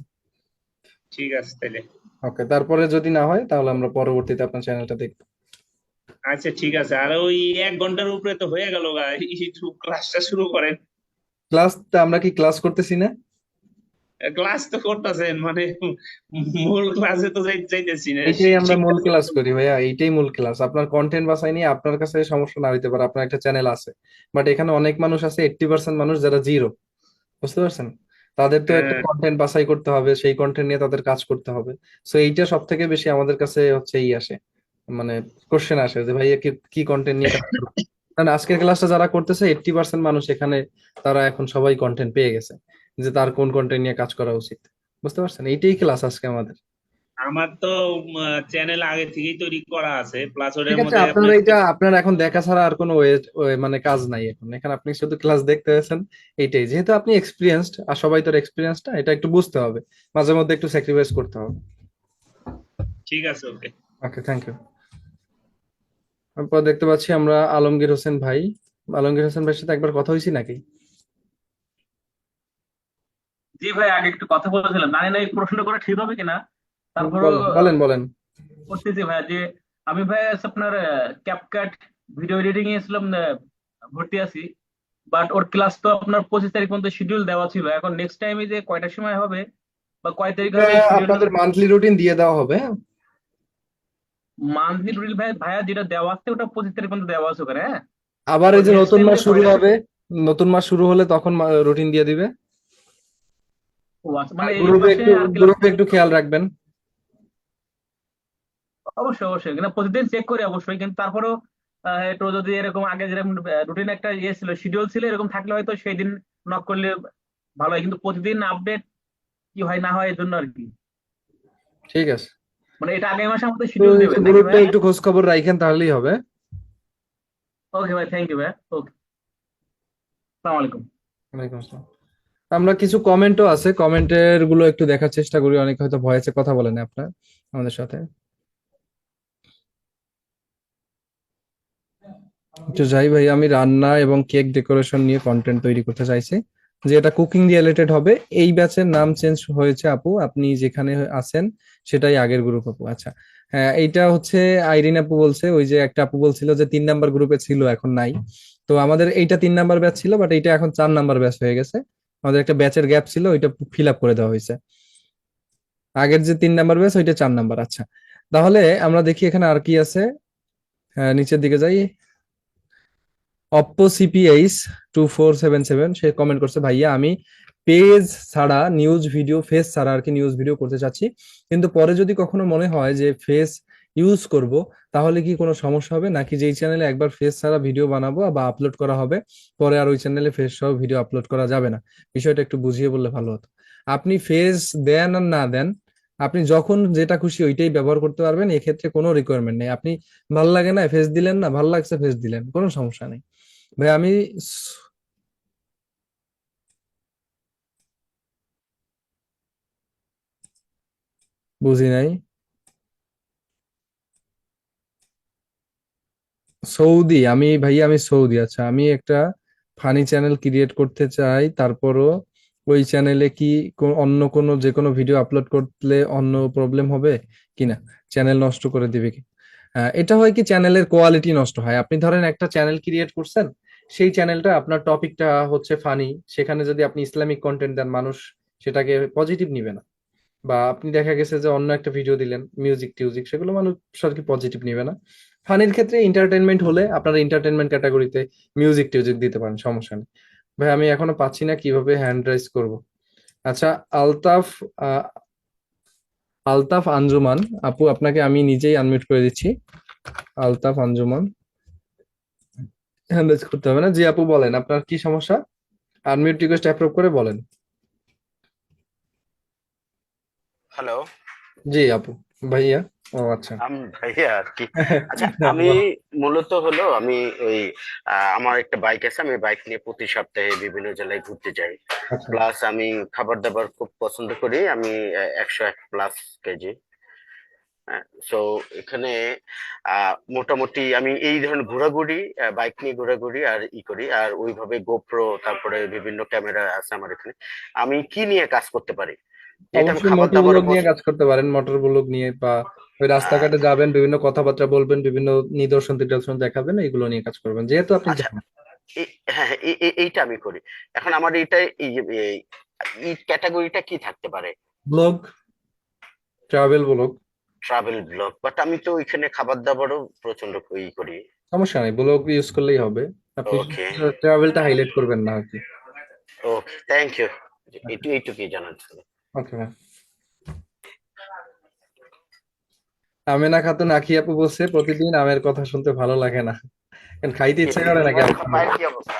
ঠিক আছে তাহলে। ওকে, তারপরে যদি না হয় তাহলে আমরা পরবর্তীতে আপনার চ্যানেলটা দেখবো। আচ্ছা ঠিক আছে, আর ওই 1 ঘন্টার উপরে তো হয়ে গেল, ক্লাসটা শুরু করেন। আমরা কি ক্লাস করতেছি না? ক্লাস তো করতেছেন, মানে মূল ক্লাসে তো যাইতেছি না। এইটাই আমরা মূল শিক্ষা ক্লাস করি ভাইয়া, এইটাই মূল ক্লাস। আপনার কন্টেন্ট বাছাই নিয়ে আপনার কাছে সমস্যা না হইতে পারে, আপনার একটা চ্যানেল আছে, বাট এখানে অনেক মানুষ আছে, 80% মানুষ যারা জিরো, বুঝতে পারছেন? তাদের তো একটা কন্টেন্ট বাছাই করতে হবে, সেই কন্টেন্ট নিয়ে তাদের কাজ করতে হবে। সো এইটা সব থেকে বেশি আমাদের কাছে হচ্ছে আসে, মানে কোশ্চেন আসে যে ভাইয়া কি কি কন্টেন্ট নিয়ে কাজ করবে। কারণ আজকের ক্লাসটা যারা করতেছে 80% মানুষ এখানে, তারা এখন সবাই কন্টেন্ট পেয়ে গেছে যে তার কোন কন্টেন্ট নিয়ে কাজ করা উচিত। বুঝতে পারছেন? এইটাই ক্লাস আজকে আমাদের। আমার তো চ্যানেল আগে থেকেই তৈরি করা আছে, প্লাস ঠিক ওটার আছে, মধ্যে আপনার আপনার এটা আপনার এখন দেখা ছাড়া আর কোনো মানে কাজ নাই এখন, এখানে আপনি শুধু ক্লাস দেখতে হয়েছেন। এইটাই, যেহেতু আপনি এক্সপিরিয়েন্সড আর সবাই তোর এক্সপিরিয়েন্সটা এটা একটু বুঝতে হবে, মাঝে মধ্যে একটু স্যাক্রিফাইস করতে হবে। ঠিক আছে, ওকে। ওকে, থ্যাংক ইউ। তারপর দেখতে পাচ্ছি আমরা আলমগীর হোসেন ভাই। আলমগীর হোসেন ভাইয়ের সাথে একবার কথা হয়েছি নাকি? জি ভাই, আগে একটু কথা বলেছিলাম, জানি না এই প্রশ্নটা করা ঠিক হবে কিনা, তারপরও বলেন বলেন বলেন। করতেছি ভাই। যে আমি ভাই আপনার ক্যাপকাট ভিডিও এডিটিং এ ছিলাম, ভর্তি আছি, বাট ওর ক্লাস তো আপনার 25 তারিখ পর্যন্ত শিডিউল দেওয়া ছিল। এখন নেক্সট টাইমে যে কয়টার সময় হবে বা কয় তারিখ হবে এই শিডিউলটা। আপনাদের মান্থলি রুটিন দিয়ে দেওয়া হবে। মান্থলি রুটিন ভাই, ভাইয়া যেটা দেওয়া আছে ওটা 25 তারিখ পর্যন্ত দেওয়া আছে ওখানে। হ্যাঁ, আবার তো এই যে নেক্সট নতুন টাইম মাস যে শুরু কয়টা। হবে, নতুন মাস শুরু হলে তখন রুটিন দিয়ে দিবে। ও আচ্ছা, মানে এই গ্রুপে মাসে একটু আর ক্লাস। গ্রুপে একটু খেয়াল রাখবেন। অবশ্যই অবশ্যই, কিন্তু প্রতিদিন চেক করি অবশ্যই, কিন্তু তারপরেও একটু যদি এরকম আগে যেরকম রুটিন একটা ইয়ে ছিল, শিডিউল ছিল, এরকম থাকলে হয়তো সেই দিন নক করলে ভালো হয়, কিন্তু প্রতিদিন আপডেট কি হয় না হয় এর জন্য আর কি। ঠিক আছে, মানে এটা আগামী মাসে আমাদের তো শিডিউল দেবেন নাকি গ্রুপে ভাই? একটু খোঁজ খবর রাখেন, তাহলেই হবে। ওকে ভাই, থ্যাংক ইউ ভাই। ওকে, আসসালামু আলাইকুম। ওয়ালাইকুম আসসালাম। আমরা কিছু কমেন্টও আছে, কমেন্টের গুলো একটু দেখার চেষ্টা করি, অনেকে হয়তো ভয়েসে কথা বলেন আপনার আমাদের সাথে। একটু যাই ভাই, আমি রান্না এবং কেক ডেকোরেশন নিয়ে কন্টেন্ট তৈরি করতে চাইছি, যে এটা কুকিং রিলেটেড হবে। এই ব্যাচের নাম চেঞ্জ হয়েছে আপু, আপনি যেখানে আছেন সেটাই আগের গ্রুপ আপু। আচ্ছা, হ্যাঁ, এইটা হচ্ছে আইরিন আপু বলছে, ওই যে একটা আপু বলছিল যে 3 নাম্বার গ্রুপে ছিল, এখন নাই। তো আমাদের এইটা 3 নাম্বার ব্যাচ ছিল, বাট এইটা এখন 4 নাম্বার ব্যাচ হয়ে গেছে। আমাদের একটা ব্যাচের গ্যাপ ছিল, ওইটা ফিল আপ করে দেওয়া হয়েছে। আগের যে 3 নাম্বার ব্যাচ ওইটা 4 নাম্বার। আচ্ছা, তাহলে আমরা দেখি এখানে আর কি আছে। নিচের দিকে যাই। অপ্পো সিপিএইচ 2477 সে কমেন্ট করছে, ভাইয়া আমি পেজ ছাড়া নিউজ ভিডিও, ফেস ছাড়া আর কি নিউজ ভিডিও করতে চাচ্ছি, কিন্তু পরে যদি কখনো মনে হয় যে ফেস ইউজ করব, তাহলে কি কোনো সমস্যা হবে নাকি? যেই চ্যানেলে একবার ফেস ছাড়া ভিডিও বানাবো বা আপলোড করা হবে, পরে আর ওই চ্যানেলে ফেস সহ ভিডিও আপলোড করা যাবে না? বিষয়টা একটু বুঝিয়ে বললে ভালো হতো। আপনি ফেস দেন আর না দেন, আপনি যখন যেটা খুশি ওইটাই ব্যবহার করতে পারবেন, এক্ষেত্রে কোনো রিকোয়ারমেন্ট নেই। আপনি ভাল লাগে না ফেস দিলেন, না ভাল লাগছে ফেস দিলেন, কোনো সমস্যা নেই ভাই। আমি বুঝি নাই। সৌদি? আমি ভাইয়া আমি সৌদি। আচ্ছা, আমি একটা ফানি চ্যানেল ক্রিয়েট করতে চাই, তারপরও ওই চ্যানেলে কি অন্য কোনো যে কোনো ভিডিও আপলোড করলে অন্য প্রবলেম হবে কিনা, চ্যানেল নষ্ট করে দিবে কি? এটা হয় কি চ্যানেলের কোয়ালিটি নষ্ট হয়। আপনি ধরেন একটা চ্যানেল ক্রিয়েট করছেন, সেই চ্যানেলটা আপনার টপিকটা হচ্ছে ফানি, সেখানে যদি আপনি ইসলামিক কন্টেন্ট দেন মানুষ সেটাকে পজিটিভ নিবে না। বা আপনি দেখা গেছে যে অন্য একটা ভিডিও দিলেন মিউজিক টিউজিক, সেগুলো মানুষ আর কি পজিটিভ নিবে না। ফানির ক্ষেত্রে এন্টারটেনমেন্ট হলে আপনারা এন্টারটেনমেন্ট ক্যাটাগরিতে মিউজিক টিউজিক দিতে পারেন, সমস্যা নেই। ভাই আমি এখনো পাচ্ছি না কিভাবে হ্যান্ড রাইজ করব। আচ্ছা, আলতাফ আহ, আলতাফ আঞ্জুমান আপু, আপনাকে আমি নিজেই আনমিউট করে দিচ্ছি। আলতাফ আঞ্জুমান, হ্যান্ড রাইজ করতে হবে না। জি আপু বলেন, আপনার কি সমস্যা? আনমিউট রিকোয়েস্ট অ্যাপ্রুভ করে বলেন। হ্যালো। জি আপু। ভাইয়া, ও আচ্ছা। আমি ভাইয়া আর কি। আচ্ছা, আমি মূলত হলো আমি ওই আমার একটা বাইক আছে, আমি বাইক নিয়ে প্রতি সপ্তাহে বিভিন্ন জেলায় ঘুরতে যাই। আচ্ছা প্লাস আমি খাবার দাবার খুব পছন্দ করি, আমি 101+ কেজি। সো এখানে মোটামুটি আমি এই ধরনের ঘোরাঘুরি, বাইক নিয়ে ঘোরাঘুরি আর করি, আর ওইভাবে গোপ্রো, তারপরে বিভিন্ন ক্যামেরা আছে আমার এখানে। আমি কি নিয়ে কাজ করতে পারি, যেটা আমি অবশ্যই খাবার মোটর দাবার ব্লগ উপর। নিয়ে কাজ করতে পারেন, মোটর ব্লগ নিয়ে, বা ওই রাস্তাঘাটে যাবেন বিভিন্ন কথাবার্তা বলবেন, বিভিন্ন নিদর্শন টিদর্শন দেখাবেন, এগুলো নিয়ে কাজ করবেন যেহেতু আপনি আচ্ছা, জানেন। হ্যাঁ হ্যাঁ, এইটা আমি করি। এখন আমার এইটা এই ক্যাটাগরিটা কি থাকতে পারে? Blog, travel blog. Travel blog, but আমি তো ওইখানে খাবার দাবারও প্রচন্ড করি। সমস্যা নেই, ব্লগ ইউজ করলেই হবে। আপনি ওকে ট্রাভেলটা হাইলাইট করবেন না আর কি। ওকে, থ্যাংক ইউ। এইটুকুই জানার ছিল। Okay ma'am. আমেনা খাতুন আখি আপু বলছে প্রতিদিন আমের কথা শুনতে ভালো লাগে না, কেন খাইতে ইচ্ছা করে নাকি আপনার? পায়ের কি অবস্থা?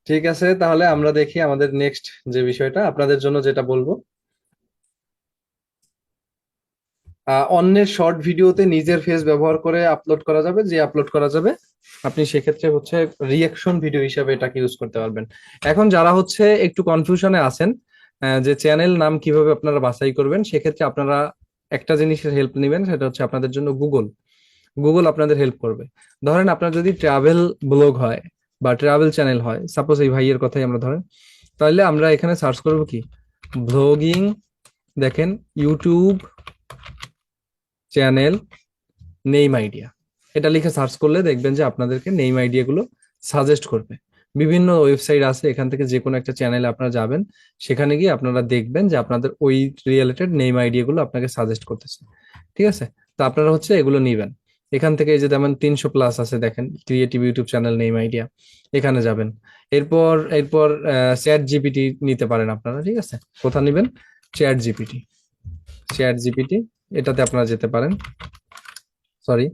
ঠিক আছে, তাহলে আমরা দেখি আমাদের নেক্সট যে বিষয়টা আপনাদের জন্য যেটা বলবো। অন্যের শর্ট ভিডিওতে নিজের ফেস ব্যবহার করে আপলোড করা যাবে, যে আপলোড করা যাবে আপনি সেক্ষেত্রে হচ্ছে রিয়াকশন ভিডিও হিসাবে এটাকে ইউজ করতে পারবেন। এখন যারা হচ্ছে একটু কনফিউশনে আছেন যে চ্যানেল নাম কিভাবে আপনারা বাছাই করবেন, সেক্ষেত্রে আপনারা একটা জিনিসের হেল্প নেবেন, সেটা হচ্ছে আপনাদের জন্য গুগল। গুগল আপনাদের হেল্প করবে। ধরেন আপনার যদি ট্রাভেল ব্লগ হয় বা ট্রাভেল চ্যানেল হয়, সাপোজ এই ভাইয়ের কথাই আমরা ধরেন, তাহলে আমরা এখানে সার্চ করব কি, ব্লগিং, দেখেন ইউটিউব চ্যানেল নেইম আইডিয়া, এটা লিখে সার্চ করলে দেখবেন যে আপনাদেরকে নেইম আইডিয়া গুলো সাজেস্ট করবে। বিভিন্ন ওয়েবসাইট আছে, এখান থেকে যে কোনো একটা চ্যানেলে আপনারা যাবেন, সেখানে গিয়ে আপনারা দেখবেন যে আপনাদের ওই রিলেটেড নেইম আইডিয়া গুলো আপনাকে সাজেস্ট করতেছে। ঠিক আছে, তো আপনারা হচ্ছে এগুলো নিবেন। এখান থেকে এই যে যেমন 300+ আছে, দেখেন creative YouTube channel name idea, এখানে যাবেন। এরপর এরপর চ্যাট জিপিটি নিতে পারেন আপনারা। ঠিক আছে, কোথা নিবেন? Chat GPT. চ্যাট জিপিটি এটাতে আপনারা যেতে পারেন। Sorry,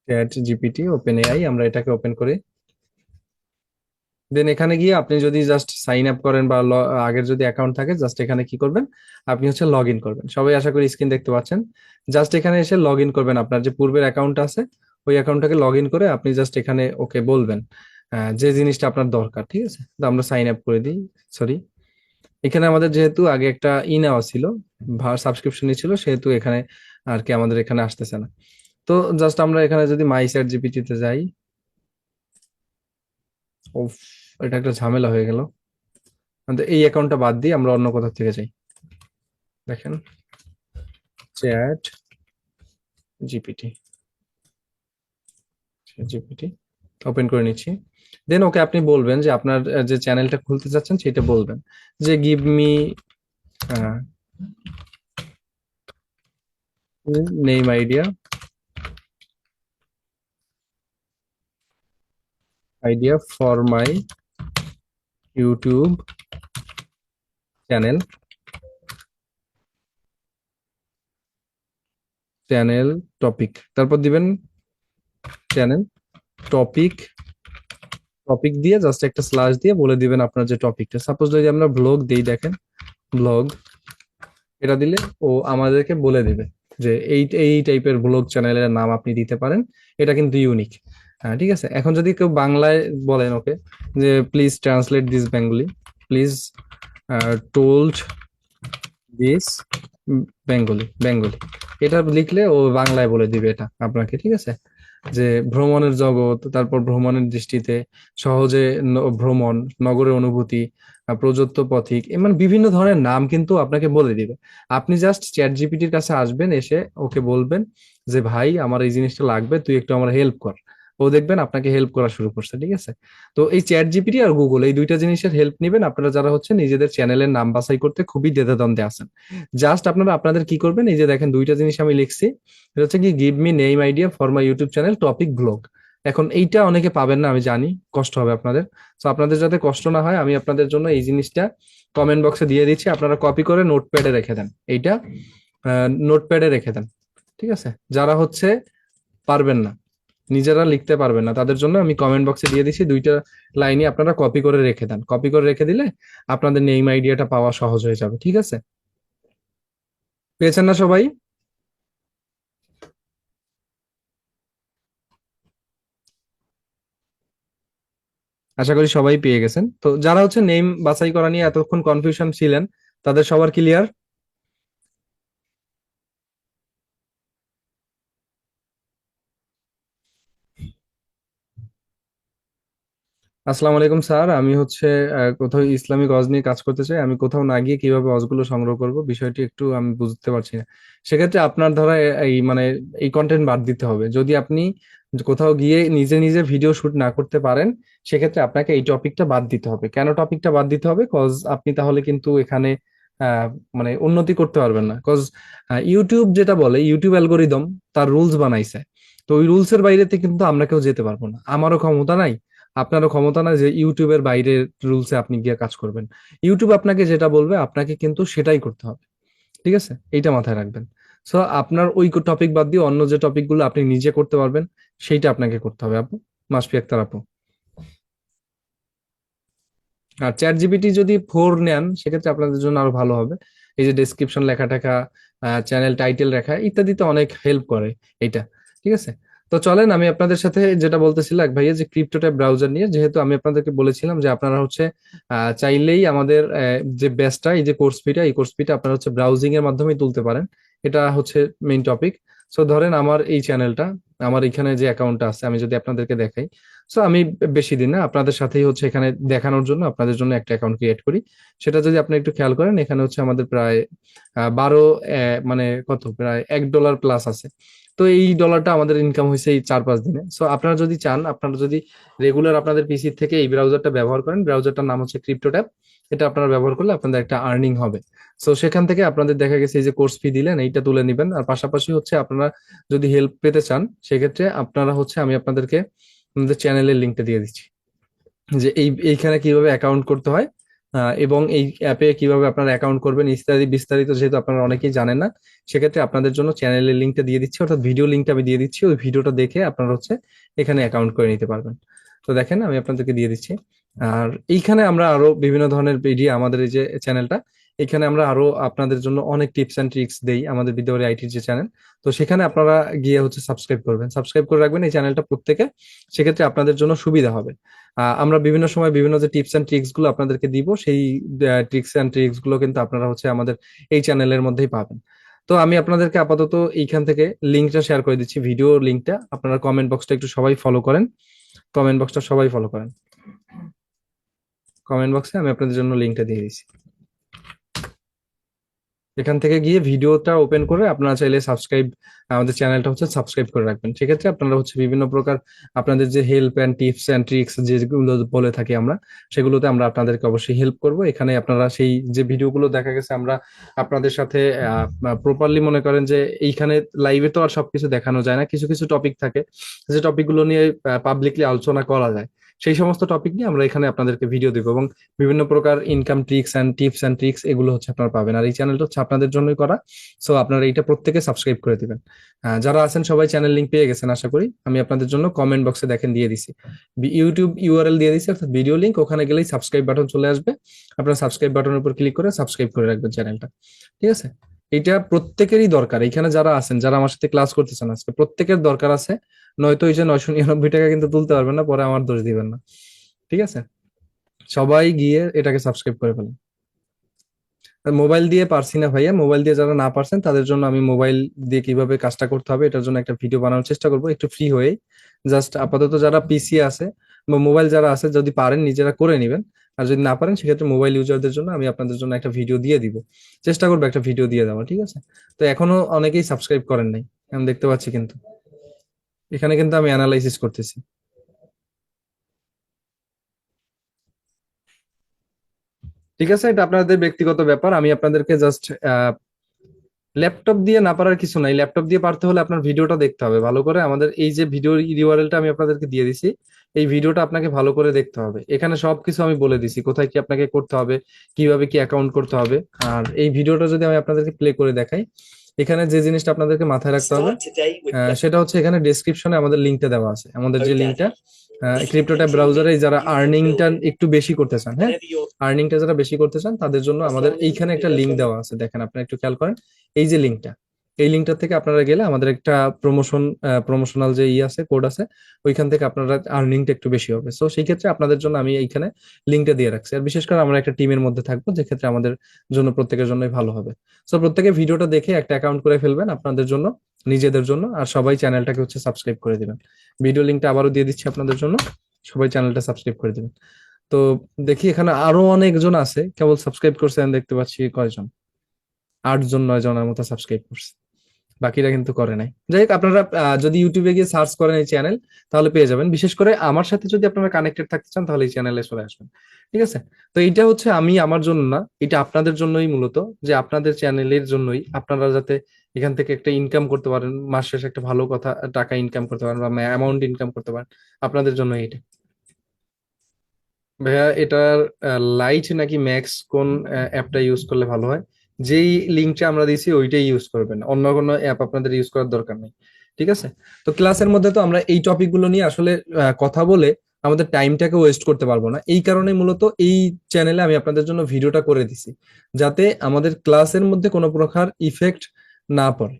chat GPT open AI, আমরা এটাকে ওপেন করি। দেন এখানে গিয়ে আপনি যদি জাস্ট সাইন আপ করেন বা আগের যদি অ্যাকাউন্ট থাকে, জাস্ট এখানে কি করবেন, আপনি হচ্ছে লগ ইন করবেন। সবাই আশা করি স্ক্রিন দেখতে পাচ্ছেন। জাস্ট এখানে এসে লগ ইন করবেন, আপনার যে পূর্বের অ্যাকাউন্ট আছে ওই অ্যাকাউন্টটাকে লগ ইন করে আপনি জাস্ট এখানে ওকে বলবেন যে জিনিসটা আপনার দরকার। ঠিক আছে, তো আমরা সাইন আপ করে দিই। সরি, এখানে আমাদের যেহেতু আগে একটা নেওয়া ছিল, সাবস্ক্রিপশন ছিল, সেহেতু এখানে আর কি আমাদের এখানে আসতেছে না। তো জাস্ট আমরা এখানে যদি মাই চ্যাট জিপিটিতে যাই, উফ, এটা একটা ঝামেলা হয়ে গেল। এই অ্যাকাউন্টটা বাদ দিয়ে আমরা অন্য কোথাও থেকে যাই। দেখেন চ্যাট জিপিটি, জিপিটি ওপেন করে নিচ্ছি। দেন ওকে আপনি বলবেন যে আপনার যে চ্যানেলটা খুলতে চাচ্ছেন সেটা বলবেন, যে give me name idea, for my YouTube channel, channel topic, তারপর দিবেন চ্যানেল টপিক, টপিক দিয়ে জাস্ট একটা স্ল্যাশ দিয়ে বলে দিবেন আপনার যে টপিকটা। সাপোজ যদি আমরা ব্লগ দেই, দেখেন ব্লগ, এটা দিলে ও আমাদেরকে বলে দিবে যে এই এই টাইপের ব্লগ চ্যানেলের নাম আপনি দিতে পারেন, এটা কিন্তু ইউনিক। হ্যাঁ, ঠিক আছে। এখন যদি কেউ বাংলায় বলেন ওকে যে please translate this Bengali, please told this Bengali, এটা লিখলে ও বাংলায় বলে দিবে এটা আপনাকে। ঠিক আছে, যে ভ্রমণের জগৎ, তারপর ভ্রমণের দৃষ্টিতে, সহজে ভ্রমণ, নগরের অনুভূতি, প্রযুক্ত পথিক, এমন বিভিন্ন ধরনের নাম কিন্তু আপনাকে বলে দিবে। আপনি জাস্ট চ্যাট জিপিটির কাছে আসবেন, এসে ওকে বলবেন যে ভাই আমার এই জিনিসটা লাগবে, তুই একটু আমার হেল্প কর। ও দেখবেন আপনাকে হেল্প করা শুরু করছে, ঠিক আছে? তো এই চ্যাট জিপিটি আর গুগল এই দুইটা জিনিসের হেল্প নেবেন আপনারা যারা হচ্ছে নিজেদের চ্যানেলের নাম বাছাই করতে খুবই দ্বিধাদ্বন্দ্বে আছেন। জাস্ট আপনারা আপনাদের কি করবেন, এই যে দেখেন দুইটা জিনিস আমি লিখছি, এটা হচ্ছে কি give me name idea for my YouTube channel topic blog. এখন এইটা অনেকে পাবেন না, আমি জানি কষ্ট হবে আপনাদের। তো আপনাদের যাতে কষ্ট না হয়, আমি আপনাদের জন্য এই জিনিসটা কমেন্ট বক্সে দিয়ে দিচ্ছি, আপনারা কপি করে নোটপ্যাডে রেখে দেন। এইটা নোটপ্যাডে রেখে দেন, ঠিক আছে? যারা হচ্ছে পারবেন না, নিজেরা লিখতে পারবেন না, তাদের জন্য আমি কমেন্ট বক্সে দিয়ে দিচ্ছি, দুইটা লাইনই আপনারা কপি করে রেখে দেন। কপি করে রেখে দিলে আপনাদের নেম আইডিয়াটা পাওয়া সহজ হয়ে যাবে, ঠিক আছে? পেয়েছেন না সবাই? আশা করি সবাই পেয়ে গেছেন। তো যারা হচ্ছে নেম বাছাই করা নিয়ে এতক্ষণ কনফিউশন ছিলেন, তাদের সবার ক্লিয়ার? আসসালামু আলাইকুম স্যার, আমি হচ্ছে কোথাও ইসলামিক ওয়াজ নিয়ে কাজ করতে চাই, আমি কোথাও না গিয়ে কিভাবে ওয়াজগুলো সংগ্রহ করব বিষয়টি একটু আমি বুঝতে পারছি না। সেক্ষেত্রে আপনার ধরা এই মানে এই কন্টেন্ট বাদ দিতে হবে। যদি আপনি কোথাও গিয়ে নিজে নিজে ভিডিও শুট না করতে পারেন, সেক্ষেত্রে আপনাকে এই টপিকটা বাদ দিতে হবে। কেন টপিকটা বাদ দিতে হবে? কজ আপনি তাহলে কিন্তু এখানে আহ মানে উন্নতি করতে পারবেন না। কজ ইউটিউব যেটা বলে, ইউটিউব অ্যালগোরিদম তার রুলস বানাইছে। তো ওই রুলসের বাইরেতে কিন্তু আমরা কেউ যেতে পারবো না, আমারও ক্ষমতা নাই, আপনারও ক্ষমতা না যে ইউটিউবের বাইরের রুলসে আপনি গিয়ে কাজ করবেন। ইউটিউব আপনাকে যেটা বলবে আপনাকে কিন্তু সেটাই করতে হবে, ঠিক আছে? এইটা মাথায় রাখবেন। সো আপনার ওই টপিক বাদ দিয়ে অন্য যে টপিকগুলো আপনি নিজে করতে পারবেন সেইটা আপনাকে করতে হবে আপু, মাসফি আক্তার আপু। আর চ্যাট জিপিটি যদি 4 নেন সেক্ষেত্রে আপনাদের জন্য আরো ভালো হবে। এই যে ডেসক্রিপশন লেখা টেখা, চ্যানেল টাইটেল লেখা ইত্যাদিতে অনেক হেল্প করে এইটা, ঠিক আছে? তো চলেন আমি আপনাদের সাথে যেটা বলতেছিলাম এক ভাইয়া, যে ক্রিপ্টো ট্যাব ব্রাউজার নিয়ে, যেহেতু আমি আপনাদেরকে বলেছিলাম যে আপনারা হচ্ছে চাইলেই আমাদের যে ব্যাচটা, এই যে কোর্স ফিটা, এই কোর্স ফিটা আপনারা হচ্ছে ব্রাউজিং এর মাধ্যমে তুলতে পারেন। এটা হচ্ছে মেইন টপিক। সো ধরেন আমার এই চ্যানেলটা, আমার এখানে যে অ্যাকাউন্টটা আছে, আমি যদি আপনাদেরকে দেখাই। সো আমি বেশি দিন না, আপনাদের সাথেই হচ্ছে এখানে দেখানোর জন্য আপনাদের জন্য একটা অ্যাকাউন্ট ক্রিয়েট করি। সেটা যদি আপনি একটু খেয়াল করেন, এখানে হচ্ছে আমাদের প্রায় 12 মানে কত, প্রায় $1 প্লাস আছে। তো এই ডলারটা আমাদের ইনকাম হয়েছে এই 4-5 দিনে। সো আপনারা যদি চান, আপনারা যদি রেগুলার আপনাদের পিসি থেকে এই ব্রাউজারটা ব্যবহার করেন, ব্রাউজারটার নাম হচ্ছে ক্রিপ্টো ট্যাব, এটা আপনারা ব্যবহার করলে আপনাদের একটা আর্নিং হবে। সো সেখান থেকে আপনাদের দেখা গেছে এই যে কোর্স ফি দিলেন, এইটা তুলে নিবেন। আর পাশাপাশি হচ্ছে আপনারা যদি হেল্প পেতে চান, সেক্ষেত্রে আপনারা হচ্ছে আমি আপনাদেরকে আমাদের চ্যানেলের লিঙ্কটা দিয়ে দিচ্ছি, যে এইখানে কিভাবে অ্যাকাউন্ট করতে হয়, এবং এই অ্যাপে কিভাবে আপনারা অ্যাকাউন্ট করবেন ইত্যাদি বিস্তারিত যেহেতু আপনারা অনেকেই জানেন না, সেক্ষেত্রে আপনাদের জন্য চ্যানেলের লিঙ্কটা দিয়ে দিচ্ছি, অর্থাৎ ভিডিও লিঙ্কটা আমি দিয়ে দিচ্ছি। ওই ভিডিওটা দেখে আপনারা হচ্ছে এখানে অ্যাকাউন্ট করে নিতে পারবেন। তো দেখেন আমি আপনাদেরকে দিয়ে দিচ্ছি। আর এইখানে আমরা আরো বিভিন্ন ধরনের ভিডিও, আমাদের এই যে চ্যানেলটা, এখানে আমরা আরো আপনাদের জন্য অনেক টিপস এন্ড ট্রিক্স দেই, আমাদের বিদ্যাবাড়ি আইটির যে চ্যানেল। তো সেখানে আপনারা গিয়ে হচ্ছে সাবস্ক্রাইব করবেন, সাবস্ক্রাইব করে রাখবেন এই চ্যানেলটা প্রত্যেকে। সেক্ষেত্রে আপনাদের জন্য সুবিধা হবে। আমরা বিভিন্ন সময় বিভিন্ন যে টিপস এন্ড ট্রিক্স গুলো আপনাদেরকে দিব, সেই টিপস এন্ড ট্রিক্স গুলো কিন্তু আপনারা হচ্ছে আমাদের এই চ্যানেলের মধ্যেই পাবেন। তো আমি আপনাদেরকে আপাতত এইখান থেকে লিঙ্কটা শেয়ার করে দিচ্ছি, ভিডিও লিঙ্কটা। আপনারা কমেন্ট বক্সটা একটু সবাই ফলো করেন, কমেন্ট বক্সটা সবাই ফলো করেন। কমেন্ট বক্সে আমি আপনাদের জন্য লিঙ্কটা দিয়ে দিচ্ছি। এখান থেকে গিয়ে ভিডিওটা ওপেন করে আপনারা চাইলে সাবস্ক্রাইব, আমাদের চ্যানেলটা হচ্ছে সাবস্ক্রাইব করে রাখবেন। সেক্ষেত্রে আপনারা হচ্ছে বিভিন্ন প্রকার আপনাদের যে help and tips and tricks যেগুলো বলে থাকি আমরা, সেগুলোতে আমরা আপনাদেরকে অবশ্যই হেল্প করব। এখানে আপনারা সেই যে ভিডিওগুলো দেখা গেছে আমরা আপনাদের সাথে প্রপারলি, মনে করেন যে এইখানে লাইভে তো আর সবকিছু দেখানো যায় না, কিছু কিছু টপিক থাকে যে টপিকগুলো নিয়ে পাবলিকলি আলোচনা করা যায়, সেই সমস্ত টপিক নিয়ে আমরা এখানে আপনাদেরকে ভিডিও দেবো, এবং বিভিন্ন প্রকার income tricks and tips and tricks এগুলো হচ্ছে আপনারা পাবেন। আর এই চ্যানেলটা হচ্ছে আপনাদের জন্যই করা। সো আপনারা এইটা প্রত্যেকে সাবস্ক্রাইব করে দিবেন। যারা আছেন সবাই চ্যানেল লিঙ্ক পেয়ে গেছেন আশা করি। আমি আপনাদের জন্য কমেন্ট বক্সে দেখেন দিয়ে দিছি, ইউটিউব ইউআরএল দিয়ে দিছি, অর্থাৎ ভিডিও লিঙ্ক। ওখানে গেলেই সাবস্ক্রাইব বাটন চলে আসবে, আপনারা সাবস্ক্রাইব বাটনের উপর ক্লিক করে সাবস্ক্রাইব করে রাখবেন চ্যানেলটা, ঠিক আছে? এটা প্রত্যেকেরই দরকার, এখানে যারা আছেন, যারা আমার সাথে ক্লাস করতেছেন আজকে, প্রত্যেকের দরকার আছে। নয়তো এই যে 999 টাকা কিন্তু তুলতে পারবেন না, পরে আমার দোষ দিবেন না, ঠিক আছে? সবাই গিয়ে এটাকে সাবস্ক্রাইব করে ফেলেন। মোবাইল দিয়ে পারছি না ভাইয়া, মোবাইল দিয়ে যারা না পারছেন তাদের জন্য আমি মোবাইল দিয়ে কিভাবে কাজটা করতে হবে এটার জন্য একটা ভিডিও বানানোর চেষ্টা করবো একটু ফ্রি হয়ে। জাস্ট আপাতত যারা পিসি আছে বা মোবাইল যারা আছে যদি পারেন নিজেরা করে নেবেন, আর যদি না পারেন সেক্ষেত্রে মোবাইল ইউজারদের জন্য আমি আপনাদের জন্য একটা ভিডিও দিয়ে দিব, চেষ্টা করবো একটা ভিডিও দিয়ে দেওয়া, ঠিক আছে? তো এখনো অনেকেই সাবস্ক্রাইব করেন নাই, আমি দেখতে পাচ্ছি, কিন্তু এখানে কিন্তু আমি অ্যানালাইসিস করতেছি। ঠিক আছে, এটা আপনাদের ব্যক্তিগত ব্যাপার, আমি আপনাদেরকে জাস্ট ল্যাপটপ দিয়ে না পারার কিছু নাই, ল্যাপটপ দিয়ে পারতে হলে আপনার ভিডিওটা দেখতে হবে ভালো করে। আমাদের এই যে ভিডিও ইউআরএলটা আমি আপনাদেরকে দিয়ে দিছি, এই ভিডিওটা আপনাকে ভালো করে দেখতে হবে। এখানে সবকিছু আমি বলে দিছি, কোথায় কি আপনাকে করতে হবে, কিভাবে কি অ্যাকাউন্ট করতে হবে। আর এই ভিডিওটা যদি আমি আপনাদেরকে প্লে করে দেখাই, এখানে যে জিনিসটা আপনাদেরকে মাথায় রাখতে হবে সেটা হচ্ছে এখানে ডেসক্রিপশনে আমাদের লিঙ্কটা দেওয়া আছে, আমাদের যে লিঙ্কটা ক্রিপ্টোট্যাব ব্রাউজারে যারা আর্নিংটা একটু বেশি করতে চান, হ্যাঁ, আর্নিংটা যারা বেশি করতে চান তাদের জন্য আমাদের এইখানে একটা লিঙ্ক দেওয়া আছে, দেখেন আপনারা একটু খেয়াল করেন। এই যে লিঙ্কটা, এই লিঙ্কটা থেকে আপনারা গেলে আমাদের একটা প্রমোশনাল যে আছে, কোড আছে, ওইখান থেকে আপনারা আর্নিংটা একটু বেশি হবে। সো সেই ক্ষেত্রে আপনাদের জন্য আমি এইখানে লিঙ্কটা দিয়ে রাখছি। আর বিশেষ করে আমরা একটা টিমের মধ্যে থাকবো, যে ক্ষেত্রে আমাদের জন্য প্রত্যেকের জন্যই ভালো হবে। সো প্রত্যেকে ভিডিওটা দেখে একটা অ্যাকাউন্ট করে ফেলবেন আপনাদের জন্য, নিজেদের জন্য, আর সবাই চ্যানেলটাকে হচ্ছে সাবস্ক্রাইব করে দিবেন। ভিডিও লিঙ্কটা আবারও দিয়ে দিচ্ছি আপনাদের জন্য, সবাই চ্যানেলটা সাবস্ক্রাইব করে দিবেন। তো দেখি এখানে আরো অনেকজন আছে, কেবল সাবস্ক্রাইব করছে আমি দেখতে পাচ্ছি কয়জন, 8 জন 9 জনের মতো সাবস্ক্রাইব করছে, বাকিরা কিন্তু করে নাই। যাই হোক, আপনারা যদি ইউটিউবে গিয়ে সার্চ করেন এই চ্যানেল তাহলে পেয়ে যাবেন। বিশেষ করে আমার সাথে যদি আপনারা কানেক্টেড থাকতে চান তাহলে এই চ্যানেলে চলে আসবেন, ঠিক আছে? তো এইটা হচ্ছে আমি আমার জন্য না, এটা আপনাদের জন্যই মূলত, যে আপনাদের চ্যানেলের জন্যই আপনারা যাতে এখান থেকে একটা ইনকাম করতে পারেন, মাস শেষে একটা ভালো কথা টাকা ইনকাম করতে পারেন বা অ্যামাউন্ট ইনকাম করতে পারেন, আপনাদের জন্য এটা। ভাইয়া এটার লাইট নাকি ম্যাক্স কোন অ্যাপটা ইউজ করলে ভালো হয়? যেই লিঙ্কটা আমরা দিয়েছি ওইটাই ইউজ করবেন, অন্য কোনো অ্যাপ আপনাদের ইউজ করার দরকার নেই, ঠিক আছে? তো ক্লাসের মধ্যে তো আমরা এই টপিক গুলো নিয়ে আসলে কথা বলে আমাদের টাইমটাকে ওয়েস্ট করতে পারবো না, এই কারণে মূলত এই চ্যানেলে আমি আপনাদের জন্য ভিডিওটা করে দিছি, যাতে আমাদের ক্লাসের মধ্যে কোনো প্রকার ইফেক্ট না পড়ে,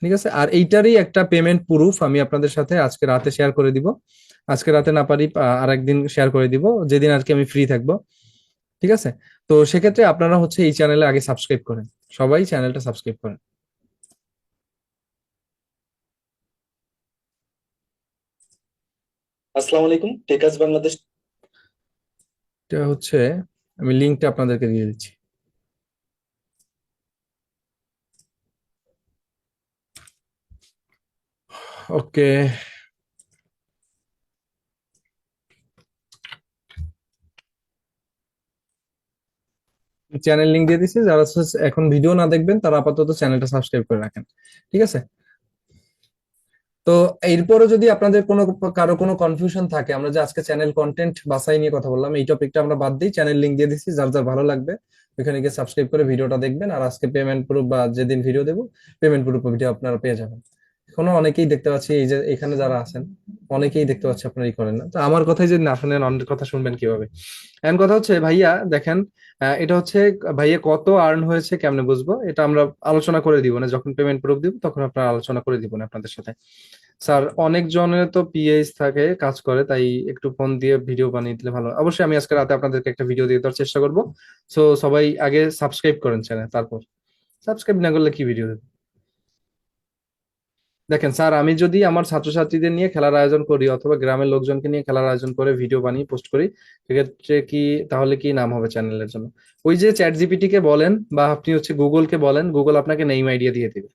ঠিক আছে? আর এইটারই একটা পেমেন্ট প্রুফ আমি আপনাদের সাথে আজকে রাতে শেয়ার করে দিব। আজকে রাতে না পারি আর একদিন শেয়ার করে দিব, যেদিন আর কি আমি ফ্রি থাকবো, ঠিক আছে? তো সেক্ষেত্রে আপনারা হচ্ছে এই চ্যানেলে আগে সাবস্ক্রাইব করেন, সবাই চ্যানেলটা সাবস্ক্রাইব করেন। আসসালামু আলাইকুম, টেকাস বাংলাদেশ। এটা হচ্ছে আমি লিঙ্কটা আপনাদেরকে দিয়ে দিচ্ছি। ওকে, চ্যানেল লিংক দিয়ে দিচ্ছি, যারা এখন ভিডিও না দেখবেন তারা আপাতত চ্যানেলটা সাবস্ক্রাইব করে রাখেন, ঠিক আছে? তো এরপরে যদি আপনাদের কারো কোনো কনফিউশন থাকে, আমরা যে আজকে চ্যানেল কন্টেন্ট বাছাই নিয়ে কথা বললাম, এই টপিকটা আমরা বাদ দিই, চ্যানেল লিংক দিয়ে দিচ্ছি, যার যার ভালো লাগবে ওইখানে গিয়ে সাবস্ক্রাইব করে ভিডিওটা দেখবেন। আর আজকে পেমেন্ট প্রুফ বা যেদিন ভিডিও দেবো পেমেন্ট প্রুফ ভিডিও আপনারা পেয়ে যাবেন। এখনো অনেকেই দেখতে পাচ্ছি, এই যে এখানে যারা আছেন অনেকেই দেখতে পাচ্ছি আপনারা ই করেন না। তো আমার কথাই যদি না শুনেন অন্যের কথা শুনবেন কিভাবে? এখন কথা হচ্ছে ভাইয়া দেখেন, এটা হচ্ছে ভাইয়া কত আর্ন হয়েছে কেমনে বুঝবো, এটা আমরা আলোচনা করে দিব না, যখন পেমেন্ট প্রুফ দিব তখন আপনারা আলোচনা করে দিব না আপনাদের সাথে। স্যার অনেক জনের তো পিএইচ থাকে, কাজ করে, তাই একটু ফোন দিয়ে ভিডিও বানিয়ে দিলে ভালো হয়। অবশ্যই আমি আজকে রাতে আপনাদেরকে একটা ভিডিও দিয়ে দেওয়ার চেষ্টা করবো। সো সবাই আগে সাবস্ক্রাইব করেন চ্যানেল, তারপর সাবস্ক্রাইব না করলে কি ভিডিও দেবে? দেখেন স্যার, আমি যদি আমার ছাত্রছাত্রীদের নিয়ে খেলার আয়োজন করি অথবা গ্রামের লোকজনকে নিয়ে খেলার আয়োজন করে ভিডিও বানিয়ে পোস্ট করি, সেক্ষেত্রে কি তাহলে কি নাম হবে চ্যানেলের জন্য? ওই যে চ্যাট জিপিটি কে বলেন বা আপনি হচ্ছে গুগলকে বলেন, গুগল আপনাকে নেম আইডিয়া দিয়ে দিবে,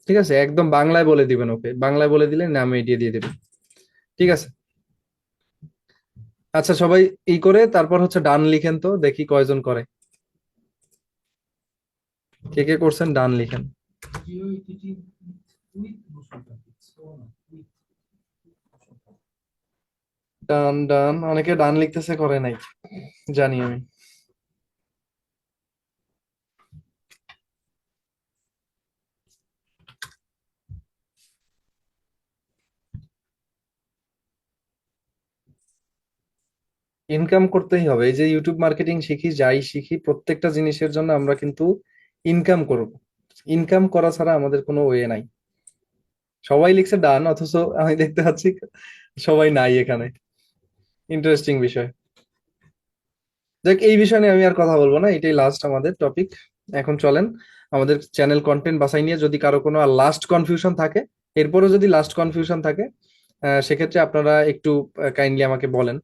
ঠিক আছে? একদম বাংলায় বলে দিবেন, ওকে বাংলায় বলে দিলে নাম আইডিয়া দিয়ে দিবে, ঠিক আছে? আচ্ছা সবাই এই করে তারপর হচ্ছে ডান লিখেন, তো দেখি কয়জন করে, কে কে করছেন ডান লিখেন। ডান ডান, অনেকে ডান লিখতেছে, করে নাই, জানি আমি। ইনকাম করতেই হবে, এই যে ইউটিউব মার্কেটিং শিখি, যাই শিখি, প্রত্যেকটা জিনিসের জন্য আমরা কিন্তু ইনকাম করব, ইনকাম করা ছাড়া আমাদের কোনো ওয়ে নাই। সবাই লিখছে ডান, অথচ আমি দেখতে পাচ্ছি সবাই নাই এখানে, ইন্টারেস্টিং বিষয়। দেখ, এই বিষয় নিয়ে আমি আর কথা বলবো না, এটাই লাস্ট আমাদের টপিক। এখন চলেন আমাদের চ্যানেল কন্টেন্ট বাছাই নিয়ে যদি কারো কোনো লাস্ট কনফিউশন থাকে, এরপরও যদি লাস্ট কনফিউশন থাকে, সেক্ষেত্রে আপনারা একটু কাইন্ডলি আমাকে বলেন।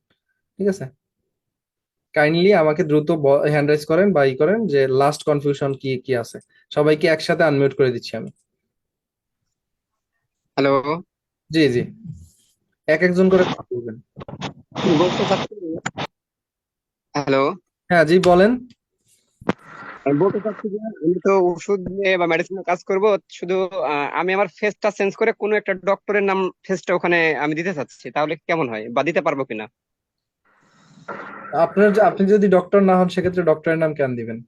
ঠিক আছে, কাইন্ডলি আমাকে দ্রুত হ্যান্ড রাইজ করেন বা ই করেন যে লাস্ট কনফিউশন কি কি আছে। সবাইকে একসাথে আনমিউট করে দিচ্ছি আমি। হ্যালো, জি জি, এক একজন করে কথা বলবেন। বলতে চাচ্ছি, হ্যালো, হ্যাঁ জি বলেন। আমি বলতে চাচ্ছি যে আমি তো ওষুধ নিয়ে বা মেডিসিনের কাজ করব, শুধু আমি আমার ফেসটা চেঞ্জ করে কোনো একটা ডক্টরের নাম ফেসটা ওখানে আমি দিতে চাচ্ছি, তাহলে কেমন হয় বা দিতে পারবো কিনা? আপনি যদি ডক্টর না হন সেক্ষেত্রে ডক্টরের নাম কেন দিবেন?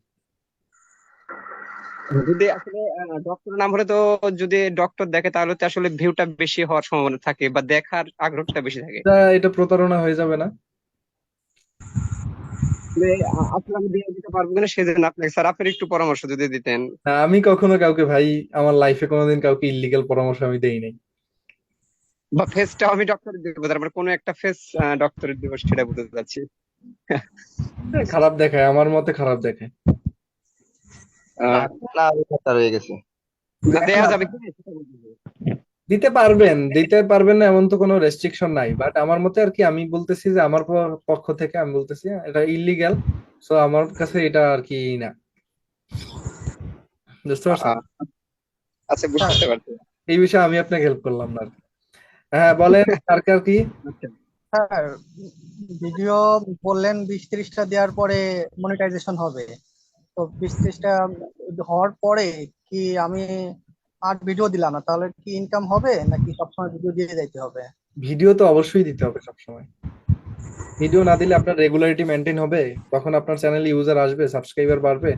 যদি আসলে ডক্টরের নাম হলে তো, যদি ডক্টর দেখে তাহলে তো আসলে ভিউটা বেশি হওয়ার সম্ভাবনা থাকে বা দেখার আগ্রহটা বেশি থাকে। এটা প্রতারণা হয়ে যাবে না? যে আসলে আমি দিয়ে দিতে পারবো কিনা সেজন্য আপনাকে, স্যার আপনার একটু পরামর্শ যদি দিতেন। না, আমি কখনো কাউকে ভাই, আমার লাইফে কোনোদিন কাউকে ইল্লিগাল পরামর্শ আমি দেই নাই। বা ফেসটা আমি ডক্টরের দিব, তারপরে কোনো একটা ফেস ডক্টরের দিব, সেটা বলতে চাচ্ছি। খারাপ দেখায়, আমার মতে খারাপ দেখায়। আহ, রয়ে গেছে। না দেয়া যাবে কি সেটা বলতে চাই। দিতে পারবেন না এমন তো কোনো রেস্ট্রিকশন নাই, বাট আমার মতে আর কি, আমি বলতেছি যে আমার পক্ষ থেকে আমি বলতেছি এটা ইল্লিগাল। সো আমার কাছে এটা আর কি না, বুঝতে পারছেন? আচ্ছা, বুঝতে পারছি। এই বিষয়ে আমি আপনাকে হেল্প করলাম না আর কি। হ্যাঁ বলেন, আর কার কি? হ্যাঁ, ভিডিও বললেন 20-30টা দেওয়ার পরে মনিটাইজেশন হবে, তো 20-30টা হওয়ার পরে কি আমি আর ভিডিও দিলাম না, তাহলে কি ইনকাম হবে নাকি সবসময় ভিডিও দিয়ে যাইতে হবে? ভিডিও তো অবশ্যই দিতে হবে সবসময়। ভিডিও না দিলে আপনার রেগুলারিটি মেনটেন হবে, তখন আপনার চ্যানেলে ইউজার আসবে, সাবস্ক্রাইবার বাড়বে।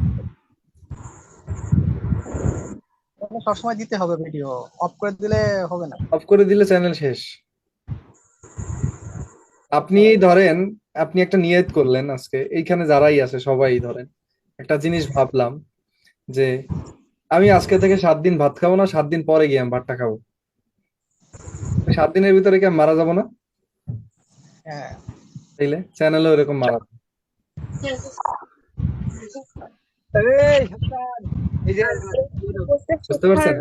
তাহলে সবসময় দিতে হবে ভিডিও, অফ করে দিলে হবে না? অফ করে দিলে চ্যানেল শেষ। আপনি ধরেন, আপনি একটা নিয়ত করলেন আজকে, এইখানে যারাই আছে সবাই ধরেন একটা জিনিস ভাবলাম যে আমি আজকে থেকে 7 দিন ভাত খাবো না, 7 দিন পরে গিয়ে আমি ভাতটা খাবো। 7 দিনের ভিতরে কি আমি মারা যাবো না? হ্যাঁ, তাইলে চ্যানেলও এরকম মারা যাবে। এই যে বুঝতে পারছেন?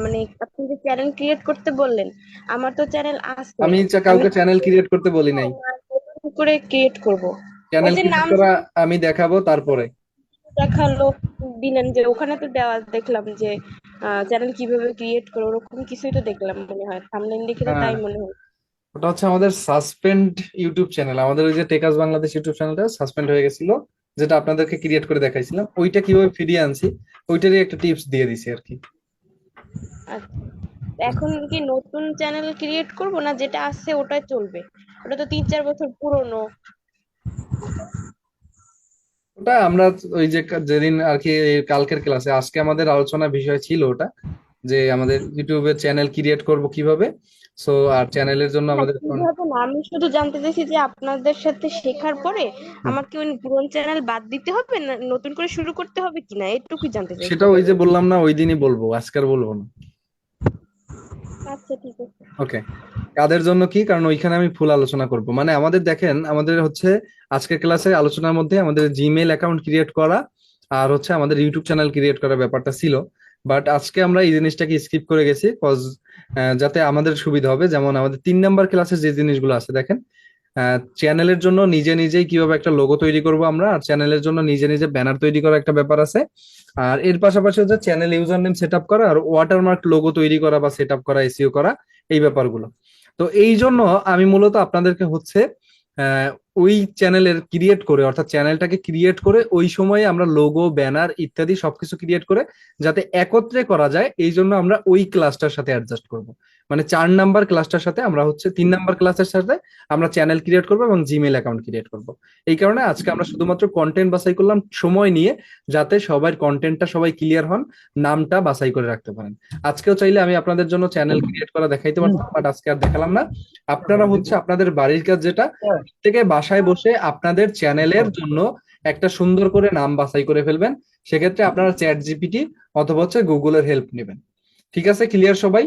মানে আপনি যে চ্যানেল ক্রিয়েট করতে বললেন, আমার তো চ্যানেল আছে, আমি কাউকে চ্যানেল ক্রিয়েট করতে বলি নাই। কি করে ক্রিয়েট করব? ওই চ্যানেল যে ক্রিয়েট নাম করা আমি দেখাবো তারপরে। দেখালো, দিলেন যে ওখানে তো দেওয়া দেখলাম যে চ্যানেল কিভাবে ক্রিয়েট করো, ওরকম কিছুই তো দেখলাম, মনে হয় থাম্বনেইল দেখে তো তাই হ্যাঁ, মনে হয়। ওটা হচ্ছে আমাদের সাসপেন্ড ইউটিউব চ্যানেল। আমাদের ওই যে টেকাস বাংলাদেশ ইউটিউব চ্যানেলটা সাসপেন্ড হয়ে গেছিল, যেটা আপনাদেরকে ক্রিয়েট করে দেখাইছিলাম, ওইটা কিভাবে ফিরিয়ে আনছি ওইটারই একটা টিপস দিয়ে দিছি আর কি। আচ্ছা, এখন কি নতুন চ্যানেল ক্রিয়েট করব না যেটা আছে ওটাই চলবে? ওটা তো 3-4 বছর পুরনো। ওটা আমরা ওই যে যেদিন আর কি কালকের ক্লাসে, আজকে আমাদের আলোচনা বিষয় ছিল ওটা, যে আমাদের ইউটিউবে চ্যানেল ক্রিয়েট করব কিভাবে। সো আর চ্যানেলের জন্য না আমাদের কিভাবে না, আমি শুধু জানতে চাইছি যে আপনাদের সাথে শেখার পরে আমাকে ওই পুরনো চ্যানেল বাদ দিতে হবে না নতুন করে শুরু করতে হবে কিনা, এটুকুই জানতে চাইছি। সেটা ওই যে বললাম না, ওই দিনই বলবো, আজকে আর বলবো না। আচ্ছা ঠিক আছে। ওকে, কাদের জন্য কি, কারণ ওইখানে আমি ফুল আলোচনা করব। মানে আমাদের দেখেন, আমাদের হচ্ছে আজকের ক্লাসে আলোচনার মধ্যে আমাদের জিমেইল অ্যাকাউন্ট ক্রিয়েট করা আর হচ্ছে আমাদের ইউটিউব চ্যানেল ক্রিয়েট করার ব্যাপারটা ছিল। বাট আজকে আমরা এই জিনিসটাকে স্কিপ করে গেছি, কজ যাতে আমাদের সুবিধা হবে। যেমন আমাদের 3 নাম্বার ক্লাসে যে জিনিসগুলো আছে দেখেন, চ্যানেলের জন্য নিজে নিজেই কিভাবে একটা লোগো তৈরি করব আমরা, আর চ্যানেলের জন্য নিজে নিজে ব্যানার তৈরি করা একটা ব্যাপার আছে। আর এর পাশাপাশি হচ্ছে channel user name set up করা আর ওয়াটারমার্ক লোগো তৈরি করা বা সেট আপ করা, এসইও করা, এই ব্যাপারগুলো। তো এই জন্য আমি মূলত আপনাদেরকে হচ্ছে আহ, ওই চ্যানেলের ক্রিয়েট করে, অর্থাৎ চ্যানেলটাকে ক্রিয়েট করে ওই সময়ে আমরা লোগো, ব্যানার ইত্যাদি সবকিছু ক্রিয়েট করে যাতে একত্রে করা যায়, এই জন্য আমরা ওই ক্লাসটার সাথে অ্যাডজাস্ট করব। মানে 4 নাম্বার ক্লাসটার সাথে আমরা হচ্ছে 3 নাম্বার ক্লাসের সাথে আমরা চ্যানেল ক্রিয়েট করবো এবং জিমেইল অ্যাকাউন্ট ক্রিয়েট করব। এই কারণে আজকে আমরা শুধুমাত্র কন্টেন্ট বাছাই করলাম সময় নিয়ে, যাতে সবার কন্টেন্টটা সবাই ক্লিয়ার হন, নামটা বাছাই করে রাখতে পারেন। আজকেও চাইলে আমি আপনাদের জন্য চ্যানেল ক্রিয়েট করা দেখাইতে পারতাম, বাট আজকে আর দেখালাম না। আপনারা হচ্ছে আপনাদের বাড়ির কাজ যেটা থেকে বাসায় বসে আপনাদের চ্যানেলের জন্য একটা সুন্দর করে নাম বাছাই করে ফেলবেন। সেক্ষেত্রে আপনারা চ্যাট জিপিটি অথবা হচ্ছে গুগলের হেল্প নেবেন। ঠিক আছে, ক্লিয়ার সবাই?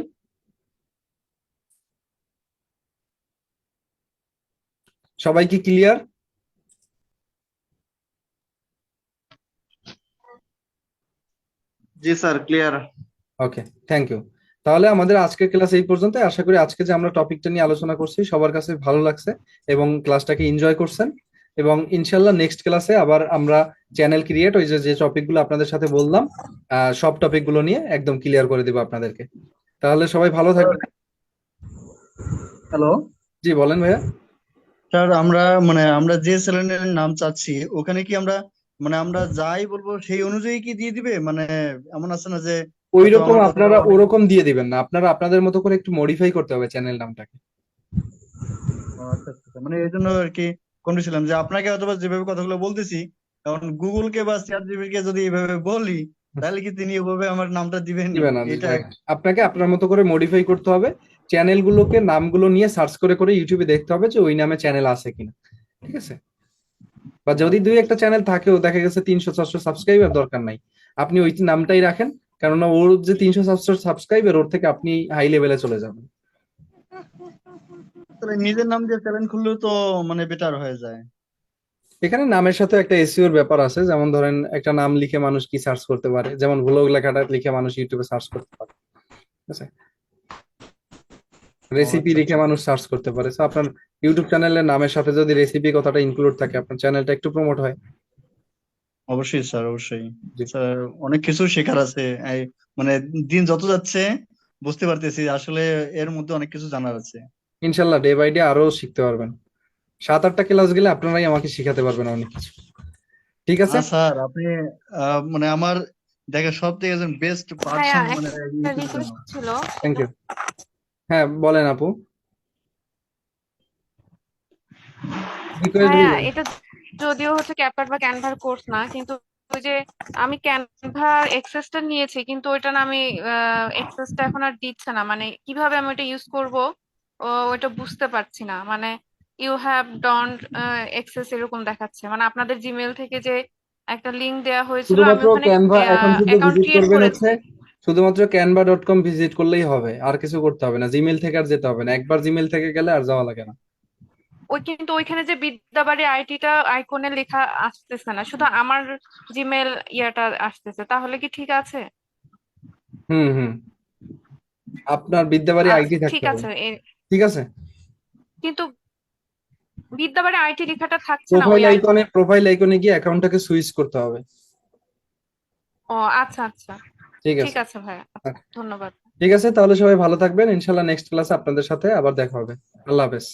সবাই কি ক্লিয়ার? জি sir, clear. Okay, thank you. তাহলে আমাদের আজকের ক্লাস এই পর্যন্ত। আশা করি আজকে যে আমরা টপিকটা নিয়ে আলোচনা করছি সবার কাছে ভালো লাগছে এবং ক্লাসটাকে এনজয় করছেন। এবং ইনশাল্লাহ নেক্সট ক্লাসে আবার আমরা চ্যানেল ক্রিয়েট, ওই যে যে টপিকগুলো আপনাদের সাথে বললাম, সব টপিকগুলো নিয়ে একদম ক্লিয়ার করে দেবো আপনাদেরকে। তাহলে সবাই ভালো থাকবেন। হ্যালো জি বলেন ভাইয়া। স্যার, আমরা যে চ্যানেলের নাম চাচ্ছি ওখানে কি আমরা যাই বলবো সেই অনুযায়ী কি দিয়ে দিবে? এমন আছে না যে ওই হয়তো রকম আমার কথাটা আপনারা অনেক। ওরকম দিয়ে দিবেন না, আপনারা আপনাদের মতো করে একটু মডিফাই করতে হবে চ্যানেল নামটাকে। আচ্ছা আচ্ছা, এই জন্য আর কি কনফিউজ যে আপনাকে হয়তো বা যেভাবে কথাগুলো বলতেছি, এখন গুগলকে বা চ্যাটজিপিটি কে যদি এইভাবে বলি তাহলে কি তিনি ওভাবে আমার নামটা দিবেন? দিবে না, এটা right. আপনাকে আপনার মতো করে মডিফাই করতে হবে। চ্যানেলগুলোকে নামগুলো নিয়ে সার্চ করে করে ইউটিউবে দেখতে হবে যে ওই নামে চ্যানেল আছে কিনা, ঠিক আছে? বা যদি দুই একটা চ্যানেল থাকেও, দেখা গেছে 300-400 সাবস্ক্রাইবার, দরকার নাই, আপনি ওই নামটাই রাখেন, কেননা ওর যে 300-400 সাবস্ক্রাইবার, ওর থেকে আপনি হাই লেভেলে চলে যাবেন। তাহলে নিজের নাম দিয়ে চ্যানেল খুললেও তো বেটার হয়ে যায়। এখানে নামের সাথে একটা এসইওর ব্যাপার আছে, যেমন ধরেন একটা নাম লিখে মানুষ কি সার্চ করতে পারে, যেমন ভ্লগ লেখাটা লিখে মানুষ ইউটিউবে সার্চ করতে পারে, ঠিক আছে? রেসিপি আচ্ছা লিখে আচ্ছা, মানুষ সার্চ করতে পারে। তো আপনার ইউটিউব চ্যানেলের নামের সাথে যদি রেসিপি কথাটা ইনক্লুড থাকে, আপনার চ্যানেলটা একটু প্রমোট হয়। অবশ্যই স্যার, অবশ্যই জি, স্যার। অনেক কিছু শেখার আছে। এই দিন যত যাচ্ছে বুঝতে পারতেছি আসলে এর মধ্যে অনেক কিছু জানার আছে। ইনশাল্লাহ ডে বাই ডে আরো শিখতে পারবেন। 7-8টা ক্লাস গেলে আপনারাই আমাকে শিখাতে পারবেন অনেক কিছু, ঠিক আছে? স্যার, আপনি আমার দেখা সব থেকে একজন বেস্ট ভাইয়া পার্সন একটা ইউটিউবের জন্য। রিকোয়েস্ট ছিল। Thank you. হ্যাঁ বলেন আপু, রিকোয়েস্ট ভাইয়া বলবেন। এটা যদিও হচ্ছে ক্যাপকাট বা ক্যানভার কোর্স না, কিন্তু ওই যে আমি ক্যানভার এক্সেসটা নিয়েছি, কিন্তু ওইটা না আমি এক্সেসটা এখন আর দিচ্ছে না, মানে কিভাবে আমি ওটা ইউজ করব ওইটা বুঝতে পারছি না। মানে ইউ হ্যাভ ডন্ট এক্সেস এরকম দেখাচ্ছে, মানে আপনাদের জিমেল থেকে যে একটা লিংক দেওয়া হয়েছিল, আমি শুধুমাত্র ওখানে ক্যানভা এখন শুধু অ্যাকাউন্ট ভিজিট ক্রিয়েট করবেন করেছি। হচ্ছে, শুধুমাত্র canva.com ভিজিট করলেই হবে, আর কিছু করতে হবে না। জিমেল থেকে আর যেতে হবে না, একবার জিমেল থেকে গেলে আর যাওয়া লাগে না। কিন্তু ওইখানে যে বিদ্যাবাড়ি আইটিটা আইকনে লেখা আসতেছে না, শুধু আমার জিমেল ইয়াটা আসতেছে, তাহলে কি ঠিক আছে? হুম হুম, আপনার বিদ্যাবাড়ি আইডি ঠিক থাকতে হবে, আছে ঠিক আছে? কিন্তু বিদ্যাবাড়ি আইটি লেখাটা থাকছে না ওই প্রোফাইল আইকনে, আইকনে। প্রোফাইল আইকনে গিয়ে অ্যাকাউন্টটাকে সুইচ করতে হবে। ও আচ্ছা আচ্ছা, ঠিক ঠিক আছে, আছে ভাইয়া, আচ্ছা, ধন্যবাদ। ঠিক আছে। তাহলে সবাই ভালো থাকবেন, ইনশাল্লাহ নেক্সট ক্লাসে আপনাদের সাথে আবার দেখা হবে। আল্লাহ হাফেজ।